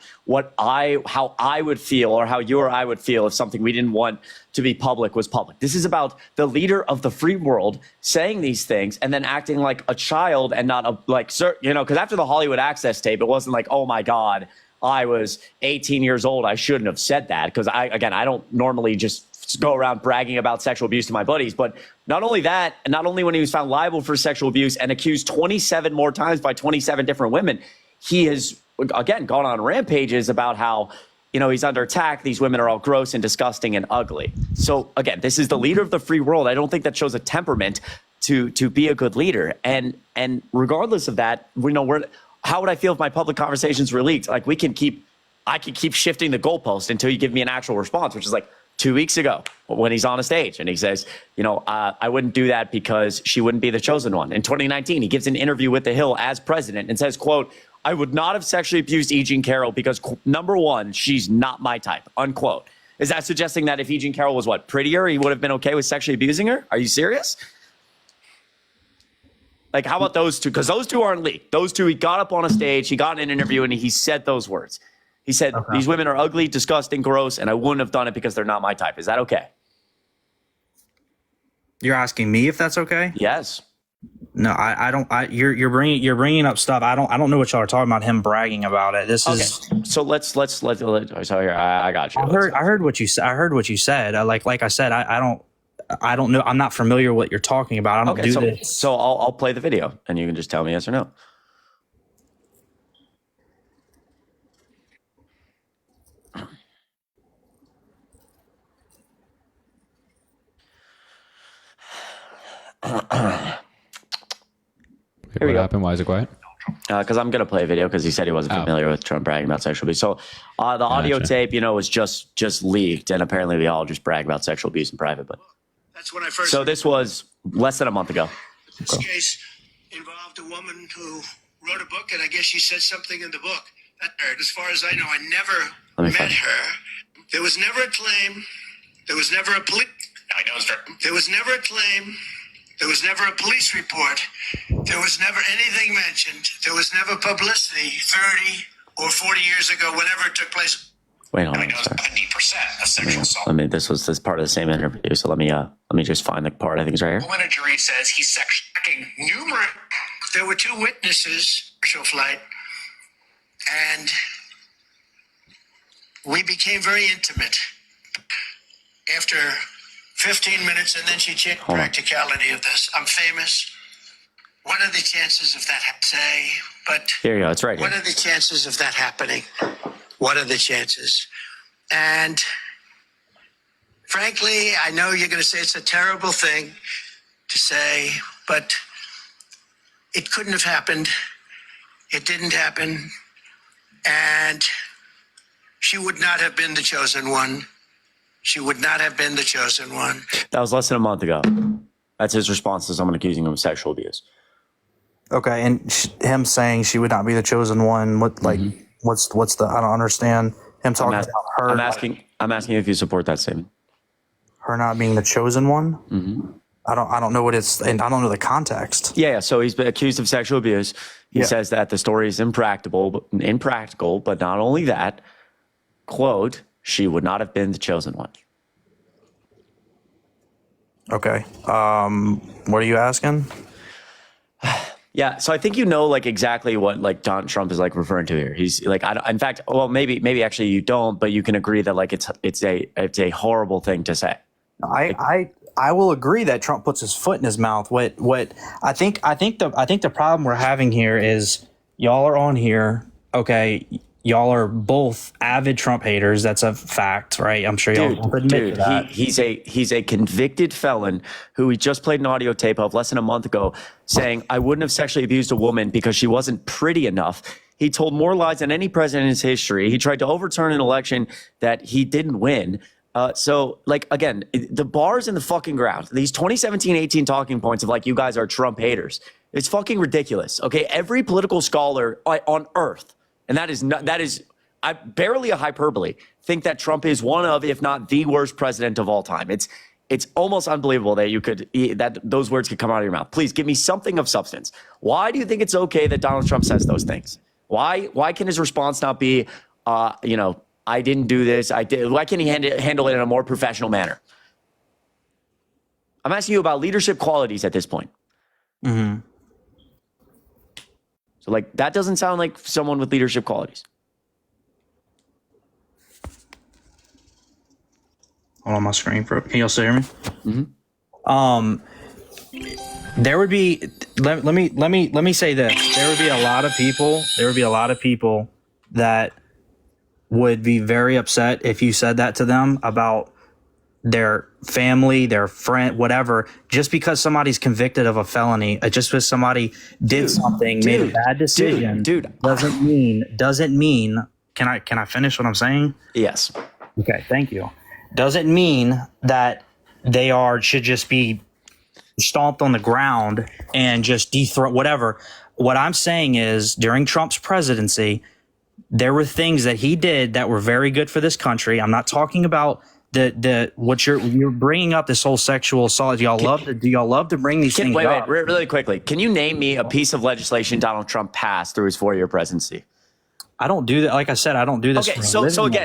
how I would feel or how you or I would feel if something we didn't want to be public was public. This is about the leader of the free world saying these things and then acting like a child and not because after the Hollywood Access tape, it wasn't like, oh my God, I was 18 years old. I shouldn't have said that. Because I don't normally just go around bragging about sexual abuse to my buddies. But not only that, and not only when he was found liable for sexual abuse and accused 27 more times by 27 different women, he has, again, gone on rampages about how, he's under attack. These women are all gross and disgusting and ugly. So, again, this is the leader of the free world. I don't think that shows a temperament to be a good leader. And regardless of that, how would I feel if my public conversations were leaked? I can keep shifting the goalpost until you give me an actual response, which is 2 weeks ago when he's on a stage and he says, I wouldn't do that because she wouldn't be the chosen one. In 2019, he gives an interview with The Hill as president and says, quote, I would not have sexually abused E. Jean Carroll because, number one, she's not my type, unquote. Is that suggesting that if E. Jean Carroll was prettier, he would have been okay with sexually abusing her? Are you serious? How about those two? Because those two aren't leaked. Those two, he got up on a stage, he got in an interview, and he said those words. He said, These women are ugly, disgusting, gross, and I wouldn't have done it because they're not my type. Is that okay? You're asking me if that's okay? Yes. No, I don't. You're bringing up stuff. I don't know what y'all are talking about. Him bragging about it. This is so. Let's. So here, I got you. I heard what you said. I heard what you said. Like I said, I don't know. I'm not familiar what you're talking about. I don't do this. So I'll play the video, and you can just tell me yes or no. What happened? Why is it quiet? Because I'm going to play a video because he said he wasn't familiar with Trump bragging about sexual abuse. So the audio tape, was just leaked, and apparently we all just brag about sexual abuse in private. But that's when I first. So this was less than a month ago. This case involved a woman who wrote a book, and I guess she said something in the book. As far as I know, I never met her. There was never a claim. There was never a police. I know it's true. There was never a claim. There was never a police report. There was never anything mentioned. There was never publicity 30 or 40 years ago, whenever it took place. Wait, hold on. 90% of sexual assault. This part of the same interview. So let me just find the part. I think it's right here. When a jury says he's sexually numerous, there were two witnesses, commercial flight, and we became very intimate. After 15 minutes, and then she changed the practicality of this. I'm famous. What are the chances of that happening? But here you go. It's right here. What are the chances of that happening? What are the chances? And frankly, I know you're going to say it's a terrible thing to say, but it couldn't have happened. It didn't happen. And she would not have been the chosen one. She would not have been the chosen one. That was less than a month ago. That's his response to someone accusing him of sexual abuse. Okay, and him saying she would not be the chosen one. What's the? I don't understand. Him talking about her. I'm asking if you support that statement. Her not being the chosen one. Mm-hmm. I don't know what it's, and I don't know the context. Yeah. So he's been accused of sexual abuse. He says that the story is impractical, but not only that. Quote. She would not have been the chosen one. Okay. What are you asking? Yeah, Yeah, so I think like exactly what like Donald Trump is like referring to here. He's like, in fact, well, maybe actually you don't, but you can agree that like it's a horrible thing to say. I will agree that Trump puts his foot in his mouth. What I think the problem we're having here is y'all are on here, okay. Y'all are both avid Trump haters. That's a fact, right? I'm sure y'all will admit to that. He's a convicted felon who we just played an audio tape of less than a month ago saying, I wouldn't have sexually abused a woman because she wasn't pretty enough. He told more lies than any president in his history. He tried to overturn an election that he didn't win. So, like, again, the bar's in the fucking ground. These 2017-18 talking points of, like, you guys are Trump haters. It's fucking ridiculous, okay? Every political scholar on earth, and that is barely a hyperbole, think that Trump is one of, if not the worst president of all time. It's almost unbelievable that those words could come out of your mouth. Please give me something of substance. Why do you think it's okay that Donald Trump says those things? Why can his response not be, I didn't do this. I did. Why can't he handle it in a more professional manner? I'm asking you about leadership qualities at this point. Mm-hmm. So, like, that doesn't sound like someone with leadership qualities. Hold on my screen. Can y'all still hear me? Mm-hmm. There would be. Let me say this. There would be a lot of people. There would be a lot of people that would be very upset if you said that to them about their family, their friend, whatever, just because somebody's convicted of a felony, just because somebody did something, made a bad decision, doesn't mean. Can I finish what I'm saying? Yes. Okay. Thank you. Doesn't mean that they should just be stomped on the ground and just dethrone whatever. What I'm saying is during Trump's presidency, there were things that he did that were very good for this country. I'm not talking about what you're bringing up, this whole sexual assault. Do y'all love to bring these things up? Wait, really quickly. Can you name me a piece of legislation Donald Trump passed through his 4-year presidency? I don't do that. Like I said, I don't do this. Okay,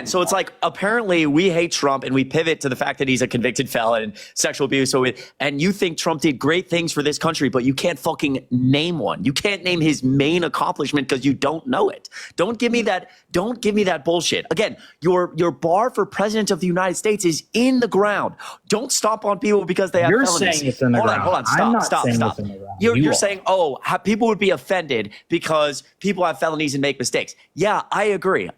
so it's like apparently we hate Trump and we pivot to the fact that he's a convicted felon and sexual abuse. And you think Trump did great things for this country, but you can't fucking name one. You can't name his main accomplishment because you don't know it. Don't give me that. Don't give me that bullshit. Again, your bar for president of the United States is in the ground. Don't stomp on people because they have felonies. You're saying it's in the ground. Hold on. Stop. You're saying, people would be offended because people have felonies and make mistakes. Yeah, I agree.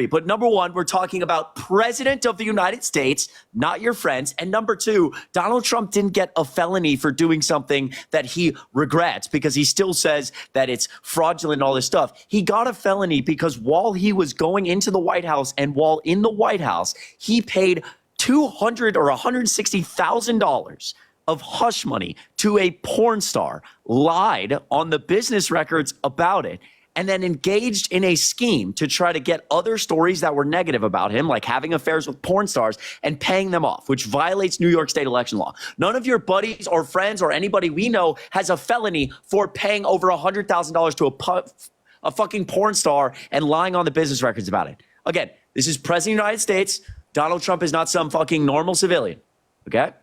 But number one, we're talking about president of the United States, not your friends. And number two, Donald Trump didn't get a felony for doing something that he regrets because he still says that it's fraudulent and all this stuff. He got a felony because while he was going into the White House and while in the White House, he paid $200,000 or $160,000 of hush money to a porn star, lied on the business records about it, and then engaged in a scheme to try to get other stories that were negative about him, like having affairs with porn stars, and paying them off, which violates New York State election law. None of your buddies or friends or anybody we know has a felony for paying over $100,000 to a fucking porn star and lying on the business records about it. Again, this is President of the United States. Donald Trump is not some fucking normal civilian, okay?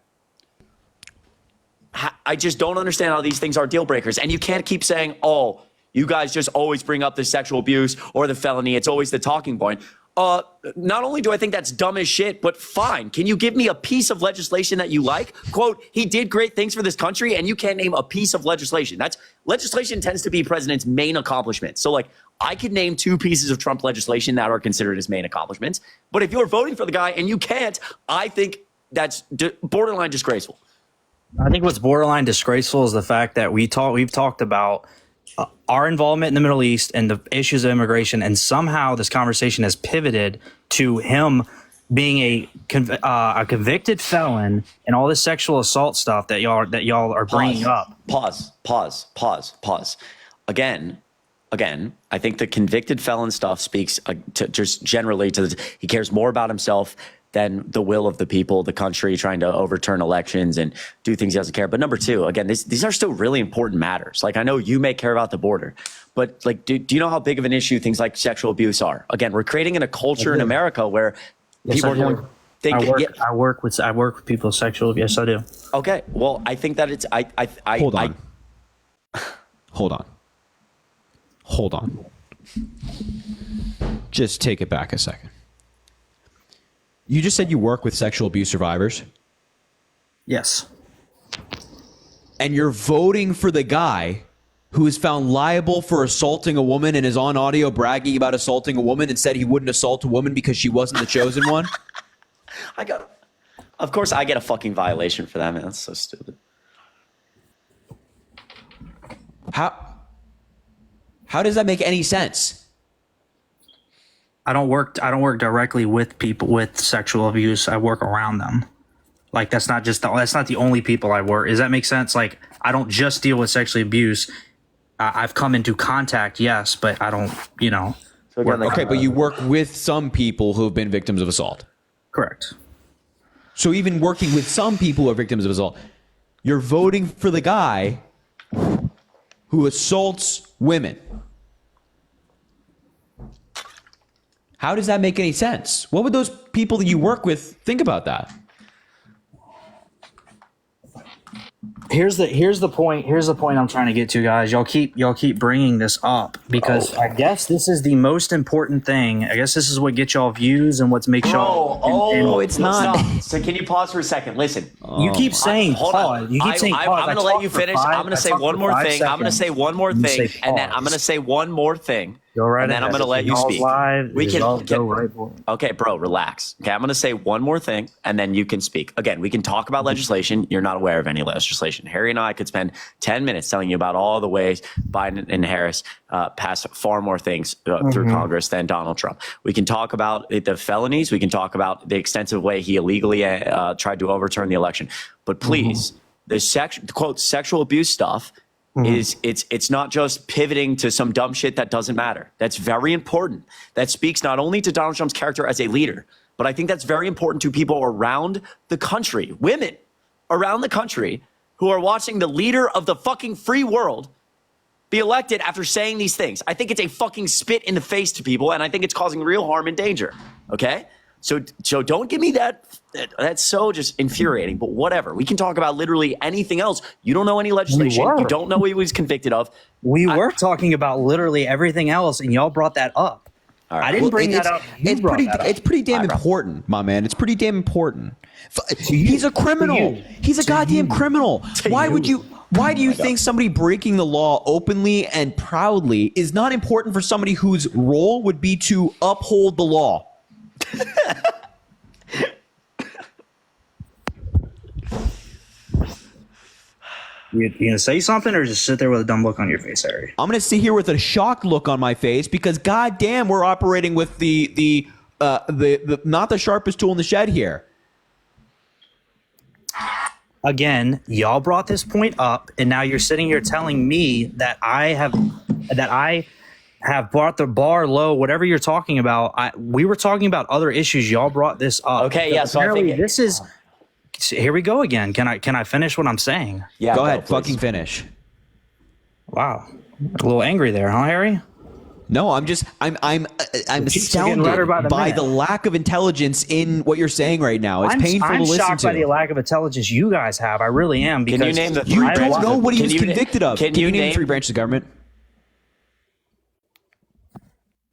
I just don't understand how these things are deal breakers. And you can't keep saying, oh, you guys just always bring up the sexual abuse or the felony. It's always the talking point. Not only do I think that's dumb as shit, but fine. Can you give me a piece of legislation that you like? Quote, he did great things for this country, and you can't name a piece of legislation. Legislation tends to be president's main accomplishment. So, like, I could name 2 pieces of Trump legislation that are considered his main accomplishments. But if you're voting for the guy and you can't, I think that's borderline disgraceful. I think what's borderline disgraceful is the fact that we've talked about our involvement in the Middle East and the issues of immigration, and somehow this conversation has pivoted to him being a convicted felon and all this sexual assault stuff that y'all are bringing up. Pause. Again, I think the convicted felon stuff speaks to just generally to he cares more about himself than the will of the people of the country, trying to overturn elections and do things he doesn't care. But number two, again, these are still really important matters. Like, I know you may care about the border, but like, do you know how big of an issue things like sexual abuse are? Again, we're creating a culture in America where people are going to think. I work with people with sexual abuse. Yes, I do. Okay. Well, I think that it's, Hold on. hold on. Just take it back a second. You just said you work with sexual abuse survivors. Yes. And you're voting for the guy who is found liable for assaulting a woman and is on audio bragging about assaulting a woman and said he wouldn't assault a woman because she wasn't the chosen one? Of course, I get a fucking violation for that, man. That's so stupid. How does that make any sense? I don't work directly with people with sexual abuse. I work around them. Like that's not the only people I work. Does that make sense? Like I don't just deal with sexual abuse. I've come into contact, yes, but I don't, Okay, but you work with some people who have been victims of assault. Correct. So even working with some people who are victims of assault, you're voting for the guy who assaults women. How does that make any sense? What would those people that you work with think about that? Here's the point I'm trying to get to, guys. Y'all keep bringing this up because I guess this is the most important thing. I guess this is what gets y'all views and what makes y'all. It's not. Stop. So can you pause for a second? Listen. You keep saying pause. You keep saying pause. I'm going to let you finish. I'm going to say one more thing. I'm going to say one more thing, and then I'm going to say one more thing. Go right and then I'm going to let you speak. We can go right for it. Okay, bro, relax. Okay, I'm going to say one more thing, and then you can speak. Again, we can talk about legislation. You're not aware of any legislation. Harry and I could spend 10 minutes telling you about all the ways Biden and Harris passed far more things through Congress than Donald Trump. We can talk about the felonies. We can talk about the extensive way he illegally tried to overturn the election. But please, the quote sexual abuse stuff is it's not just pivoting to some dumb shit that doesn't matter. That's very important. That speaks not only to Donald Trump's character as a leader, but I think that's very important to people around the country, women around the country who are watching the leader of the fucking free world be elected after saying these things. I think it's a fucking spit in the face to people, and I think it's causing real harm and danger. Okay? So don't give me that. That's so just infuriating, but whatever. We can talk about literally anything else. You don't know any legislation. You don't know what he was convicted of. We were talking about literally everything else, and y'all brought that up. Right. I didn't bring that up. It's pretty damn important, my man. It's pretty damn important. He's a criminal. He's a goddamn criminal. Why do you think somebody breaking the law openly and proudly is not important for somebody whose role would be to uphold the law? You gonna say something or just sit there with a dumb look on your face, Harry? I'm gonna sit here with a shocked look on my face because goddamn, we're operating with the not the sharpest tool in the shed here. Again, y'all brought this point up, and now you're sitting here telling me that I have brought the bar low. Whatever you're talking about, we were talking about other issues. Y'all brought this up. Okay, yeah. So apparently this is. Here we go again. Can I finish what I'm saying? Yeah, go ahead. Please. Fucking finish. Wow, a little angry there, huh, Harry? No, I'm astounded by the lack of intelligence in what you're saying right now. It's painful to listen to. I'm shocked by the lack of intelligence you guys have. I really am. Because can you name the you don't know what he was convicted of. Can you name the three branches of government?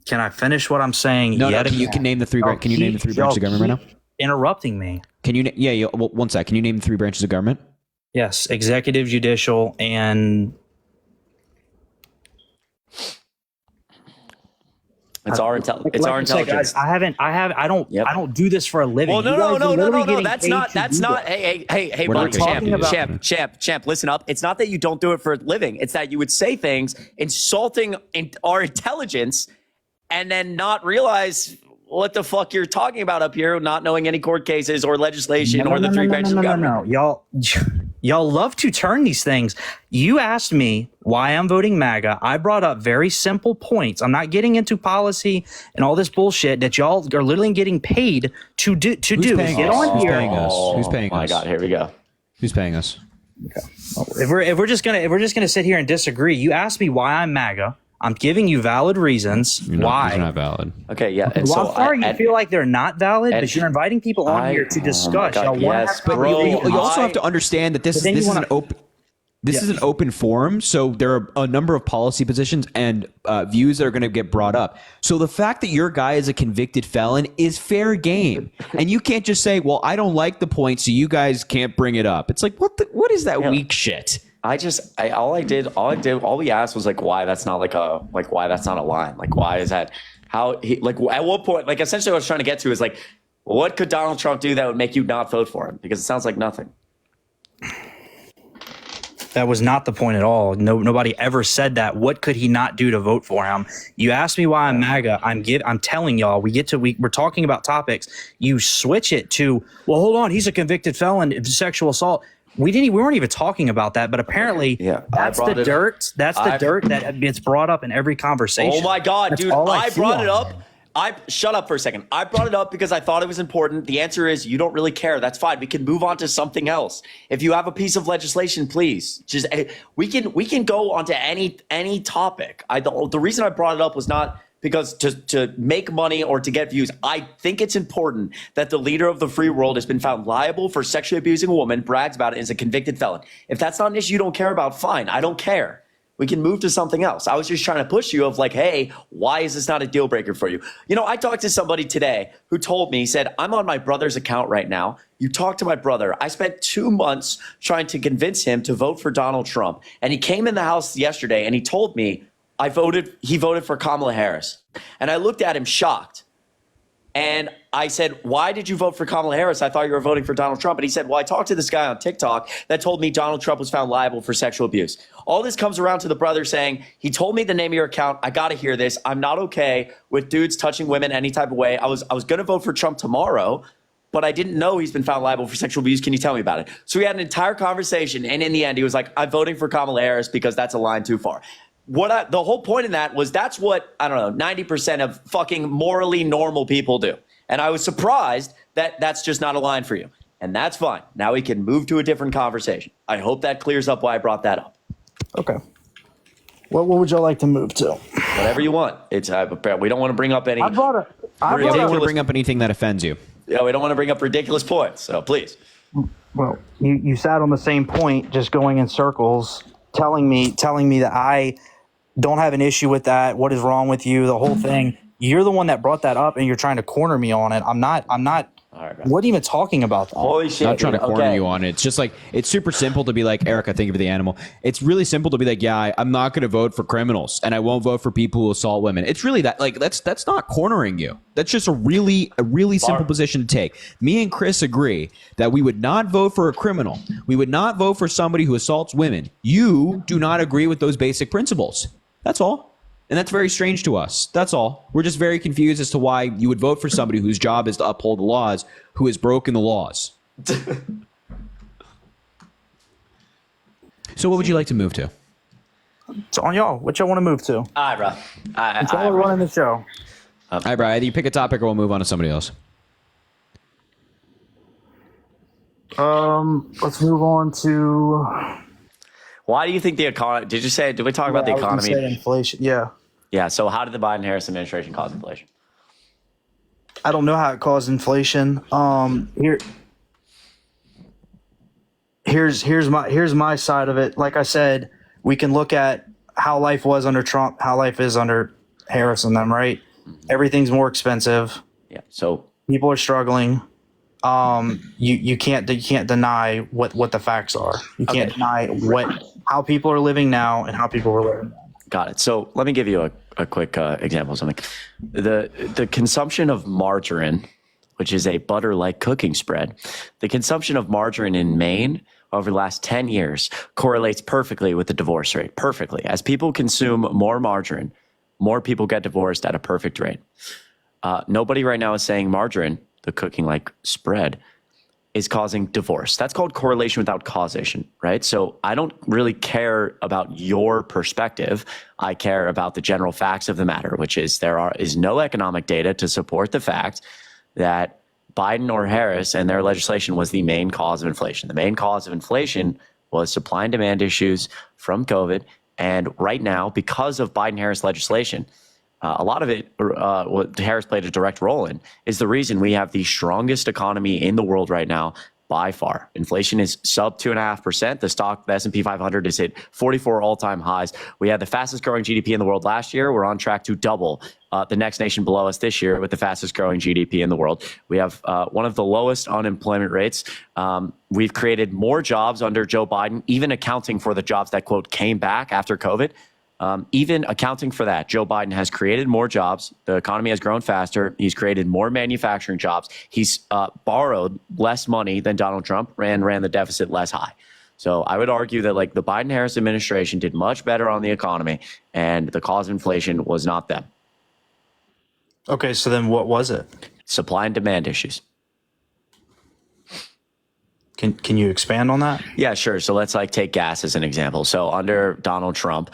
Can I finish what I'm saying? No, you can name the three. Can you name the three branches of government right now? Interrupting me. Can you? Yeah. Well, one sec. Can you name the three branches of government? Yes, executive, judicial, and it's our intelligence. I don't do this for a living. Well, no. That's not. Hey, buddy, champ. Listen up. It's not that you don't do it for a living. It's that you would say things insulting our intelligence, and then not realize what the fuck you're talking about up here, not knowing any court cases or legislation or the three branches of government. Y'all love to turn these things. You asked me why I'm voting MAGA. I brought up very simple points. I'm not getting into policy and all this bullshit that y'all are literally getting paid to do. Get on here. Who's paying us? Oh my God, here we go. Who's paying us? Okay. If we're just gonna sit here and disagree, you asked me why I'm MAGA. I'm giving you valid reasons why. They're not valid. Okay, yeah. And well, I'm sorry you feel like they're not valid, but you're inviting people on here to discuss. But you also have to understand that this is an open. This is an open forum, so there are a number of policy positions and views that are going to get brought up. So the fact that your guy is a convicted felon is fair game, and you can't just say, "Well, I don't like the point, so you guys can't bring it up." It's like, what is that weak shit? All we asked was like, why that's not why that's not a line? Like, why is that? How he, like, at what point, like, essentially what I was trying to get to is like, what could Donald Trump do that would make you not vote for him? Because it sounds like nothing. That was not the point at all. Nobody ever said that. What could he not do to vote for him? You asked me why I'm MAGA. I'm telling y'all, we're talking about topics. You switch it to, well, hold on, he's a convicted felon of sexual assault. We weren't even talking about that, but apparently that's the dirt. That's the dirt that gets brought up in every conversation. Oh my God, That's dude! all I brought it up. man. Shut up for a second. I brought it up because I thought it was important. The answer is you don't really care. That's fine. We can move on to something else. If you have a piece of legislation, please we can go on to any topic. The reason I brought it up was not because to make money or to get views. I think it's important that the leader of the free world has been found liable for sexually abusing a woman, brags about it, is a convicted felon. If that's not an issue you don't care about, fine. I don't care. We can move to something else. I was just trying to push you of like, hey, why is this not a deal breaker for you? You know, I talked to somebody today who told me, he said, I'm on my brother's account right now. You talk to my brother. I spent 2 months trying to convince him to vote for Donald Trump. And he came in the house yesterday and he told me he voted for Kamala Harris. And I looked at him shocked. And I said, why did you vote for Kamala Harris? I thought you were voting for Donald Trump. And he said, well, I talked to this guy on TikTok that told me Donald Trump was found liable for sexual abuse. All this comes around to the brother saying, he told me the name of your account. I got to hear this. I'm not okay with dudes touching women any type of way. I was going to vote for Trump tomorrow, but I didn't know he's been found liable for sexual abuse. Can you tell me about it? So we had an entire conversation. And in the end, he was like, I'm voting for Kamala Harris because that's a line too far. The whole point in that was that's what, I don't know, 90% of fucking morally normal people do. And I was surprised that that's just not a line for you. And that's fine. Now we can move to a different conversation. I hope that clears up why I brought that up. Okay. What would y'all like to move to? Whatever you want. It's we don't want to bring up any. We don't want to bring up anything that offends you. Yeah, we don't want to bring up ridiculous points. So please. Well, you sat on the same point, just going in circles, telling me that I don't have an issue with that. What is wrong with you? The whole thing. You're the one that brought that up, and you're trying to corner me on it. I'm not. What are you even talking about? Holy shit! I'm not trying to corner you on it. It's just like it's super simple to be like, Eric, I think of the animal. It's really simple to be like, yeah, I'm not going to vote for criminals, and I won't vote for people who assault women. It's really that. Like that's not cornering you. That's just a really simple position to take. Me and Chris agree that we would not vote for a criminal. We would not vote for somebody who assaults women. You do not agree with those basic principles. That's all. And that's very strange to us. That's all. We're just very confused as to why you would vote for somebody whose job is to uphold the laws, who has broken the laws. So what would you like to move to? It's on y'all. What y'all want to move to? All right, bro. It's all running the show. All right, bro. Either you pick a topic or we'll move on to somebody else. Let's move on to... Why do you think the economy? Did we talk about the economy? Inflation. Yeah. Yeah. So how did the Biden-Harris administration cause inflation? I don't know how it caused inflation. Here's my side of it. Like I said, we can look at how life was under Trump, how life is under Harris and them, right? Everything's more expensive. Yeah. So people are struggling. You can't deny what the facts are. You can't deny how people are living now and how people were living. Got it. So let me give you a quick example of something. The consumption of margarine, which is a butter-like cooking spread, the consumption of margarine in Maine over the last 10 years correlates perfectly with the divorce rate. Perfectly. As people consume more margarine, more people get divorced at a perfect rate. Nobody right now is saying margarine, the cooking like spread, is causing divorce. That's called correlation without causation, right? So I don't really care about your perspective. I care about the general facts of the matter, which is there is no economic data to support the fact that Biden or Harris and their legislation was the main cause of inflation. The main cause of inflation was supply and demand issues from COVID. And right now, because of Biden-Harris legislation, a lot of it, what Harris played a direct role in, is the reason we have the strongest economy in the world right now by far. Inflation is sub 2.5%. The S&P 500 has hit 44 all-time highs. We had the fastest growing GDP in the world last year. We're on track to double the next nation below us this year with the fastest growing GDP in the world. We have one of the lowest unemployment rates. We've created more jobs under Joe Biden, even accounting for the jobs that, quote, came back after COVID. Even accounting for that, Joe Biden has created more jobs. The economy has grown faster. He's created more manufacturing jobs. He's borrowed less money than Donald Trump and ran the deficit less high. So I would argue that like the Biden-Harris administration did much better on the economy, and the cause of inflation was not them. Okay, so then what was it? Supply and demand issues. Can you expand on that? Yeah, sure. So let's like take gas as an example. So under Donald Trump,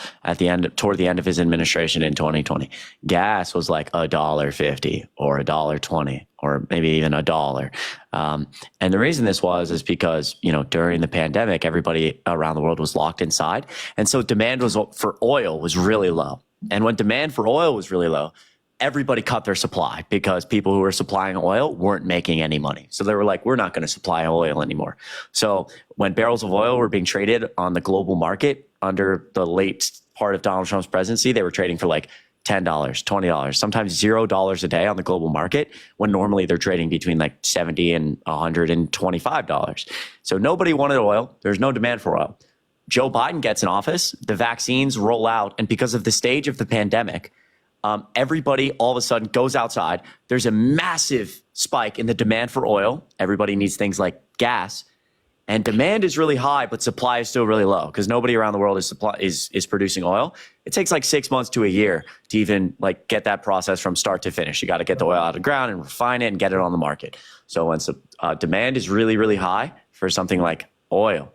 toward the end of his administration in 2020, gas was like $1.50 or $1.20 or maybe even $1. And the reason this is because, during the pandemic, everybody around the world was locked inside. And so demand for oil was really low. And when demand for oil was really low, everybody cut their supply because people who were supplying oil weren't making any money. So they were like, we're not going to supply oil anymore. So when barrels of oil were being traded on the global market under the late part of Donald Trump's presidency, they were trading for like $10, $20, sometimes $0 a day on the global market, when normally they're trading between like $70 and $125. So nobody wanted oil. There's no demand for oil. Joe Biden gets in office, the vaccines roll out, and because of the stage of the pandemic, everybody all of a sudden goes outside. There's a massive spike in the demand for oil. Everybody needs things like gas, and demand is really high, but supply is still really low because nobody around the world is producing oil. It takes like 6 months to a year to even like get that process from start to finish. You got to get the oil out of the ground and refine it and get it on the market. So when demand is really, really high for something like oil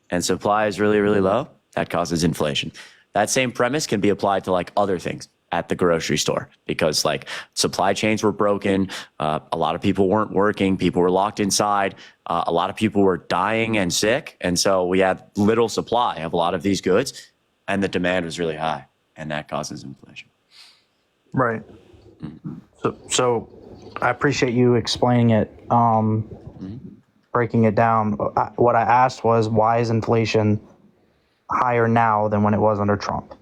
and supply is really, really low, that causes inflation. That same premise can be applied to like other things at the grocery store, because like supply chains were broken. A lot of people weren't working. People were locked inside. A lot of people were dying and sick. And so we had little supply of a lot of these goods, and the demand was really high, and that causes inflation. Right. So I appreciate you explaining it, breaking it down. What I asked was, why is inflation higher now than when it was under Trump?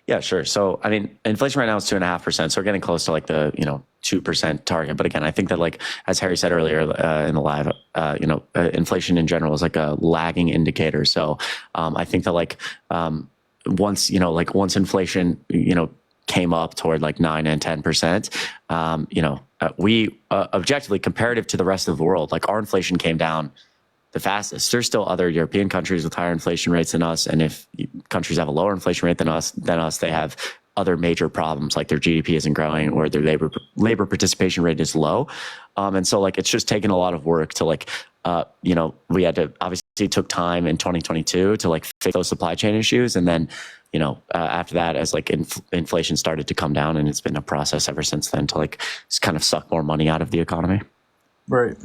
Yeah, sure. So, I mean, inflation right now is 2.5%. So we're getting close to like the, 2% target. But again, I think that like, as Harry said earlier in the live, inflation in general is like a lagging indicator. So I think that like once inflation, came up toward like 9 and 10%, we objectively, comparative to the rest of the world, like our inflation came down the fastest. There's still other European countries with higher inflation rates than us. And if countries have a lower inflation rate than us, they have other major problems, like their GDP isn't growing or their labor participation rate is low. And so like, it's just taken a lot of work to like, we had to, obviously took time in 2022 to like fix those supply chain issues. And then, after that, as like inflation started to come down, and it's been a process ever since then to like just kind of suck more money out of the economy. Right.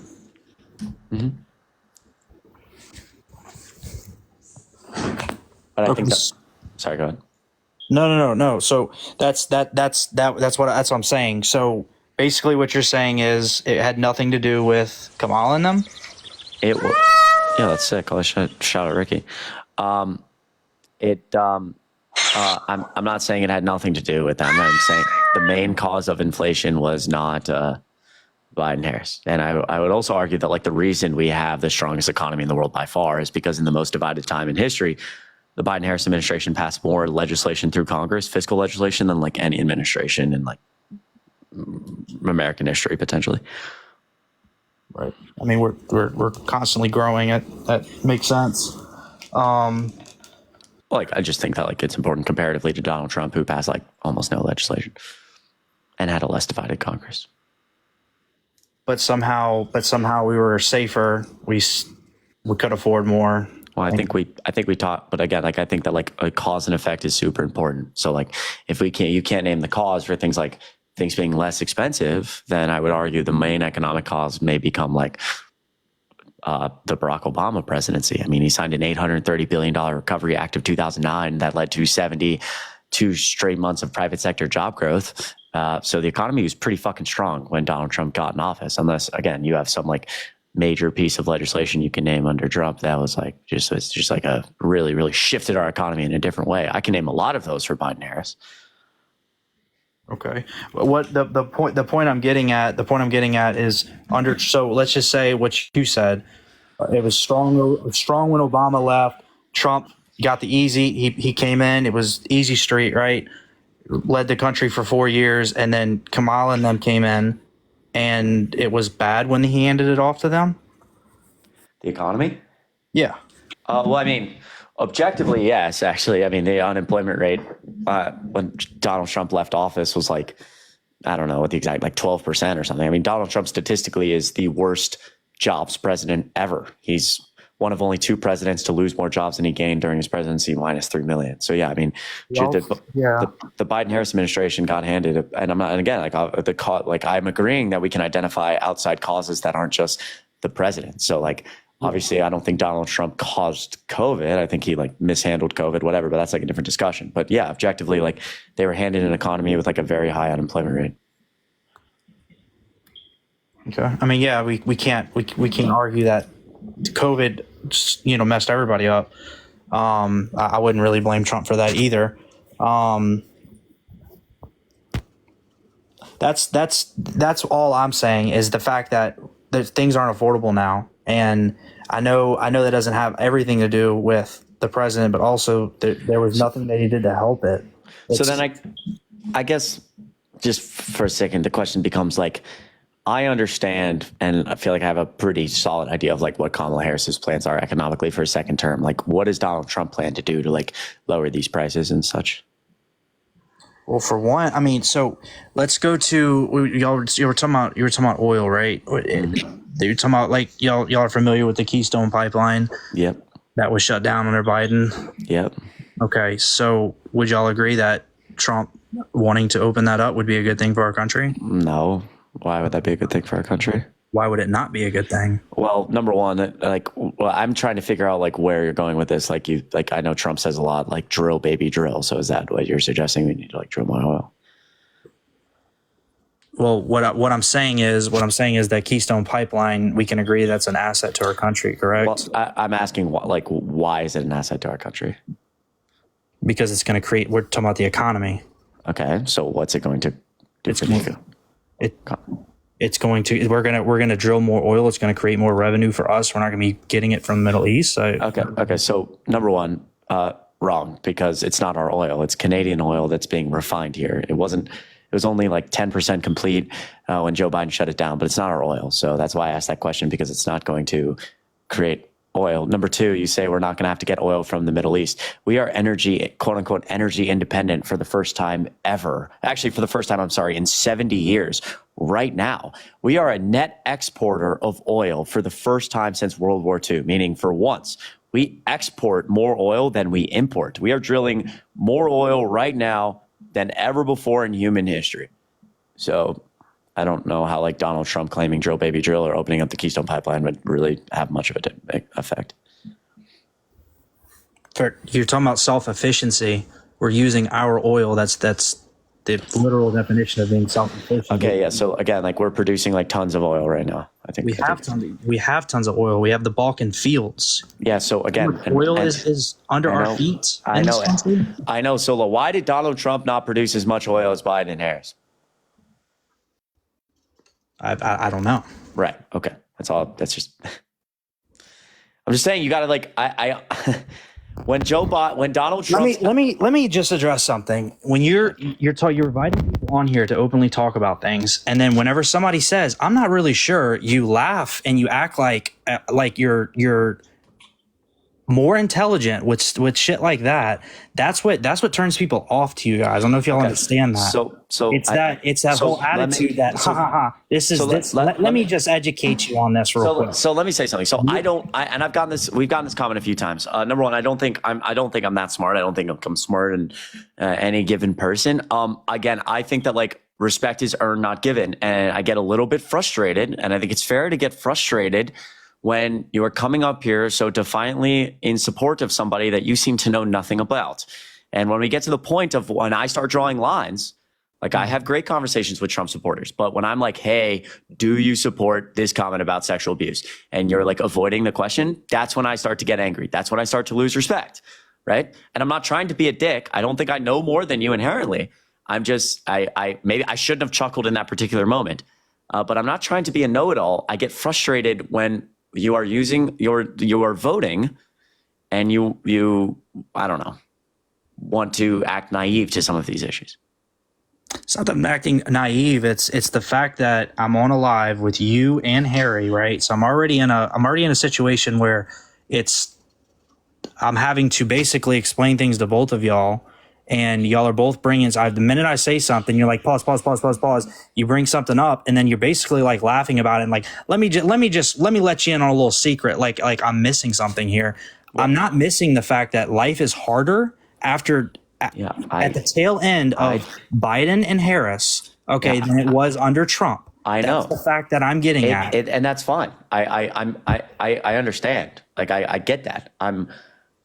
Mm-hmm. But I think sorry, go ahead. No. So that's what I'm saying. So basically what you're saying is it had nothing to do with Kamala and them? Yeah, that's sick. I'll shout at Ricky. I'm not saying it had nothing to do with them. I'm saying the main cause of inflation was not Biden-Harris. And I would also argue that like the reason we have the strongest economy in the world by far is because in the most divided time in history, the Biden-Harris administration passed more legislation through Congress, fiscal legislation, than like any administration in like American history potentially. Right. I mean, we're constantly growing. That makes sense. Like I just think that like it's important comparatively to Donald Trump, who passed like almost no legislation and had a less divided Congress. But somehow we were safer. We could afford more. Well, I think we taught, but again, like I think that like a cause and effect is super important. So like if you can't name the cause for things like things being less expensive, then I would argue the main economic cause may become like the Barack Obama presidency. I mean, he signed an $830 billion Recovery Act of 2009 that led to 72 straight months of private sector job growth. So the economy was pretty fucking strong when Donald Trump got in office, unless again, you have some like major piece of legislation you can name under Trump that was like it's just like a really, really shifted our economy in a different way. I can name a lot of those for Biden Harris. Okay. What the point I'm getting at is under, so let's just say what you said. It was strong when Obama left. Trump got the easy. He came in. It was easy street, right? Led the country for 4 years, and then Kamala and them came in, and it was bad when he handed it off to them. The economy? Yeah. Well, I mean, objectively, yes, actually. I mean, the unemployment rate when Donald Trump left office was like, I don't know what the exact, like 12% or something. I mean, Donald Trump statistically is the worst jobs president ever. He's one of only 2 presidents to lose more jobs than he gained during his presidency, minus 3 million. So yeah, I mean, the Biden-Harris administration got handed, and I'm not, and again, I'm agreeing that we can identify outside causes that aren't just the president. So like, obviously, I don't think Donald Trump caused COVID. I think he like mishandled COVID, whatever, but that's like a different discussion. But yeah, objectively, like they were handed an economy with like a very high unemployment rate. Okay. I mean, yeah, we can't argue that COVID, messed everybody up. I wouldn't really blame Trump for that either. That's all I'm saying is the fact that things aren't affordable now. And I know that doesn't have everything to do with the president, but also there was nothing that he did to help it. So then I guess just for a second, the question becomes like, I understand, and I feel like I have a pretty solid idea of like what Kamala Harris's plans are economically for a second term. Like, what does Donald Trump plan to do to like lower these prices and such? Well, for one, I mean, so let's go to you were talking about oil, right? You're talking about like y'all are familiar with the Keystone Pipeline. Yep. That was shut down under Biden. Yep. Okay, so would y'all agree that Trump wanting to open that up would be a good thing for our country? No. Why would that be a good thing for our country? Why would it not be a good thing? Well, number one, I'm trying to figure out like where you're going with this. Like I know Trump says a lot, like drill, baby, drill. So is that what you're suggesting? We need to like drill more oil? Well, what I'm saying is that Keystone Pipeline, we can agree that's an asset to our country, correct? Well, I'm asking why is it an asset to our country? Because it's going to create. We're talking about the economy. Okay, so what's it going to do for you? It's going to. We're gonna drill more oil. It's going to create more revenue for us. We're not going to be getting it from the Middle East. So. Okay. So number one, wrong, because it's not our oil. It's Canadian oil that's being refined here. It was only like 10% complete when Joe Biden shut it down, but it's not our oil. So that's why I asked that question, because it's not going to create oil. Number two, you say we're not going to have to get oil from the Middle East. We are quote unquote, energy independent for the first time ever. Actually, for the first time, in 70 years. Right now, we are a net exporter of oil for the first time since World War II, meaning for once, we export more oil than we import. We are drilling more oil right now than ever before in human history. So I don't know how like Donald Trump claiming drill baby drill or opening up the Keystone Pipeline would really have much of an effect. You're talking about self-efficiency. We're using our oil. That's the literal definition of being self-efficient. Okay, yeah. So again, like we're producing like tons of oil right now. I think we have tons of oil. We have the Balkan fields. Yeah. So again, oil is under our feet. I know. So why did Donald Trump not produce as much oil as Biden and Harris? I don't know. Right. Okay. That's all. That's just. I'm just saying you got to like when Donald Trump. Let me just address something. When you're inviting people on here to openly talk about things, and then whenever somebody says, "I'm not really sure," you laugh and you act like you're more intelligent with shit like that. That's what turns people off to you guys. I don't know if y'all understand that. So it's that whole attitude let me just educate you on this real quick. So let me say something. So I've gotten this. We've gotten this comment a few times. Number one, I don't think I'm that smart. I don't think I'm smart in any given person. Again, I think that like respect is earned, not given, and I get a little bit frustrated, and I think it's fair to get frustrated when you are coming up here so defiantly in support of somebody that you seem to know nothing about. And when we get to the point of when I start drawing lines, Like, I have great conversations with Trump supporters, but when I'm like, hey, do you support this comment about sexual abuse? And you're like avoiding the question, that's when I start to get angry. That's when I start to lose respect, right? And I'm not trying to be a dick. I don't think I know more than you inherently. I'm just, maybe I shouldn't have chuckled in that particular moment, but I'm not trying to be a know-it-all. I get frustrated when you are you are voting and you, I don't know, want to act naive to some of these issues. It's not that I'm acting naive. It's the fact that I'm on a live with you and Harry, right? So I'm already in a situation where I'm having to basically explain things to both of y'all, and y'all are both bringing. The minute I say something, you're like pause. You bring something up, and then you're basically like laughing about it, and like let me let you in on a little secret, like I'm missing something here. I'm not missing the fact that life is harder after. At the tail end of Biden and Harris, than it was under Trump. I know. That's the fact that I'm getting at. And that's fine. I understand. Like, I get that.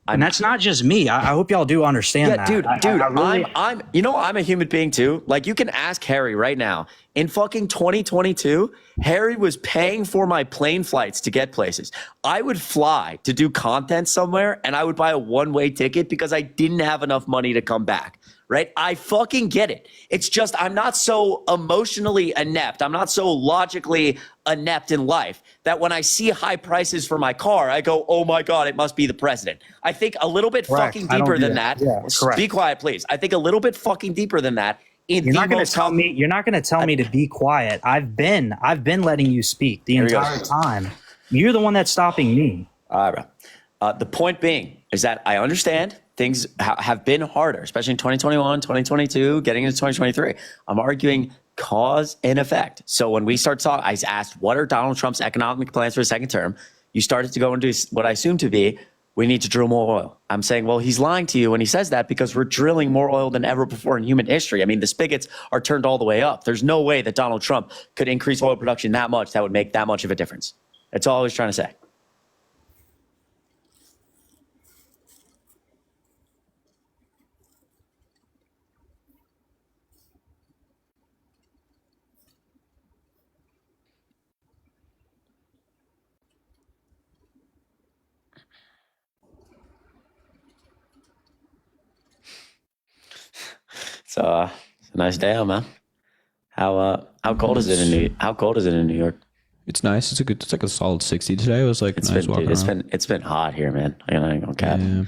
And that's not just me. I hope y'all do understand that. Dude, I'm a human being too. Like, you can ask Harry right now. In fucking 2022, Harry was paying for my plane flights to get places. I would fly to do content somewhere, and I would buy a one-way ticket because I didn't have enough money to come back. Right? I fucking get it. It's just I'm not so emotionally inept. I'm not so logically inept in life that when I see high prices for my car, I go, oh my God, it must be the president. I think a little bit fucking deeper than that. Yeah, be quiet, please. I think a little bit fucking deeper than that. You're not going to tell me to be quiet. I've been letting you speak the entire time. You're the one that's stopping me. All right. The point being is that I understand things have been harder, especially in 2021, 2022, getting into 2023. I'm arguing cause and effect. So when we start talking, I asked, what are Donald Trump's economic plans for a second term? You started to go into what I assume to be, we need to drill more oil. I'm saying, well, he's lying to you when he says that because we're drilling more oil than ever before in human history. I mean, the spigots are turned all the way up. There's no way that Donald Trump could increase oil production that much that would make that much of a difference. That's all I was trying to say. It's a nice day out, man. How cold is it in New York? It's nice. It's like a solid 60 today. It was like nice walking around. It's been hot here, man. I ain't gonna cap. Yeah.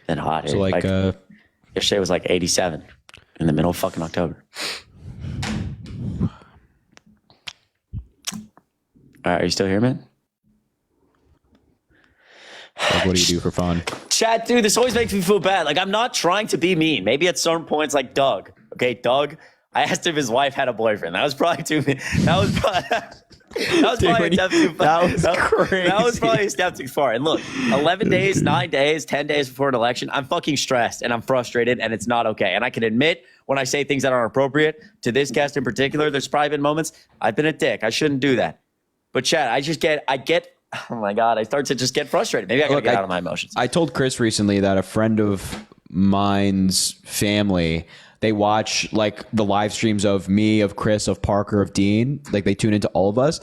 Been hot here. So like yesterday was like 87 in the middle of fucking October. All right, are you still here, man? Like, what do you do for fun? Chat, dude, this always makes me feel bad. Like, I'm not trying to be mean. Maybe at certain points, like Doug. Okay, Doug, I asked if his wife had a boyfriend. That was probably too mean. That was probably a step too far. That was crazy. That was probably a step too far. And look, 11 days, 9 days, 10 days before an election, I'm fucking stressed and I'm frustrated and it's not okay. And I can admit when I say things that aren't appropriate to this guest in particular, there's probably been moments I've been a dick. I shouldn't do that. But chat, I get, oh my God, I start to just get frustrated. Maybe I gotta get out of my emotions. I told Chris recently that a friend of mine's family, they watch like the live streams of me, of Chris, of Parker, of Dean. Like they tune into all of us.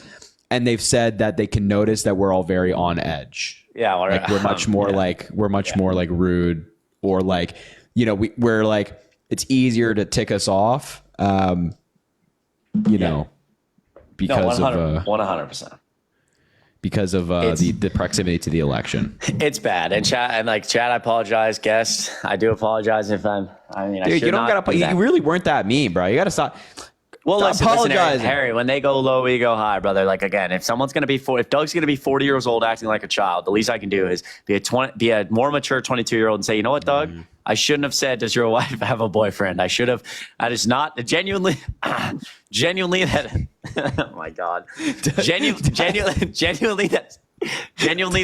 And they've said that they can notice that we're all very on edge. Yeah. Like we're much more more like rude, or like, you know, we're like, it's easier to tick us off, you know, because of 100%. Because of the proximity to the election. It's bad. And Chad, I apologize, guest. I do apologize if dude, you don't gotta. You really weren't that mean, bro. You gotta stop. Well, listen, apologizing. Harry, when they go low, we go high, brother. Like, again, if Doug's gonna be 40 years old acting like a child, the least I can do is be a more mature 22-year-old and say, you know what, Doug? I shouldn't have said, does your wife have a boyfriend? I should have. That is not genuinely that. Oh my God. Genuinely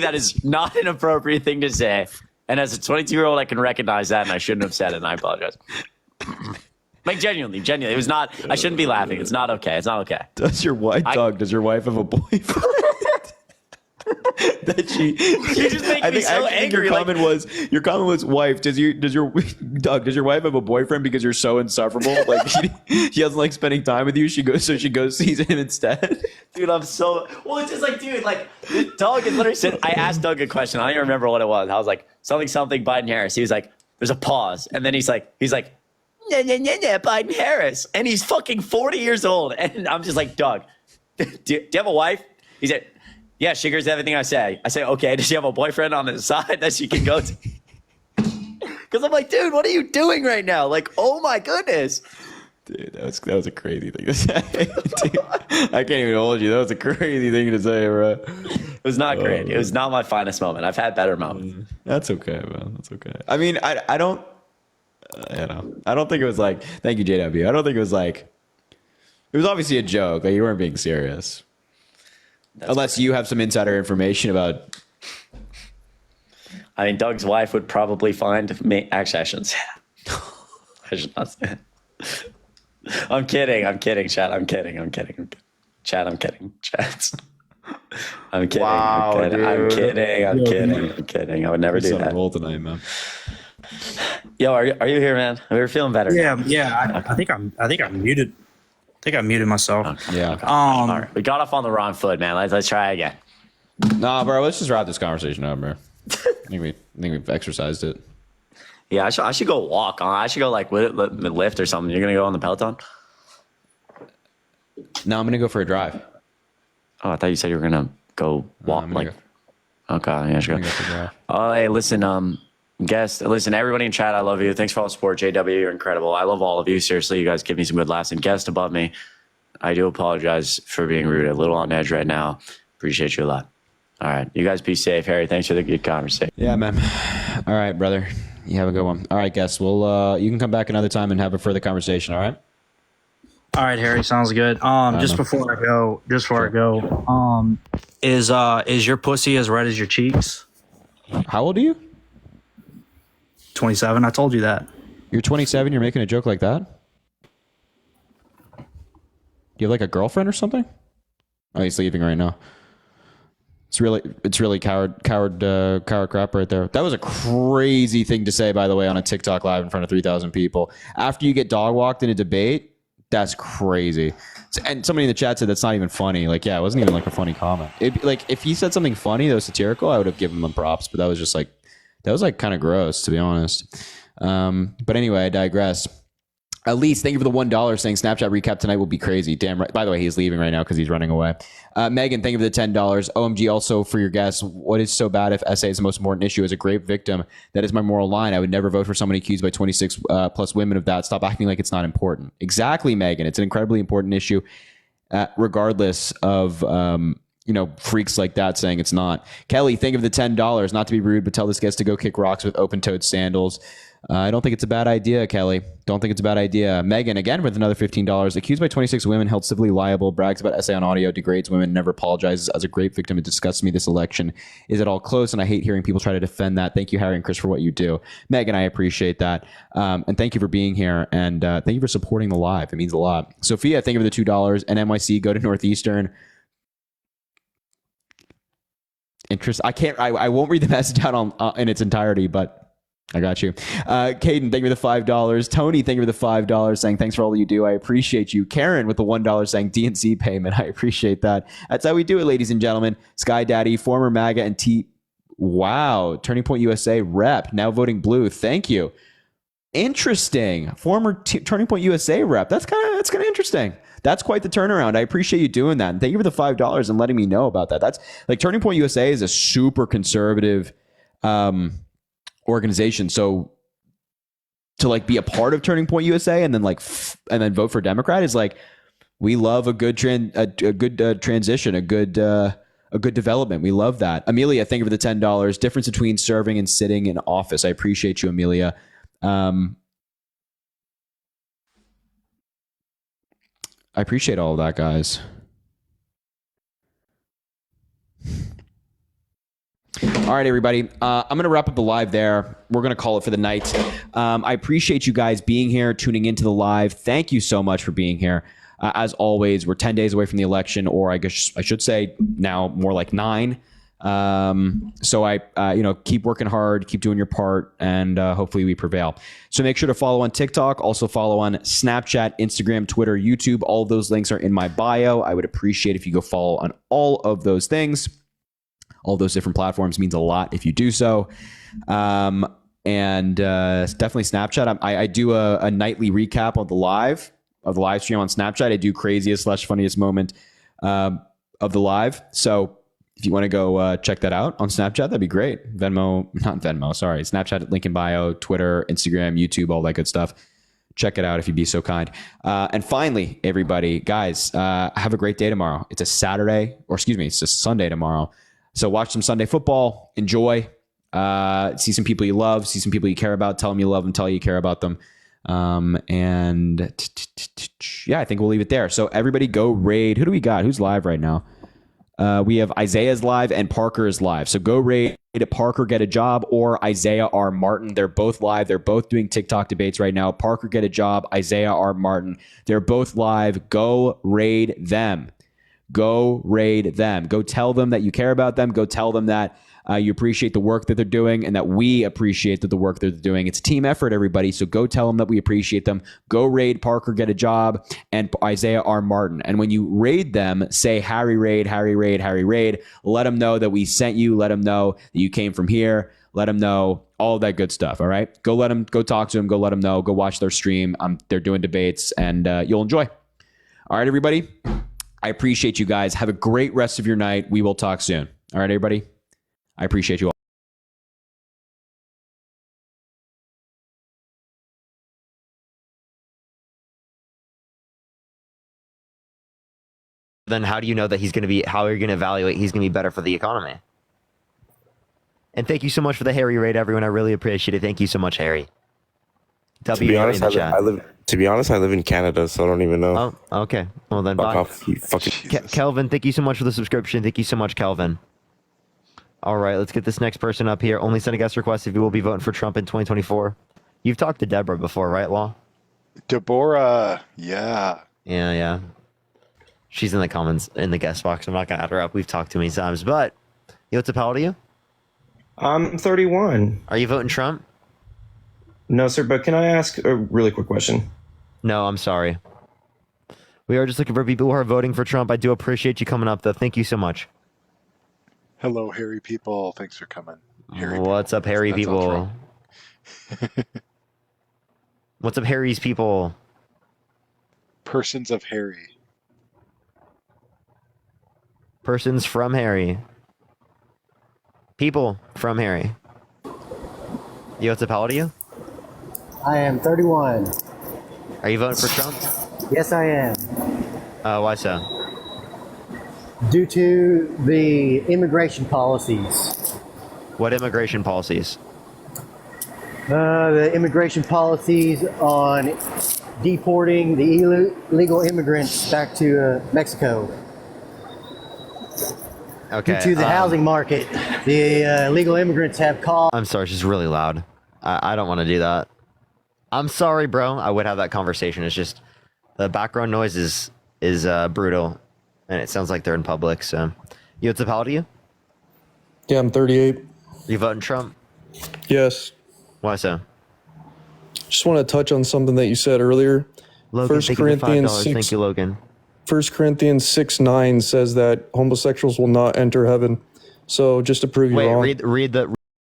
that is not an appropriate thing to say. And as a 22-year-old, I can recognize that, and I shouldn't have said it, and I apologize. Like, genuinely, it was not. I shouldn't be laughing. It's not okay. It's not okay. Does your wife have a boyfriend? that she just make me so angry. Your comment was, wife, does your wife have a boyfriend because you're so insufferable? Like he doesn't like spending time with you. She goes sees him instead. Dude, it's just like, dude, like Doug is literally sitting. I asked Doug a question. I don't even remember what it was. I was like, something Biden Harris. He was like, there's a pause, and then he's like, yeah, Biden Harris, and he's fucking 40 years old, and I'm just like, Doug, do you have a wife? He said, yeah, she hears everything I say. I say, okay, does she have a boyfriend on the side that she can go to? Because I'm like, dude, what are you doing right now? Like, oh my goodness. Dude, that was a crazy thing to say. Dude, I can't even hold you. That was a crazy thing to say, bro. It was not great. It was not my finest moment. I've had better moments. That's okay, man. That's okay. I mean, I don't, I don't think it was like, thank you, JW. I don't think it was like, it was obviously a joke. Like, you weren't being serious. Unless you have some insider information about. I mean, Doug's wife would probably find me. Actually, I shouldn't say that. I should not say that. I'm kidding, Chad. I'm kidding. Chad, I'm kidding. Chad. I'm kidding. Wow, I'm kidding. I would never do that. Roll tonight, man. Yo, are you here, man? We're feeling better. Yeah. I think I'm muted. I think I muted myself. Okay. Yeah. All right. We got off on the wrong foot, man. Let's try again. Nah, bro. Let's just wrap this conversation up, bro. I think we've exercised it. Yeah, I should go walk. I should go like lift or something. You're gonna go on the Peloton? No, I'm gonna go for a drive. Oh, I thought you said you were gonna go walk. Okay, yeah, I should go. Oh, hey, listen, everybody in chat, I love you. Thanks for all the support, JW. You're incredible. I love all of you. Seriously, you guys give me some good laughs. And guest above me, I do apologize for being rude. A little on edge right now. Appreciate you a lot. All right, you guys be safe. Harry, thanks for the good conversation. Yeah, man. All right, brother. You have a good one. All right, guys. Well, you can come back another time and have a further conversation. All right. All right, Harry. Sounds good. Just before I go, is your pussy as red as your cheeks? How old are you? 27. I told you that. You're 27. You're making a joke like that? You have like a girlfriend or something? Oh, he's leaving right now. It's really coward crap right there. That was a crazy thing to say, by the way, on a TikTok live in front of 3,000 people. After you get dog walked in a debate, that's crazy. And somebody in the chat said that's not even funny. Like, yeah, it wasn't even like a funny comment. Like, if he said something funny that was satirical, I would have given him props. But that was just like, kind of gross, to be honest. But anyway, I digress. Elise, thank you for the $1 saying Snapchat recap tonight will be crazy. Damn right. By the way, he's leaving right now because he's running away. Megan, thank you for the $10. OMG, also for your guess. What is so bad if SA is the most important issue? As a great victim, that is my moral line. I would never vote for someone accused by 26 plus women of that. Stop acting like it's not important. Exactly, Megan. It's an incredibly important issue, regardless of freaks like that saying it's not. Kelly, think of the $10. Not to be rude, but tell this guest to go kick rocks with open-toed sandals. I don't think it's a bad idea, Kelly. Don't think it's a bad idea. Megan, again, with another $15. Accused by 26 women, held civilly liable, brags about essay on audio, degrades women, never apologizes. As a great victim, it disgusts me this election. Is it all close? And I hate hearing people try to defend that. Thank you, Harry and Chris, for what you do. Megan, I appreciate that. And thank you for being here. And thank you for supporting the live. It means a lot. Sophia, thank you for the $2. And NYC, go to Northeastern. I won't read the message out in its entirety, but I got you. Caden, thank you for the $5. Tony, thank you for the $5 saying thanks for all you do. I appreciate you. Karen with the $1 saying DNC payment. I appreciate that. That's how we do it, ladies and gentlemen. Sky Daddy, former MAGA and Wow. Turning Point USA rep, now voting blue. Thank you. Interesting. Former Turning Point USA rep. That's kind of interesting. That's quite the turnaround. I appreciate you doing that. And thank you for the $5 and letting me know about that. That's like Turning Point USA is a super conservative organization. So to like be a part of Turning Point USA and then and then vote for Democrat is like, we love a good transition, a good development. We love that. Amelia, thank you for the $10. Difference between serving and sitting in office. I appreciate you, Amelia. I appreciate all of that, guys. All right, everybody. I'm going to wrap up the live there. We're going to call it for the night. I appreciate you guys being here, tuning into the live. Thank you so much for being here. As always, we're 10 days away from the election, or I guess I should say now more like 9. So I keep working hard, keep doing your part, and hopefully we prevail. So make sure to follow on TikTok, also follow on Snapchat, Instagram, Twitter, YouTube. All of those links are in my bio. I would appreciate if you go follow on all of those things. All those different platforms means a lot if you do so. And definitely Snapchat. I do a nightly recap of the live stream on Snapchat. I do craziest / funniest moment of the live. So if you want to go check that out on Snapchat, that'd be great. Snapchat, link in bio, Twitter, Instagram, YouTube, all that good stuff. Check it out if you'd be so kind. And finally, everybody, guys, have a great day tomorrow. It's a Sunday tomorrow. So watch some Sunday football, enjoy, see some people you love, see some people you care about, tell them you love them, tell you care about them. And I think we'll leave it there. So everybody go raid. Who do we got? Who's live right now? We have Isaiah's live and Parker is live. So go raid Parker Get a Job or Isaiah R. Martin. They're both live. They're both doing TikTok debates right now. Parker Get a Job, Isaiah R. Martin. They're both live. Go raid them. Go raid them. Go tell them that you care about them. Go tell them that you appreciate the work that they're doing and that we appreciate the work that they're doing. It's a team effort, everybody. So go tell them that we appreciate them. Go raid Parker Get a Job and Isaiah R. Martin. And when you raid them, say Harry raid, Harry raid, Harry raid. Let them know that we sent you. Let them know that you came from here. Let them know all of that good stuff. All right. Go talk to them. Go let them know. Go watch their stream. They're doing debates and you'll enjoy. All right, everybody. I appreciate you guys. Have a great rest of your night. We will talk soon. All right, everybody. I appreciate you all. Then how do you know that how are you going to evaluate he's going to be better for the economy? And thank you so much for the Harry raid, everyone. I really appreciate it. Thank you so much, Harry. To be honest, I live in Canada, so I don't even know. Oh, okay. Well then, Fuck bye. off, you fucking... Kelvin, thank you so much for the subscription. Thank you so much, Kelvin. All right, let's get this next person up here. Only send a guest request if you will be voting for Trump in 2024. You've talked to Deborah before, right, Law? Deborah, yeah. Yeah. She's in the comments, in the guest box. I'm not going to add her up. We've talked too many times. But, what's up, how old are you? I'm 31. Are you voting Trump? No, sir, but can I ask a really quick question? No, I'm sorry. We are just looking for people who are voting for Trump. I do appreciate you coming up, though. Thank you so much. Hello, hairy people. Thanks for coming. What's up, hairy people? What's up, Harry's people? Persons of Harry. Persons from Harry. People from Harry. What's up, how old are you? I am 31. Are you voting for Trump? Yes, I am. Why so? Due to the immigration policies. What immigration policies? The immigration policies on deporting the illegal immigrants back to Mexico. Okay. Due to the housing market, the illegal immigrants have caused... I'm sorry, it's just really loud. I don't want to do that. I'm sorry, bro. I would have that conversation. It's just the background noise is brutal, and it sounds like they're in public. So, what's up? How old are you? Yeah, I'm 38. You voting Trump? Yes. Why so? Just want to touch on something that you said earlier. Logan, thank you for $5. Thank you, Logan. 1 Corinthians 6:9 says that homosexuals will not enter heaven. So just to prove you wrong. Read the